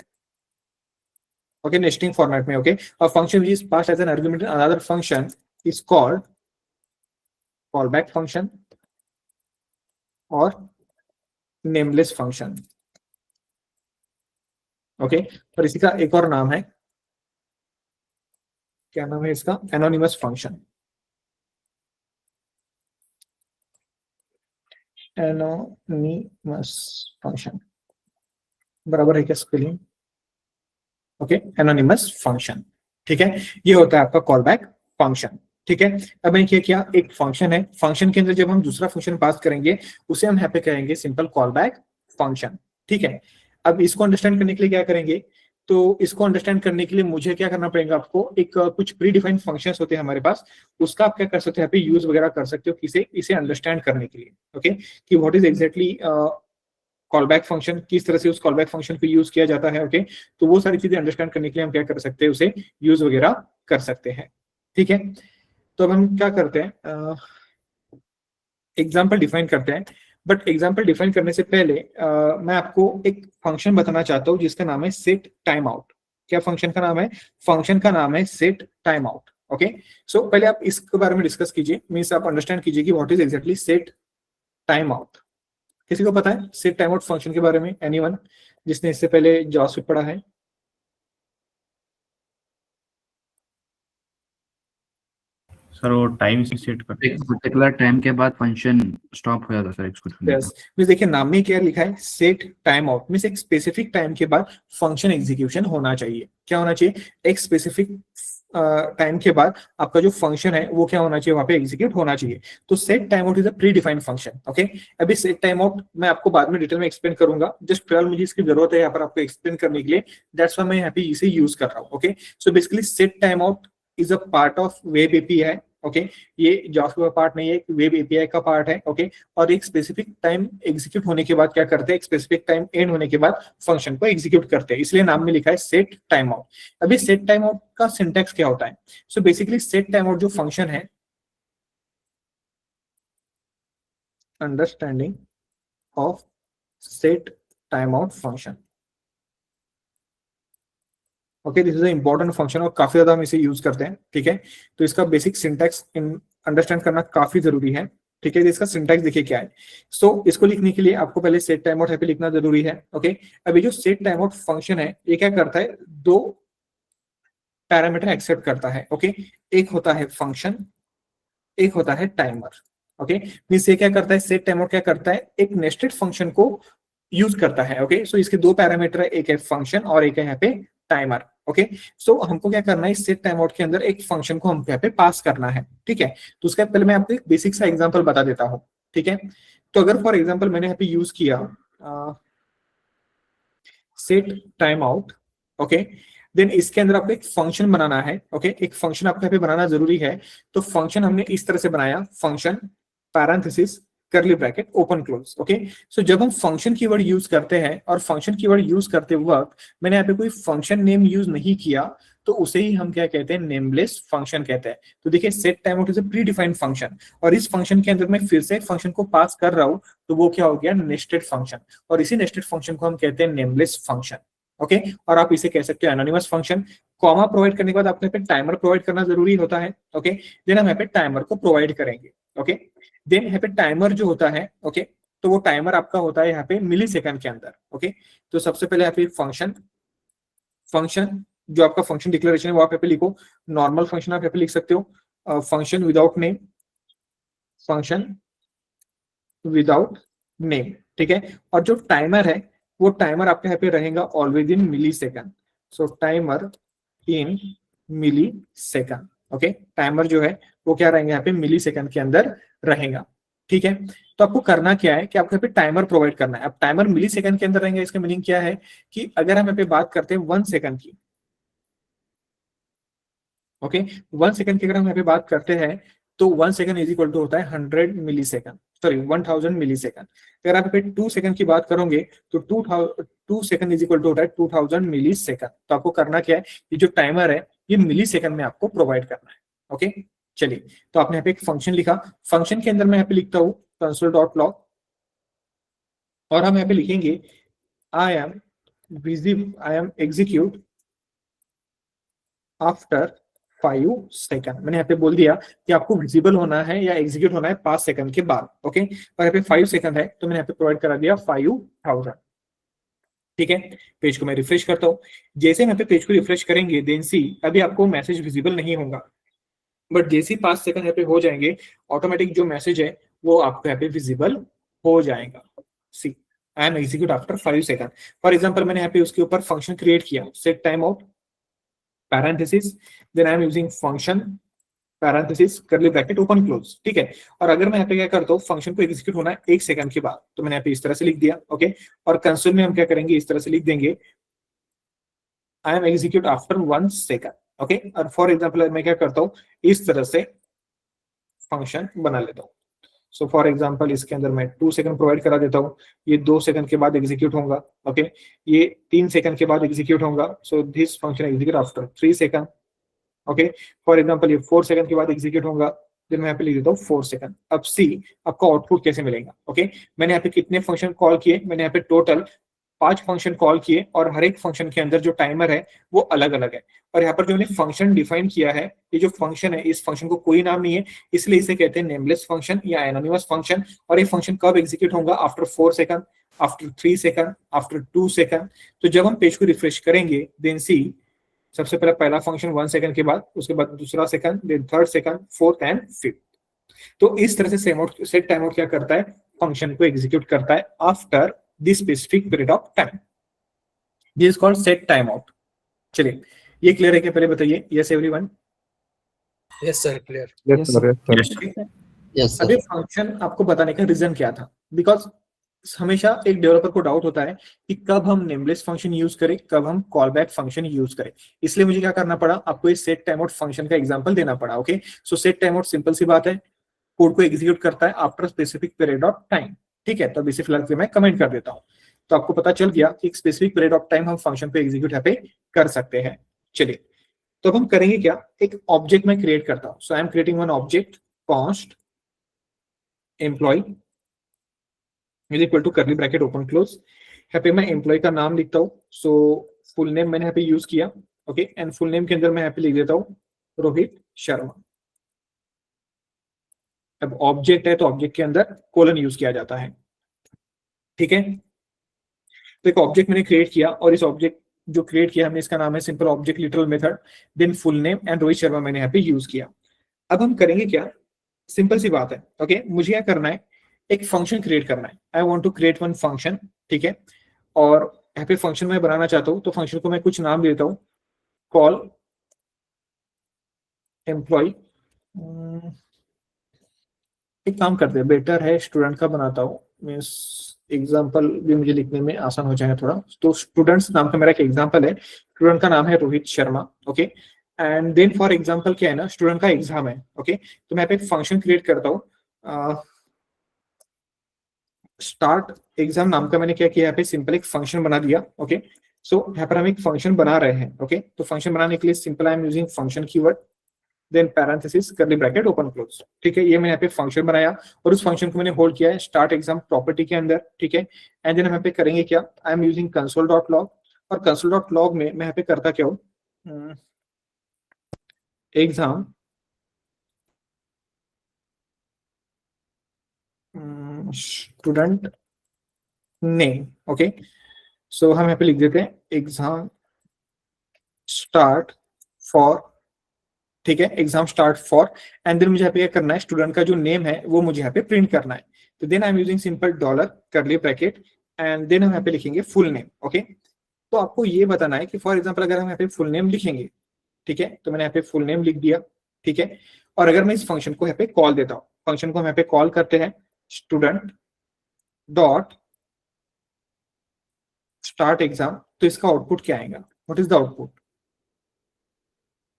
ओके, नेस्टिंग फॉर्मेट में। Okay, a function which is passed as an argument in another function is called callback function और nameless function. Okay, और इसी का एक और नाम है क्या नाम है इसका, एनोनिमस फंक्शन। एनोनिमस फंक्शन बराबर है क्या स्पेलिंग, ओके, एनोनिमस फंक्शन, ठीक है। ये होता है आपका कॉल बैक फंक्शन, ठीक है। अब मैंने क्या किया, एक फंक्शन है, फंक्शन के अंदर जब हम दूसरा फंक्शन पास करेंगे उसे हम यहाँ पे कहेंगे सिंपल कॉल बैक फंक्शन, ठीक है। अब इसको अंडरस्टैंड करने के लिए क्या करेंगे, तो इसको अंडरस्टैंड करने के लिए मुझे क्या करना पड़ेगा, आपको एक कुछ प्री डिफाइंड फंक्शंस होते हैं हमारे पास, उसका आप क्या कर सकते हैं यहाँ पे यूज वगैरह कर सकते हो किसे, इसे अंडरस्टैंड करने के लिए, ओके, कि what is exactly call back function, किस तरह से उस कॉल बैक फंक्शन को यूज किया जाता है, ओके। तो वो सारी चीजें अंडरस्टैंड करने के लिए हम क्या कर सकते हैं, उसे यूज वगैरह कर सकते हैं, ठीक है। तो अब हम क्या करते हैं, एग्जाम्पल डिफाइन करते हैं, बट एग्जाम्पल डिफाइन करने से पहले मैं आपको एक फंक्शन बताना चाहता हूँ जिसका नाम है सेट टाइम आउट। क्या फंक्शन का नाम है, फंक्शन का नाम है सेट टाइम आउट, ओके। सो पहले आप इसके बारे में डिस्कस कीजिए, मीन्स आप अंडरस्टैंड कीजिए कि what is exactly set time out. किसी को पता है सेट टाइम आउट फंक्शन के बारे में, एनीवन जिसने इससे पहले जावास्क्रिप्ट पढ़ा है? सर वो टाइम सेट करते एक पर्टिकुलर टाइम के बाद फंक्शन स्टॉप हो जाता है सर एग्जीक्यूट। यस, मींस देखिए नाम में क्या लिखा है, सेट टाइम आउट, मींस एक स्पेसिफिक टाइम के बाद फंक्शन एग्जीक्यूशन होना चाहिए। क्या होना चाहिए, एक स्पेसिफिक टाइम के बाद आपका जो फंक्शन है वो क्या होना चाहिए, वहां पे एग्जीक्यूट होना चाहिए। तो set time out is a pre defined function, okay. अभी सेट टाइम आउट मैं आपको बाद में डिटेल में एक्सप्लेन करूंगा, जस्ट फिलहाल मुझे इसकी जरूरत है यहाँ पर आपको एक्सप्लेन करने के लिए, दैट्स व्हाई मैं यहाँ पे इसे यूज कर रहा हूँ, okay. So basically set time out is a part of web API, okay. ये जावास्क्रिप्ट का पार्ट नहीं है, एक वेब एपीआई का पार्ट है, ओके। और एक स्पेसिफिक टाइम एग्जीक्यूट होने के बाद क्या करते हैं, एक स्पेसिफिक टाइम एंड होने के बाद फंक्शन को एग्जीक्यूट करते हैं, इसलिए नाम में लिखा है सेट टाइम आउट। अभी सेट टाइम आउट का सिंटैक्स क्या होता है, so basically set time out जो फंक्शन है, understanding of set time out function, okay, this is a important function और काफी ज्यादा हम इसे यूज करते हैं, ठीक है। तो इसका बेसिक सिंटैक्स अंडरस्टैंड करना काफी जरूरी है, ठीक है। इसका सिंटैक्स देखिए क्या है, सो इसको लिखने के लिए आपको पहले सेट टाइम आउट लिखना जरूरी है, ओके। अभी जो सेट टाइम आउट फंक्शन है ये क्या करता है, दो पैरामीटर एक्सेप्ट करता है, ओके। एक होता है फंक्शन, एक होता है टाइमर, ओके। मींस ये क्या करता है, सेट टाइम आउट क्या करता है, एक नेस्टेड फंक्शन को यूज करता है, ओके। सो इसके दो पैरामीटर है, एक है फंक्शन और एक है यहाँ पे टाइमर, ओके। सो हमको क्या करना है, इस सेट टाइम आउट के अंदर एक फंक्शन को हमको यहाँ पे पास करना है, ठीक है। तो उसका पहले मैं आपको एक बेसिक सा एग्जांपल बता देता हूँ, ठीक है। तो अगर फॉर एग्जांपल मैंने यहाँ पे यूज किया set time out, okay, then इसके अंदर आपको एक फंक्शन बनाना है, ओके। एक फंक्शन आपको यहाँ पे बनाना जरूरी है। तो फंक्शन हमने इस तरह से बनाया, function parenthesis curly bracket open close, okay. So जब हम फंक्शन कीवर्ड यूज करते हैं और फंक्शन कीवर्ड यूज करते वक्त मैंने यहाँ पे कोई फंक्शन नेम यूज नहीं किया तो उसे ही हम क्या कहते हैं, नेमलेस फंक्शन कहते हैं। तो देखिए set time out is a pre defined function और इस फंक्शन के अंदर मैं फिर से फंक्शन को पास कर रहा हूँ तो वो क्या हो गया, नेस्टेड फंक्शन, और इसी नेस्टेड फंक्शन को हम कहते हैं नेमलेस फंक्शन, ओके। और आप इसे कह सकते हो एनोनिमस फंक्शन। कॉमा प्रोवाइड करने के बाद आपने पे टाइमर प्रोवाइड करना जरूरी होता है, ओके। देन हम यहाँ पे टाइमर को प्रोवाइड करेंगे, ओके। देन यहाँ पे टाइमर जो होता है, ओके, तो वो टाइमर आपका होता है यहाँ पे मिली सेकंड के अंदर, ओके। तो सबसे पहले यहाँ पे फंक्शन जो आपका फंक्शन डिक्लेरेशन है वो आप यहाँ पे लिखो, नॉर्मल फंक्शन आप यहाँ पे लिख सकते हो, function without name, function without name, ठीक है। और जो टाइमर है वो टाइमर आपके यहाँ पे रहेगा always in millisecond, so timer in millisecond, okay. Timer जो है वो क्या रहेंगे यहाँ पे मिली सेकंड के अंदर रहेगा, ठीक है। तो आपको करना क्या है कि आपको यहाँ पे टाइमर प्रोवाइड करना है। अब टाइमर मिली सेकंड के अंदर रहेंगे, इसका मीनिंग क्या है कि अगर हम यहाँ पे बात करते हैं 1 सेकंड की, ओके, 1 सेकंड की अगर हम यहाँ पे बात करते हैं तो 1 सेकंड इज इक्वल टू होता है 100 मिली सेकंड, सॉरी 1000 मिली सेकंड। अगर आप यहाँ पे 2 सेकंड की बात करोगे तो 2 सेकंड इज इक्वल टू होता है 2000 मिली सेकंड। तो आपको करना क्या है, ये जो टाइमर है ये मिली सेकंड में आपको प्रोवाइड करना है, ओके। चलिए, तो आपने यहाँ पे एक फंक्शन लिखा, फंक्शन के अंदर मैं यहाँ पे लिखता हूँ console.log और हम यहाँ पे लिखेंगे I am execute after 5 second. मैंने यहाँ पे बोल दिया कि आपको विजिबल होना है या एग्जीक्यूट होना है 5 सेकंड के बाद, ओके। और यहाँ पे 5 सेकंड है तो मैंने यहाँ पे प्रोवाइड करा दिया 5000, ठीक है, पेज को मैं रिफ्रेश करता हूँ। जैसे हम यहाँ पे पेज को रिफ्रेश करेंगे देन सी अभी आपको मैसेज विजिबल नहीं होगा, बट जैसे ही 5 सेकंड यहाँ पे हो जाएंगे ऑटोमेटिक जो मैसेज है वो आपको यहाँ पे विजिबल हो जाएगा। See and execute after 5 second. For example मैंने यहाँ पे उसके ऊपर फंक्शन क्रिएट किया, set time out parenthesis, then I am using function parenthesis curly bracket open close. ठीक है, और अगर मैं यहाँ पे क्या करता हूँ, फंक्शन को एग्जीक्यूट होना है 1 सेकंड के बाद, तो मैंने यहाँ पे इस तरह से लिख दिया। ओके, और कंसोल में हम क्या करेंगे, इस तरह से लिख देंगे I am execute after 1 second. Okay, और फॉर एग्जाम्पल मैं क्या करता हूँ, इस तरह से फंक्शन बना लेता हूँ। सो फॉर एग्जाम्पल इसके अंदर मैं 2 सेकंड प्रोवाइड करा देता हूँ, ये 2 सेकंड के बाद एग्जीक्यूट होगा। ओके, ये 3 सेकंड के बाद एग्जीक्यूट होगा, so this function execute after 3 second. Okay, for example ये 4 सेकंड के बाद एग्जीक्यूट होगा, फिर मैं यहाँ पे लिख देता हूँ 4 सेकंड। अब सी आपको आउटपुट कैसे मिलेगा। ओके, मैंने यहाँ पे कितने फंक्शन कॉल किए, मैंने यहाँ पे टोटल 5 फंक्शन कॉल किए और हर एक फंक्शन के अंदर जो टाइमर है वो अलग अलग है। और यहाँ पर जो मैंने फंक्शन डिफाइन किया है, ये जो फंक्शन है इस फंक्शन को कोई नाम नहीं है, इसलिए इसे कहते हैं नेमलेस फंक्शन या एनोनिमस फंक्शन। और ये फंक्शन कब एग्जीक्यूट होगा, after 4 second, after 3 second, after 2 second. तो जब हम पेज को रिफ्रेश करेंगे देन सी सबसे पहला फंक्शन 1 सेकंड के बाद, उसके बाद दूसरा second, then third second, fourth and fifth. तो इस तरह से सेट टाइम आउट क्या करता है, फंक्शन को एग्जीक्यूट करता है after this specific period of time. This is called set time out. चलिए, ये क्लियर है क्या, पहले बताइए। Yes everyone? Yes sir, clear. अभी फंक्शन आपको बताने का रीजन क्या था, बिकॉज हमेशा एक डेवलपर को डाउट होता है कि कब हम नेमलेस फंक्शन यूज करें, कब हम कॉल बैक फंक्शन यूज करें। इसलिए मुझे क्या करना पड़ा, आपको इस सेट टाइम आउट फंक्शन का एग्जांपल देना पड़ा। Okay, so set time out simple सी बात है, कोड को एग्जीक्यूट करता है after specific period of time. ठीक है, तो इसे फिलहाल मैं कमेंट कर देता हूँ, तो आपको पता चल गया कि एक स्पेसिफिक पीरियड ऑफ टाइम हम फंक्शन पे एग्जीक्यूट यहाँ पे कर सकते हैं। चलिए, तो हम करेंगे क्या, एक ऑब्जेक्ट मैं क्रिएट करता हूँ। So I am creating one object const employ is equal to curly bracket open close. यहाँ पे मैं एम्प्लॉय का नाम लिखता हूँ, सो फुल नेम मैंने यहाँ पे यूज किया। ओके, एंड फुल नेम के अंदर मैं यहाँ पे लिख देता हूँ रोहित शर्मा। अब ऑब्जेक्ट है तो ऑब्जेक्ट के अंदर कोलन यूज किया जाता है। ठीक है, तो एक ऑब्जेक्ट मैंने क्रिएट किया और इस ऑब्जेक्ट जो क्रिएट किया हमने, इसका नाम है simple object literal method, then full name and Rohit Sharma मैंने यहाँ पे यूज किया। अब हम करेंगे क्या, सिंपल सी बात है। ओके, मुझे क्या करना है, एक फंक्शन क्रिएट करना है। I want to create one function. ठीक है, और यहाँ पे फंक्शन मैं बनाना चाहता हूँ, तो फंक्शन को मैं कुछ नाम देता हूँ, कॉल एम्प्लॉय। एक काम करते हैं, बेटर है स्टूडेंट का बनाता हूँ, मीन्स एग्जाम्पल भी मुझे लिखने में आसान हो जाएगा थोड़ा। तो स्टूडेंट्स नाम का मेरा एक एग्जाम्पल है, स्टूडेंट का नाम है Rohit Sharma. Okay, and then for example क्या है ना, स्टूडेंट का एग्जाम है। ओके, तो मैं यहाँ पे एक फंक्शन क्रिएट करता हूँ, स्टार्ट एग्जाम नाम का। मैंने क्या किया, यहाँ पे सिंपल एक फंक्शन बना दिया। ओके, सो यहाँ पर हम एक फंक्शन बना रहे हैं। ओके, तो फंक्शन बनाने के लिए simple I am using function keyword, then parenthesis curly bracket open close. ठीक है, ये मैंने यहाँ पे फंक्शन बनाया और उस फंक्शन को मैंने होल्ड किया है स्टार्ट एग्जाम प्रॉपर्टी के अंदर। ठीक है, एंड देन हम यहाँ पे करेंगे क्या, आई am using console dot log, और कंसोल डॉट लॉग में मैं यहाँ पे करता क्या हूँ, एग्जाम स्टूडेंट नेम। ओके, सो हम यहाँ पे लिख देते हैं एग्जाम स्टार्ट फॉर। ठीक है, exam start for, and then मुझे यहाँ पे क्या करना है, स्टूडेंट का जो नेम है वो मुझे यहाँ पे प्रिंट करना है। तो then I am using simple dollar curly bracket, and then हम यहाँ पे लिखेंगे फुल नेम। ओके, तो आपको ये बताना है कि फॉर एग्जाम्पल अगर हम यहाँ पे फुल नेम लिखेंगे, ठीक है, तो मैंने यहाँ पे फुल नेम लिख दिया। ठीक है, और अगर मैं इस फंक्शन को यहाँ पे कॉल देता हूँ, फंक्शन को हम यहाँ पे कॉल करते हैं स्टूडेंट डॉट स्टार्ट एग्जाम, तो इसका आउटपुट क्या आएगा, what is the output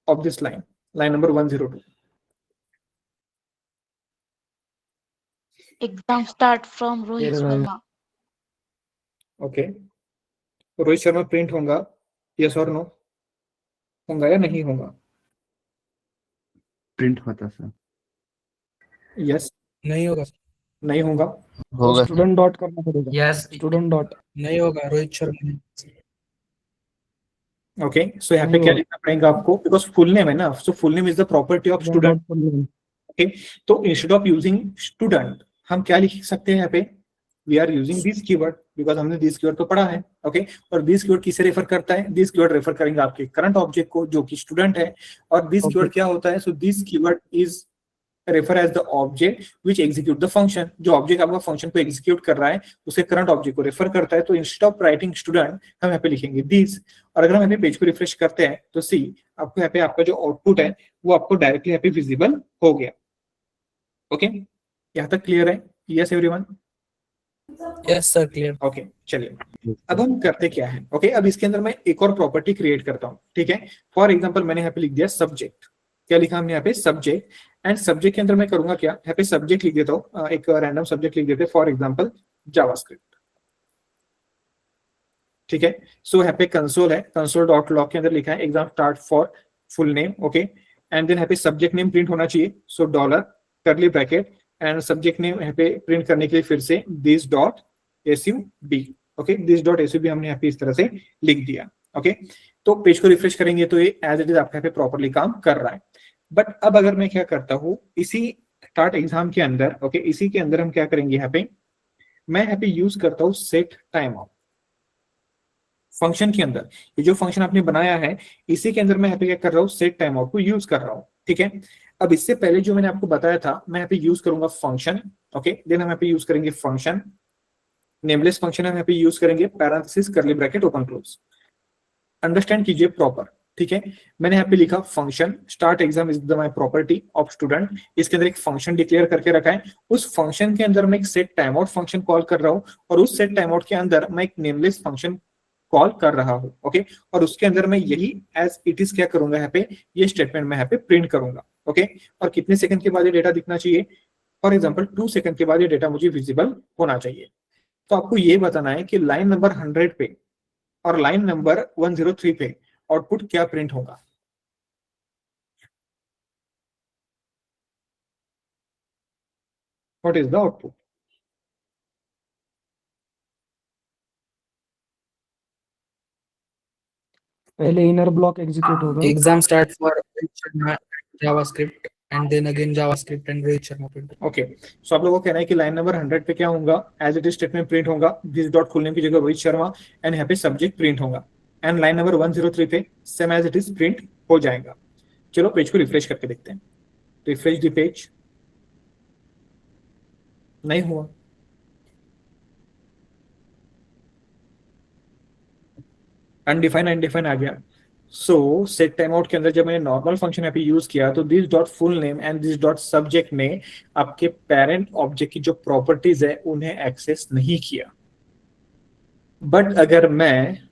of this line, line number 102। Exam start from Rohit Sharma. Okay, Rohit Sharma print होगा, यस और नो, होगा या नहीं होगा? प्रिंट होता सर। यस, नहीं होगा। नहीं होगा, होगा स्टूडेंट डॉट करना पड़ेगा। यस, स्टूडेंट डॉट नहीं होगा, रोहित शर्मा। ओके, सो यहाँ पे क्या लिखना पड़ेगा आपको, बिकॉज फुल नेम है ना, so full name is the property of student. Okay, तो इंस्टेड ऑफ यूजिंग स्टूडेंट हम क्या लिख सकते हैं यहाँ पे, we are using this keyword because हमने दिस कीवर्ड तो पढ़ा है। ओके, और दिस कीवर्ड किसे रेफर करता है? दिस कीवर्ड रेफर करेंगे आपके करंट ऑब्जेक्ट को जो कि स्टूडेंट है। और दिस कीवर्ड क्या होता है? So this keyword is refer as the object which execute the function. जो ऑब्जेक्ट आपका फंक्शन को एग्जीक्यूट कर रहा है उसे करंट ऑब्जेक्ट को रेफर करता है। तो इंस्टेड ऑफ राइटिंग स्टूडेंट हम यहाँ पे लिखेंगे दिस। और अगर हम यहाँ पे पेज को रिफ्रेश करते हैं तो सी आपको यहाँ पे आपका जो आउटपुट है वो आपको डायरेक्टली यहाँ पे विजिबल हो गया। ओके, यहाँ तक क्लियर है? Yes everyone? Yes sir, clear. Okay, चलिए अब हम करते क्या है। ओके, अब इसके अंदर मैं एक और प्रॉपर्टी क्रिएट करता हूँ। ठीक है, फॉर एग्जांपल मैंने यहाँ पे लिख दिया सब्जेक्ट। क्या लिखा हमने यहाँ पे? सब्जेक्ट। एंड सब्जेक्ट के अंदर मैं करूंगा क्या, यहाँ पे सब्जेक्ट लिख देता हूँ, एक रैंडम सब्जेक्ट लिख देते हैं, फॉर एग्जांपल जावास्क्रिप्ट। ठीक है, सो यहाँ पे कंसोल है, कंसोल डॉट लॉग के अंदर लिखा है exam start for full name. Okay, and then यहाँ पे सब्जेक्ट नेम प्रिंट होना चाहिए, so dollar curly bracket and subject name यहाँ पे प्रिंट करने के लिए फिर से this dot SUB। Okay, this dot SUB हमने यहाँ पे इस तरह से लिख दिया। ओके, तो पेज को रिफ्रेश करेंगे तो ये एज इट इज आपका यहाँ पे प्रॉपरली काम कर रहा है। बट अब अगर मैं क्या करता हूँ इसी स्टार्ट एग्जाम के अंदर, ओके, इसी के अंदर हम क्या करेंगे, यहाँ पे मैं यहाँ पे यूज करता हूँ सेट टाइम आउट फंक्शन के अंदर। ये जो फंक्शन आपने बनाया है इसी के अंदर मैं यहाँ पे क्या कर रहा हूँ, सेट टाइम आउट को यूज कर रहा हूँ। ठीक है, अब इससे पहले जो मैंने आपको बताया था मैं यहाँ पे यूज करूंगा फंक्शन। ओके, देन हम यहाँ पे यूज करेंगे फंक्शन, नेमलेस फंक्शन हम यहाँ पे यूज करेंगे parenthesis curly bracket open close. Understand कीजिए प्रॉपर। ठीक है, मैंने यहाँ पे लिखा function start exam is the my property of student. इसके अंदर एक फंक्शन डिक्लेयर करके रखा है, उस फंक्शन के अंदर मैं एक set time out function call कर रहा हूँ और उस सेट टाइम आउट के अंदर मैं एक नेमलेस फंक्शन कॉल कर रहा हूँ। ओके, और उसके अंदर मैं यही एज इट इज क्या करूंगा, यहाँ पे ये स्टेटमेंट मैं यहाँ पे प्रिंट करूंगा। ओके, और कितने सेकंड के बाद ये डेटा दिखना चाहिए? फॉर एग्जांपल 2 सेकंड के बाद ये डेटा मुझे विजिबल होना चाहिए। तो आपको ये बताना है कि लाइन नंबर 100 पे और लाइन नंबर 103 पे आउटपुट क्या प्रिंट होगा। What is the output? पहले इनर ब्लॉक एग्जीक्यूट होगा। Exam start for Rohit Sharma JavaScript and then again JavaScript and Rohit Sharma print. Okay, so आप लोगों को कहना है कि लाइन नंबर 100 पे क्या होगा, as it is statement print होगा, दिस डॉट खोलने की जगह रोहित शर्मा एंड यहाँ पे सब्जेक्ट प्रिंट होगा। एंड लाइन नंबर 103 पे same as it is print हो जाएगा। चलो पेज को रिफ्रेश करके देखते हैं। रिफ्रेश द पेज, नहीं हुआ। अनडिफाइन अनडिफाइन आ गया। सो सेट टाइम आउट के अंदर जब मैंने नॉर्मल फंक्शन यहाँ पे यूज किया तो this dot full name and this dot subject ने आपके पेरेंट ऑब्जेक्ट की जो प्रॉपर्टीज है उन्हें एक्सेस नहीं किया। बट अगर मैं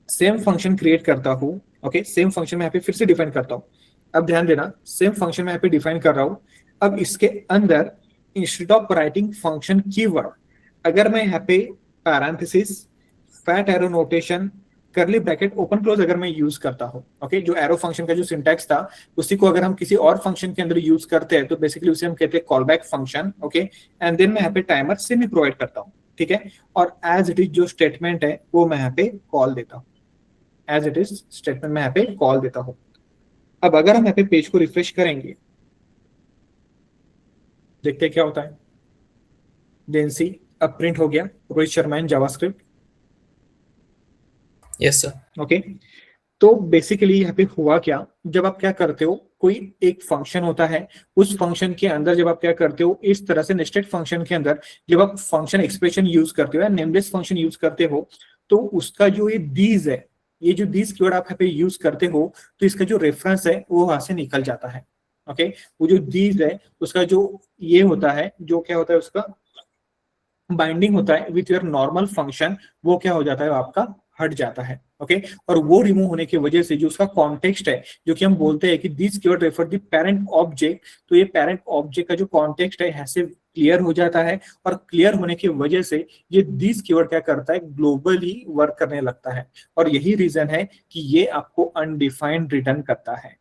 सेम फंक्शन क्रिएट करता हूँ, ओके, सेम फंक्शन में यहाँ पे फिर से डिफाइन करता हूँ। अब ध्यान देना, सेम फंक्शन में यहाँ पे डिफाइन कर रहा हूँ। अब इसके अंदर instead of writing function keyword, अगर मैं यहाँ पे पैरेंथेसिस, फैट एरो नोटेशन, करली ब्रैकेट ओपन क्लोज अगर मैं यूज करता हूँ, ओके, जो एरो फंक्शन का जो सिंटैक्स था उसी को अगर हम किसी और फंक्शन के अंदर यूज करते हैं तो बेसिकली उसे हम कहते हैं callback function. Okay, and then मैं यहाँ पे टाइमर सेमी प्रोवाइड करता हूँ। ठीक है, और एज इट इज जो स्टेटमेंट है वो मैं यहाँ पे कॉल देता हूँ, एज इट इज स्टेटमेंट मैं यहाँ पे कॉल देता हूँ। अब अगर हम यहाँ पे पेज को रिफ्रेश करेंगे, देखते हैं क्या होता है। देन सी अब प्रिंट हो गया Rohit Sharma in JavaScript. Yes sir. Okay, तो बेसिकली यहाँ पे हुआ क्या, जब आप क्या करते हो, कोई एक फंक्शन होता है, उस फंक्शन के अंदर जब आप क्या करते हो, इस तरह से नेस्टेड फंक्शन के अंदर जब आप फंक्शन एक्सप्रेशन यूज करते हो या नेमलेस फंक्शन यूज करते हो तो उसका जो ये दीज है, ये जो दीज कीवर्ड आप यहाँ पे यूज करते हो तो इसका जो रेफरेंस है वो वहां से निकल जाता है। ओके, वो जो दीज है उसका जो ये होता है, जो क्या होता है उसका बाइंडिंग होता है विथ योर नॉर्मल फंक्शन, वो क्या हो जाता है, आपका हट जाता है। ओके, और वो रिमूव होने की वजह से जो उसका कॉन्टेक्स्ट है, जो कि हम बोलते हैं कि this keyword refer the parent object, तो ये पेरेंट ऑब्जेक्ट का जो कॉन्टेक्स्ट है ऐसे क्लियर हो जाता है। और क्लियर होने की वजह से ये दिस कीवर्ड क्या करता है, ग्लोबली वर्क करने लगता है। और यही रीजन है कि ये आपको अनडिफाइंड रिटर्न करता है।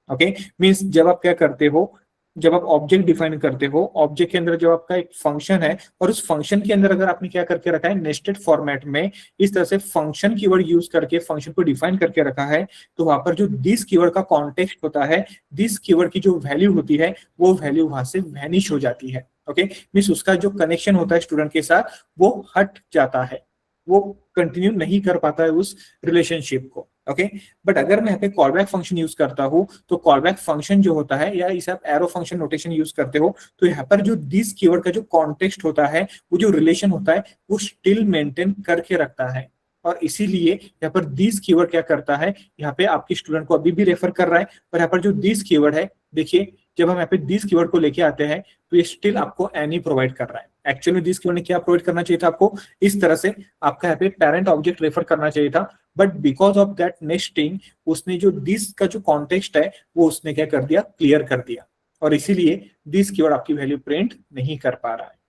ओके, मींस जब आप क्या करते हो, जब आप ऑब्जेक्ट डिफाइन करते हो, ऑब्जेक्ट के अंदर जब आपका एक फंक्शन है और उस फंक्शन के अंदर अगर आपने क्या करके रखा है, नेस्टेड फॉर्मेट में इस तरह से फंक्शन कीवर्ड यूज करके फंक्शन को डिफाइन करके रखा है, तो वहां पर जो दिस कीवर्ड का कॉन्टेक्स्ट होता है, दिस कीवर्ड की जो वैल्यू होती है वो वैल्यू वहां से वैनिश हो जाती है। ओके मीन्स उसका जो कनेक्शन होता है स्टूडेंट के साथ वो हट जाता है, वो कंटिन्यू नहीं कर पाता है उस रिलेशनशिप को। ओके बट अगर मैं यहाँ पे कॉल बैक फंक्शन यूज करता हूँ तो कॉल बैक फंक्शन जो होता है, या इसे आप एरो फंक्शन नोटेशन यूज करते हो, तो यहाँ पर जो दिस कीवर्ड का जो कॉन्टेक्स्ट होता है, वो जो रिलेशन होता है वो स्टिल मेंटेन करके रखता है। और इसीलिए यहाँ पर दिस कीवर्ड क्या करता है, यहाँ पे आपके स्टूडेंट को अभी भी रेफर कर रहा है, पर यहाँ पर जो दिस कीवर्ड है, देखिए जब हम यहाँ पे दिस कीवर्ड को लेके आते हैं तो ये स्टिल आपको एनी प्रोवाइड कर रहा है। एक्चुअली में दिस कीवर्ड ने क्या प्रोवाइड करना चाहिए था आपको, इस तरह से आपका यहाँ पे पेरेंट ऑब्जेक्ट रेफर करना चाहिए था, but because of that nesting उसने जो दिस का जो कॉन्टेक्स्ट है वो उसने क्या कर दिया, क्लियर कर दिया, और इसीलिए दिस कीवर्ड आपकी वैल्यू प्रिंट नहीं कर पा रहा है।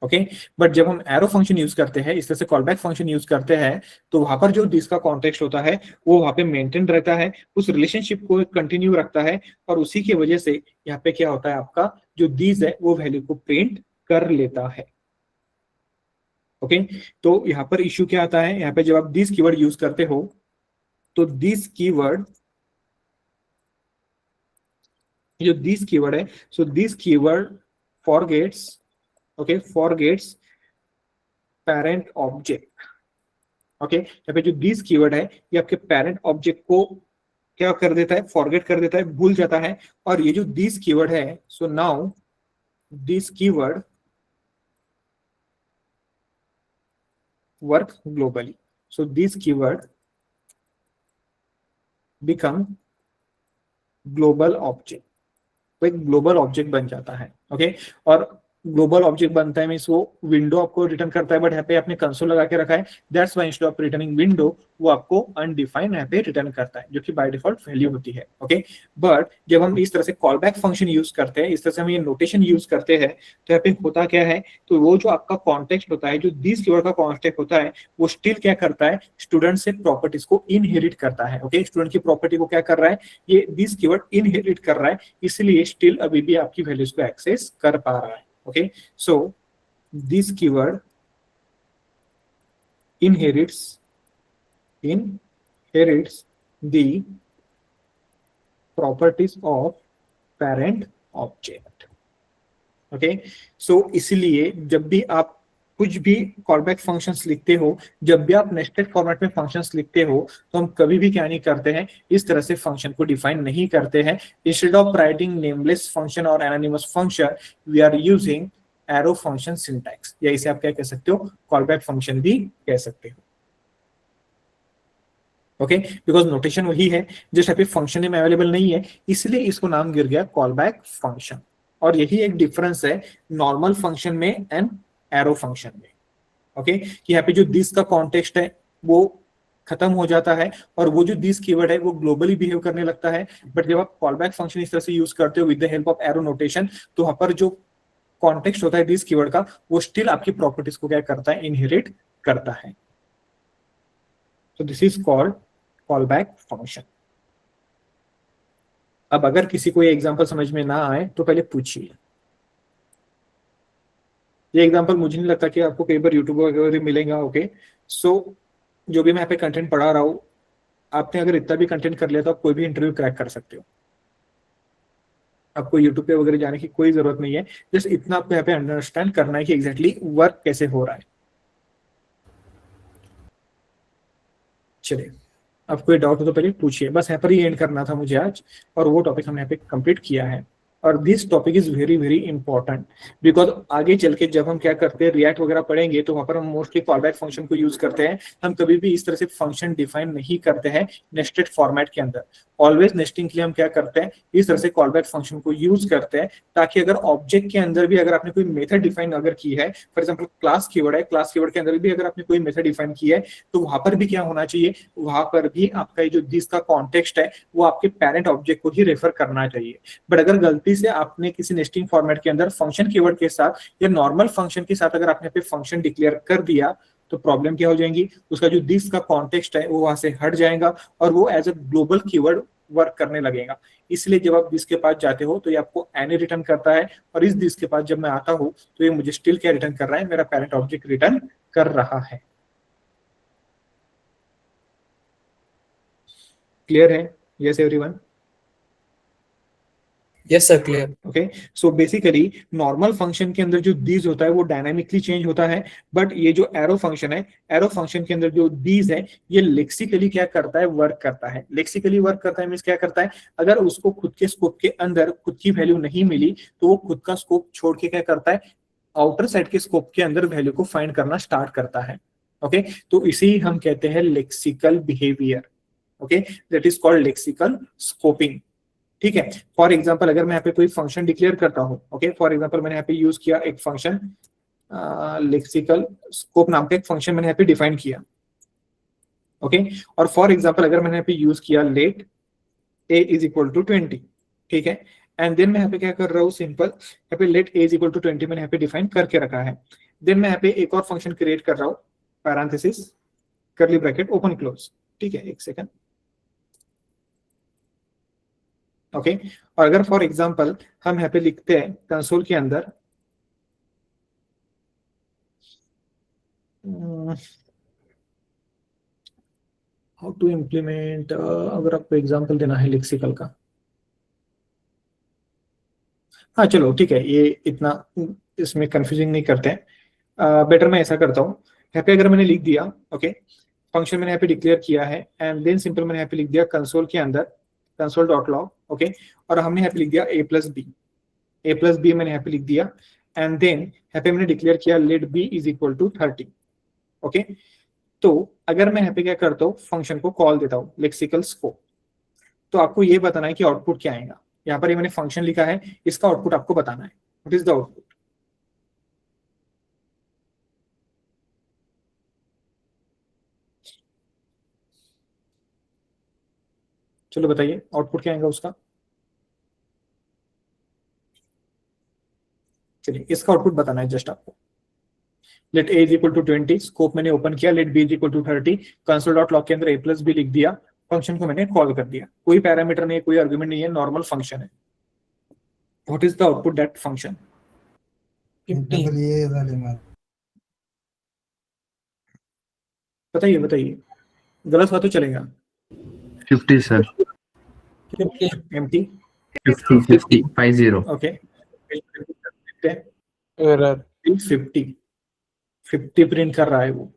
ओके बट जब हम एरो फंक्शन यूज करते हैं, इस तरह से कॉल बैक फंक्शन यूज करते हैं, तो वहां पर जो दिस का कॉन्टेक्स्ट होता है वो वहां पे मेंटेन रहता है, उस रिलेशनशिप को कंटिन्यू रखता है, और उसी की वजह से यहाँ पे क्या होता है, आपका जो दिस है वो वैल्यू को प्रिंट कर लेता है। ओके तो यहाँ पर इश्यू क्या आता है, यहाँ पे जब आप दिस कीवर्ड यूज करते हो तो दिस कीवर्ड, जो दिस कीवर्ड है, so this keyword forgets, okay forgets parent object. Okay यहाँ पे जो दिस कीवर्ड है ये आपके पेरेंट ऑब्जेक्ट को क्या कर देता है, फॉरगेट कर देता है, भूल जाता है। और ये जो दिस कीवर्ड है, so now this keyword work globally, so this keyword become global object, तो एक ग्लोबल ऑब्जेक्ट बन जाता है। ओके और ग्लोबल ऑब्जेक्ट बनता है मींस वो विंडो आपको रिटर्न करता है, बट यहाँ पे आपने कंसोल लगा के रखा है, that's why instead of returning window वो आपको अनडिफाइंड यहाँ पे रिटर्न करता है, जो कि बाय डिफॉल्ट वैल्यू होती है। ओके बट जब हम इस तरह से कॉल बैक फंक्शन यूज करते हैं, इस तरह से हम ये नोटेशन यूज करते हैं, तो यहाँ पे होता क्या है, तो वो जो आपका कॉन्टेक्स्ट होता है, जो दिस कीवर्ड का कॉन्टेक्स्ट होता है, वो स्टिल क्या करता है, स्टूडेंट से प्रॉपर्टीज को इनहेरिट करता है। ओके स्टूडेंट की प्रॉपर्टी को क्या कर रहा है, ये दिस कीवर्ड इनहेरिट कर रहा है, इसलिए स्टिल अभी भी आपकी वैल्यूज को एक्सेस कर पा रहा है। Okay, so this keyword inherits the properties of parent object. Okay, so इसलिए जब भी आप कुछ भी कॉलबैक फंक्शंस लिखते हो, जब भी आप नेस्टेड फॉर्मेट में फंक्शंस लिखते हो, तो हम कभी भी क्या नहीं करते हैं, इस तरह से फंक्शन को डिफाइन नहीं करते हैं। Instead of writing nameless function और anonymous function, we are using arrow function syntax, या इसे आप क्या कह सकते हो, कॉलबैक फंक्शन भी कह सकते हो। ओके बिकॉज नोटेशन वही है, जस्ट यहाँ पे फंक्शन में अवेलेबल नहीं है, इसलिए इसको नाम गिर गया कॉलबैक फंक्शन। और यही एक डिफरेंस है नॉर्मल फंक्शन में एंड एरो फंक्शन में। ओके कि यहाँ पे जो दिस का कॉन्टेक्स्ट है वो खत्म हो जाता है, और वो जो दिस कीवर्ड है वो ग्लोबली बिहेव करने लगता है। बट जब आप कॉलबैक फंक्शन इस तरह से यूज करते हो with the help of arrow notation, तो वहां पर जो कॉन्टेक्स्ट होता है दिस कीवर्ड का, वो स्टिल आपकी प्रॉपर्टीज को क्या करता है, इनहेरिट करता है। तो this is called callback function. अब अगर किसी को ये एग्जांपल समझ में ना आए तो पहले पूछिए। ये एग्जांपल मुझे नहीं लगता कि आपको कई बार यूट्यूब वगैरह मिलेगा। ओके सो जो भी मैं यहाँ पे कंटेंट पढ़ा रहा हूँ, आपने अगर इतना भी कंटेंट कर लिया तो आप कोई भी इंटरव्यू क्रैक कर सकते हो। आपको यूट्यूब पे वगैरह जाने की कोई जरूरत नहीं है, जस्ट इतना आपको यहाँ पे अंडरस्टैंड करना है कि एग्जैक्टली वर्क कैसे हो रहा है। चलिए अब कोई डाउट हो तो पहले पूछिए, बस यहाँ पर ही एंड करना था मुझे आज, और वो टॉपिक हमने यहाँ पे कंप्लीट किया है। और this topic is very very important, because आगे चल के जब हम क्या करते हैं, रिएक्ट वगैरह पढ़ेंगे, तो वहां पर हम मोस्टली कॉलबैक फंक्शन को यूज करते हैं। हम कभी भी इस तरह से फंक्शन डिफाइन नहीं करते हैं नेस्टेड फॉर्मेट के अंदर। ऑलवेज नेस्टिंग के लिए हम क्या करते हैं, इस तरह से कॉलबैक फंक्शन को यूज करते हैं, ताकि अगर ऑब्जेक्ट के अंदर भी अगर आपने कोई मेथड डिफाइन अगर की है, फॉर एग्जाम्पल क्लास कीवर्ड है, क्लास कीवर्ड के अंदर भी अगर आपने कोई मेथड डिफाइन की है, तो वहां पर भी क्या होना चाहिए, वहां पर भी आपका जो दिस का कॉन्टेक्स्ट है वो आपके पेरेंट ऑब्जेक्ट को ही रेफर करना चाहिए। बट अगर गलती से आपने किसी नेस्टिंग फॉर्मेट के अंदर फंक्शन कीवर्ड के साथ या नॉर्मल फंक्शन के साथ अगर आपने फंक्शन डिक्लेयर कर दिया, तो प्रॉब्लम क्या हो जाएगी, उसका जो दिस का कॉन्टेक्स्ट है वो वहां से हट जाएगा, और वो as a global keyword work करने लगेगा। इसलिए जब आप दिस के पास जाते हो तो ये आपको एनी रिटर्न करता है, और इस दिस के पास जब मैं आता हूं तो ये मुझे स्टिल क्या रिटर्न कर रहा है, मेरा पेरेंट ऑब्जेक्ट रिटर्न कर रहा है। क्लियर है? Yes everyone? Yes, sir. Clear. Okay, so basically normal function के अंदर जो दीज होता है वो डायनामिकली चेंज होता है, बट ये जो एरो फंक्शन है, एरो फंक्शन के अंदर जो दीज है ये लेक्सिकली क्या करता है, वर्क करता है। लेक्सिकली वर्क करता है मींस क्या करता है, अगर उसको खुद के स्कोप के अंदर खुद की वैल्यू नहीं मिली तो वो खुद का स्कोप छोड़ के क्या करता है, आउटर साइड के स्कोप के अंदर वैल्यू को फाइंड करना स्टार्ट करता है। ओके, तो इसी हम कहते हैं lexical behaviour. Okay, that is called lexical scoping. ठीक है, फॉर एग्जांपल अगर मैं यहाँ पे कोई फंक्शन डिक्लेयर करता हूँ, ओके, फॉर एग्जांपल मैंने यहाँ पे यूज किया एक फंक्शन लेक्सिकल स्कोप नाम का एक फंक्शन मैंने यहाँ पे डिफाइन किया। ओके, और फॉर एग्जांपल अगर मैंने यहाँ पे यूज किया let a is equal to 20, ठीक है, एंड देन मैं यहाँ पे क्या कर रहा हूँ, सिंपल यहाँ पे let a is equal to 20 मैंने यहाँ पे डिफाइन करके रखा है। देन मैं यहाँ पे एक और फंक्शन क्रिएट कर रहा हूँ, parenthesis curly bracket open close, ठीक है, एक सेकंड। ओके, और अगर फॉर एग्जांपल हम यहाँ पे लिखते हैं कंसोल के अंदर हाउ टू इम्प्लीमेंट, अगर आपको एग्जांपल देना है लेक्सिकल का, हाँ चलो ठीक है, ये इतना इसमें कंफ्यूजिंग नहीं करते हैं, बेटर मैं ऐसा करता हूँ, यहाँ पे अगर मैंने लिख दिया ओके, फंक्शन मैंने यहाँ पे डिक्लेयर किया है एंड देन सिंपल मैंने यहाँ पे लिख दिया कंसोल के अंदर कंसोल डॉट लॉग, ओके, और हमने यहाँ पे लिख दिया a प्लस बी मैंने यहाँ पे लिख दिया एंड देन यहाँ पे मैंने डिक्लेयर किया let b is equal to 30। Okay, तो अगर मैं यहाँ पे क्या करता हूँ, फंक्शन को कॉल देता हूँ लेक्सिकल स्कोप, तो आपको ये बताना है कि आउटपुट क्या आएगा। यहाँ पर ये मैंने फंक्शन लिखा है, इसका आउटपुट आपको बताना है, व्हाट इज द आउटपुट। चलो बताइए आउटपुट क्या आएगा उसका। चलिए इसका आउटपुट बताना है जस्ट आपको। Let a is equal to 20, scope मैंने ओपन किया, let b is equal to 30, console dot log के अंदर a प्लस बी लिख दिया, फंक्शन को मैंने कॉल कर दिया, कोई पैरामीटर नहीं है, कोई आर्गुमेंट नहीं है, नॉर्मल फंक्शन है। What is the output that function. बताइए बताइए, गलत हुआ तो चलेगा। 50 sir, 50. Empty 50 okay, error 50 print कर रहा है वो,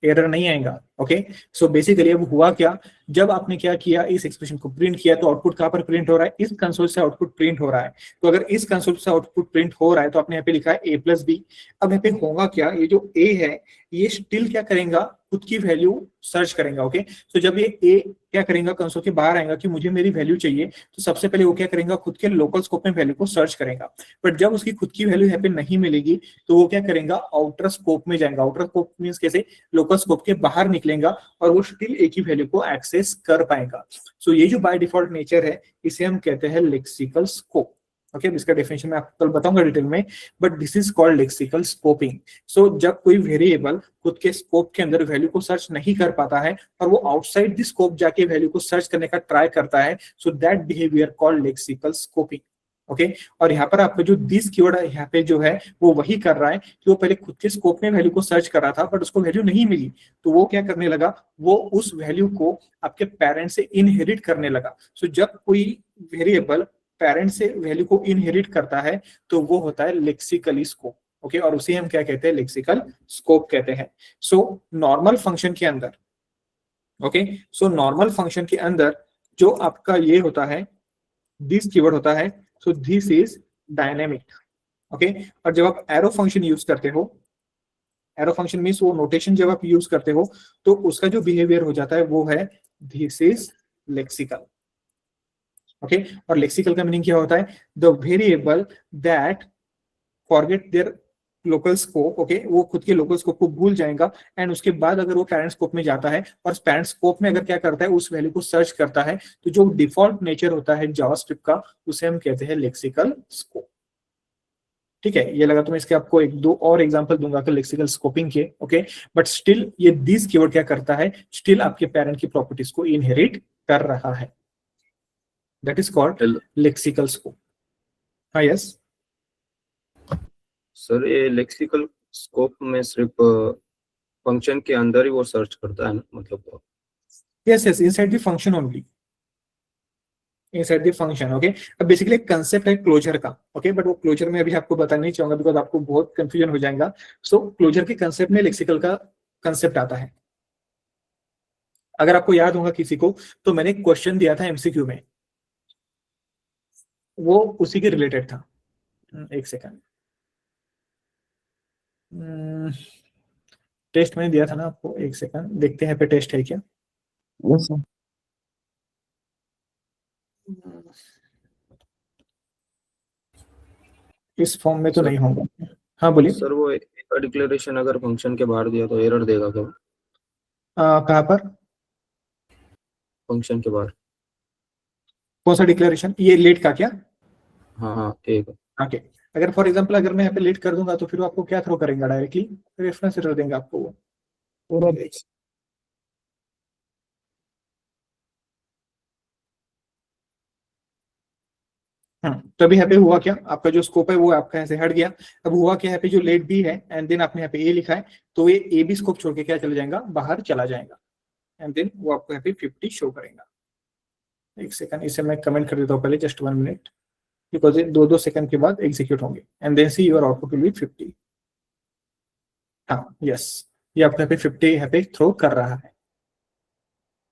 एरर नहीं आएगा। ओके, सो बेसिकली अब हुआ क्या, जब आपने क्या किया, इस एक्सप्रेशन को प्रिंट किया तो आउटपुट कहां पर प्रिंट हो रहा है, इस कंसोल से आउटपुट प्रिंट हो रहा है। तो अगर इस कंसोल से आउटपुट प्रिंट हो रहा है तो आपने यहाँ पे लिखा है a प्लस बी। अब यहाँ पे होगा क्या, ये जो a है ये स्टिल क्या करेगा, खुद की वैल्यू सर्च करेगा। ओके, तो जब ये a क्या करेगा, कंसोल के बाहर आएगा कि मुझे मेरी वैल्यू चाहिए, तो सबसे पहले वो क्या करेगा, खुद के लोकल स्कोप में वैल्यू को सर्च करेगा। बट जब उसकी खुद की वैल्यू यहाँ पे नहीं मिलेगी तो वो क्या करेगा, आउटर स्कोप में जाएगा। आउटर स्कोप मींस कैसे, लोकल स्कोप के बाहर निकलेगा और वो स्टिल एक ही वैल्यू को एक्सेस कर पाएगा। सो ये जो बाय डिफॉल्ट नेचर है इसे हम कहते हैं लेक्सिकल स्कोप। ओके, इसका डेफिनेशन मैं आपको कल बताऊंगा डिटेल में, but this is called lexical scoping. So जब कोई वेरिएबल खुद के स्कोप के अंदर वैल्यू को सर्च नहीं कर पाता है और वो आउटसाइड द स्कोप जाके वैल्यू को सर्च करने का ट्राई करता है, so that behaviour called lexical scoping. Okay, और यहाँ पर आपका जो दिस कीवर्ड है यहाँ पे जो है वो वही कर रहा है कि वो पहले खुद के स्कोप में वैल्यू को सर्च कर रहा था बट उसको वैल्यू नहीं मिली, तो वो क्या करने लगा, वो उस वैल्यू को आपके पेरेंट से इनहेरिट करने लगा। सो जब कोई वेरिएबल पेरेंट से वैल्यू को इनहेरिट करता है तो वो होता है लेक्सिकली स्कोप। ओके, और उसे हम क्या कहते हैं, लेक्सिकल स्कोप कहते हैं। सो नॉर्मल फंक्शन के अंदर, ओके, सो नॉर्मल फंक्शन के अंदर जो आपका ये होता है, दिस कीवर्ड होता है, so this is dynamic. Okay, और जब आप एरो फंक्शन यूज करते हो, एरो फंक्शन मींस वो नोटेशन जब आप यूज करते हो तो उसका जो बिहेवियर हो जाता है वो है दिस इज लेक्सिकल। ओके, और लेक्सिकल का मीनिंग क्या होता है, the variable that forget their local scope. Okay, वो खुद के लोकल स्कोप को भूल जाएगा एंड उसके बाद अगर वो पेरेंट स्कोप में जाता है और पेरेंट स्कोप में अगर क्या करता है, उस वैल्यू को सर्च करता है, तो जो डिफॉल्ट नेचर होता है जावास्क्रिप्ट का उसे हम कहते हैं लेक्सिकल स्कोप। ठीक है, ये लगा तो मैं इसके आपको एक दो और एग्जांपल दूंगा कि लेक्सिकल स्कोपिंग के। ओके, बट स्टिल ये दिस कीवर्ड क्या करता है, स्टिल आपके पेरेंट की प्रॉपर्टीज को इनहेरिट कर रहा है, that is called lexical scope. हाँ यस सर, ये लेक्सिकल स्कोप में सिर्फ फंक्शन के अंदर ही वो सर्च करता है ना, मतलब yes yes, inside the function only, inside the function. Okay, अब बेसिकली कंसेप्ट है क्लोजर का। ओके, बट वो क्लोजर में अभी आपको बताना नहीं चाहूंगा बिकॉज आपको बहुत कंफ्यूजन हो जाएगा। सो क्लोजर के कंसेप्ट में लेक्सिकल का कंसेप्ट आता है। अगर आपको याद होगा किसी को, तो मैंने क्वेश्चन दिया था एमसीक्यू में, वो उसी के रिलेटेड था। एक सेकंड, टेस्ट मैंने दिया था ना आपको, एक सेकंड देखते हैं पे टेस्ट है क्या। Yes sir. इस फॉर्म में तो नहीं होगा। हाँ बोलिए सर वो डिक्लेरेशन अगर फंक्शन के बाहर दिया तो एरर देगा क्या? कहाँ पर? फंक्शन के बाहर। कौन सा डिक्लेरेशन? ये लेट का क्या? हाँ हाँ एक। ओके, अगर फॉर एग्जांपल अगर मैं यहाँ पे लेट कर दूंगा तो फिर वो आपको क्या थ्रो करेगा? डायरेक्टली रेफरेंस एरर देंगे आपको वो। तो अभी यहाँ पे हुआ क्या, आपका जो स्कोप है वो आपका यहाँ से हट गया। अब हुआ क्या, यहाँ पे जो लेट बी है एंड देन आपने यहाँ पे ए लिखा है, तो ये ए बी स्कोप छोड़ के क्या चला जाएगा? बाहर चला जाएगा एंड देन वो आपको यहाँ पे 50 शो करेगा। एक सेकंड, इसे मैं कमेंट कर देता हूँ पहले, जस्ट 1 मिनट, बिकॉज ये 2 सेकंड के बाद एग्जीक्यूट होंगे and then see your output will be 50। हाँ यस, ये आपको यहाँ पे 50 यहाँ पे थ्रो कर रहा है।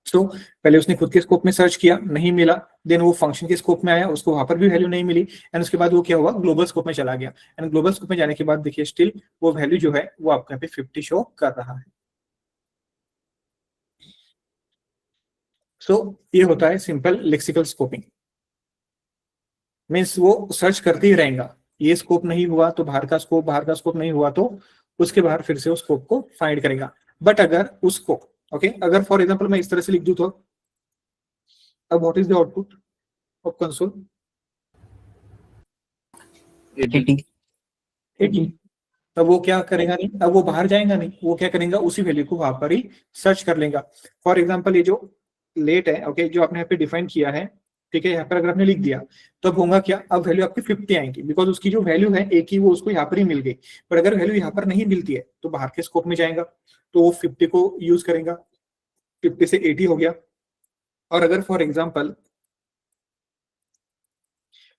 तो पहले उसने खुद के स्कोप में सर्च किया, नहीं मिला, देन वो फंक्शन के स्कोप में आया, उसको वहां पर भी वैल्यू नहीं मिली एंड उसके बाद वो क्या हुआ? ग्लोबल स्कोप में चला गया एंड ग्लोबल स्कोप में जाने के बाद देखिए स्टिल वो वैल्यू जो है वो आपको यहाँ पे 50 शो कर रहा है। सो ये होता है सिंपल लेक्सिकल स्कोपिंग। मीन्स वो सर्च करते ही रहेगा, ये स्कोप नहीं हुआ तो बाहर का स्कोप, बाहर का स्कोप नहीं हुआ तो उसके बाहर फिर से उस स्कोप को फाइंड करेगा। बट अगर उसको अगर फॉर एग्जांपल मैं इस तरह से लिख दूं तो अब what is the output of console? 80। अब वो क्या करेगा? नहीं, अब वो बाहर जाएगा नहीं, वो क्या करेगा? उसी वैल्यू को वहां पर ही सर्च कर लेगा। फॉर एग्जांपल ये जो लेट है, जो आपने यहाँ पे डिफाइन किया है, ठीक है, यहाँ पर अगर आपने लिख दिया तो अब होगा क्या? अब वैल्यू आपकी 50 आएंगी बिकॉज उसकी जो वैल्यू है एक ही, वो उसको यहाँ पर ही मिल गई। पर अगर वैल्यू यहाँ पर नहीं मिलती है तो बाहर के स्कोप में जाएगा, तो वो 50 को यूज करेगा, 50 से 80 हो गया। और अगर फॉर एग्जाम्पल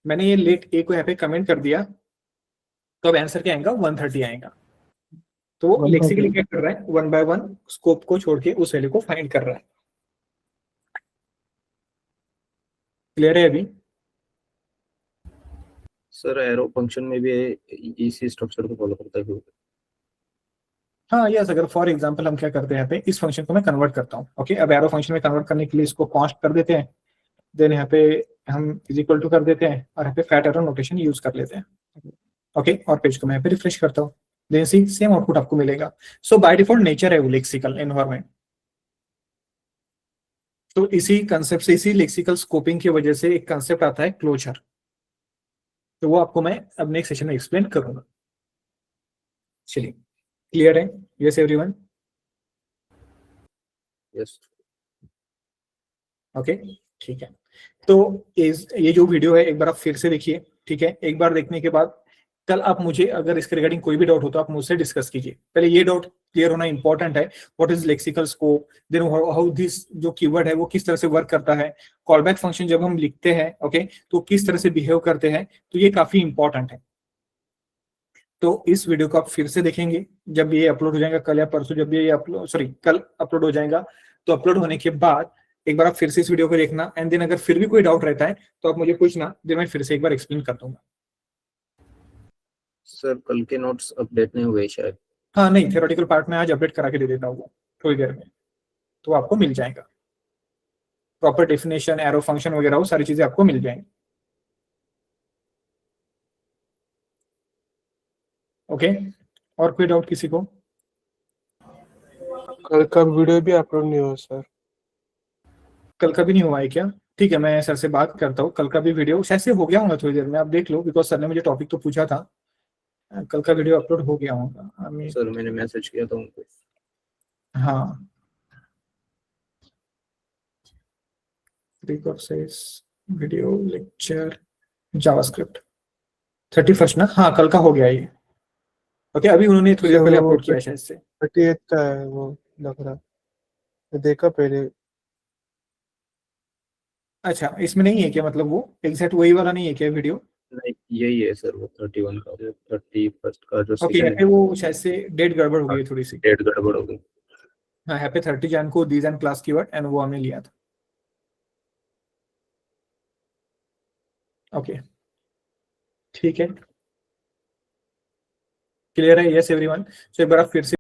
मैंने ये लेट ए को यहाँ पे कमेंट कर दिया तो अब आंसर क्या आएगा? 130 आएगा। तो वो लेक्सिकली क्या कर रहा है? 1 by 1 स्कोप को छोड़ के उस वैल्यू को फाइंड कर रहा है। क्लियर है अभी? सर एरो फंक्शन में भी इसी स्ट्रक्चर को फॉलो करता है? हाँ यस, अगर फॉर एग्जांपल हम क्या करते हैं, यहाँ पे इस फंक्शन को मैं कन्वर्ट करता हूँ। ओके, अब एरो फंक्शन में कन्वर्ट करने के लिए इसको कॉन्स्ट कर देते हैं, देन यहाँ पे हम इज इक्वल टू कर देते हैं और यहाँ पे फैट एरो नोटेशन यूज कर लेते हैं। ओके, और पेज को मैं यहाँ पे रिफ्रेश करता हूँ, देन सी सेम आउटपुट आपको मिलेगा। सो बाय डिफॉल्ट नेचर है वो लेक्सिकल एनवायरमेंट। तो इसी कंसेप्ट से, इसी लेक्सिकल स्कोपिंग की वजह से एक कंसेप्ट आता है क्लोजर, तो वो आपको मैं अब नेक्स्ट सेशन में एक्सप्लेन करूंगा। चलिए, क्लियर है? Yes everyone? यस। ओके, ठीक है। तो ये जो वीडियो है एक बार आप फिर से देखिए, ठीक है। एक बार देखने के बाद कल आप मुझे अगर इसके रिगार्डिंग कोई भी डाउट हो तो आप मुझसे डिस्कस कीजिए। पहले ये डाउट क्लियर होना इंपॉर्टेंट है, what is lexical scope, then how this जो कीवर्ड है वो किस तरह से वर्क करता है, कॉलबैक फंक्शन जब हम लिखते हैं ओके तो किस तरह से बिहेव करते हैं, तो ये काफी इंपॉर्टेंट है। तो इस वीडियो को आप फिर से देखेंगे जब ये अपलोड हो जाएगा, कल या परसों, जब ये कल अपलोड हो जाएगा, तो अपलोड होने के बाद एक बार आप फिर से इस वीडियो को देखना एंड देन अगर फिर भी कोई डाउट रहता है तो आप मुझे पूछना, देन मैं फिर से एक बार एक्सप्लेन कर दूंगा। सर कल के नोट्स अपडेट नहीं हुए शायद? हाँ नहीं, थ्योरेटिकल पार्ट में आज अपडेट करा के दे देता हूँ थोड़ी देर में, तो आपको मिल जाएगा। प्रॉपर डेफिनेशन, एरो फंक्शन वगैरह वो सारी चीजें आपको मिल जाएंगी। ओके, और कोई डाउट किसी को? कल का वीडियो भी अपलोड नहीं हुआ सर। कल का भी नहीं हुआ है क्या? ठीक है, मैं सर से बात करता हूँ, कल का भी वीडियो शायद से हो गया होगा थोड़ी देर में, आप देख लो, बिकॉज सर ने मुझे टॉपिक तो पूछा था। कल का वीडियो अपलोड हो गया होगा। सर मैंने मैसेज किया था उनको। हाँ, वीडियो लेक्चर जावास्क्रिप्ट 31 ना? हाँ कल का हो गया ये। ओके, अभी उन्होंने थोड़ी देर पहले अपलोड किया शायद से। 38 का है वो लग रहा, देखा पहले। अच्छा, इसमें नहीं है क्या, मतलब वो एग्जैक्ट वही वाला नहीं है क्या वीडियो? नहीं, यही है सर, वो 31 का, 31 का जो ओके, यहाँ सेकंड पे वो शायद से डेट गड़बड़ हो गई है थोड़ी सी। डेट गड़बड़ हो गई। हाँ, यहाँ पे 30 जन को these and class keyword and वो हमने लिया था। ओके, ठीक है, क्लियर है? Yes everyone. सो एक बार आप फिर से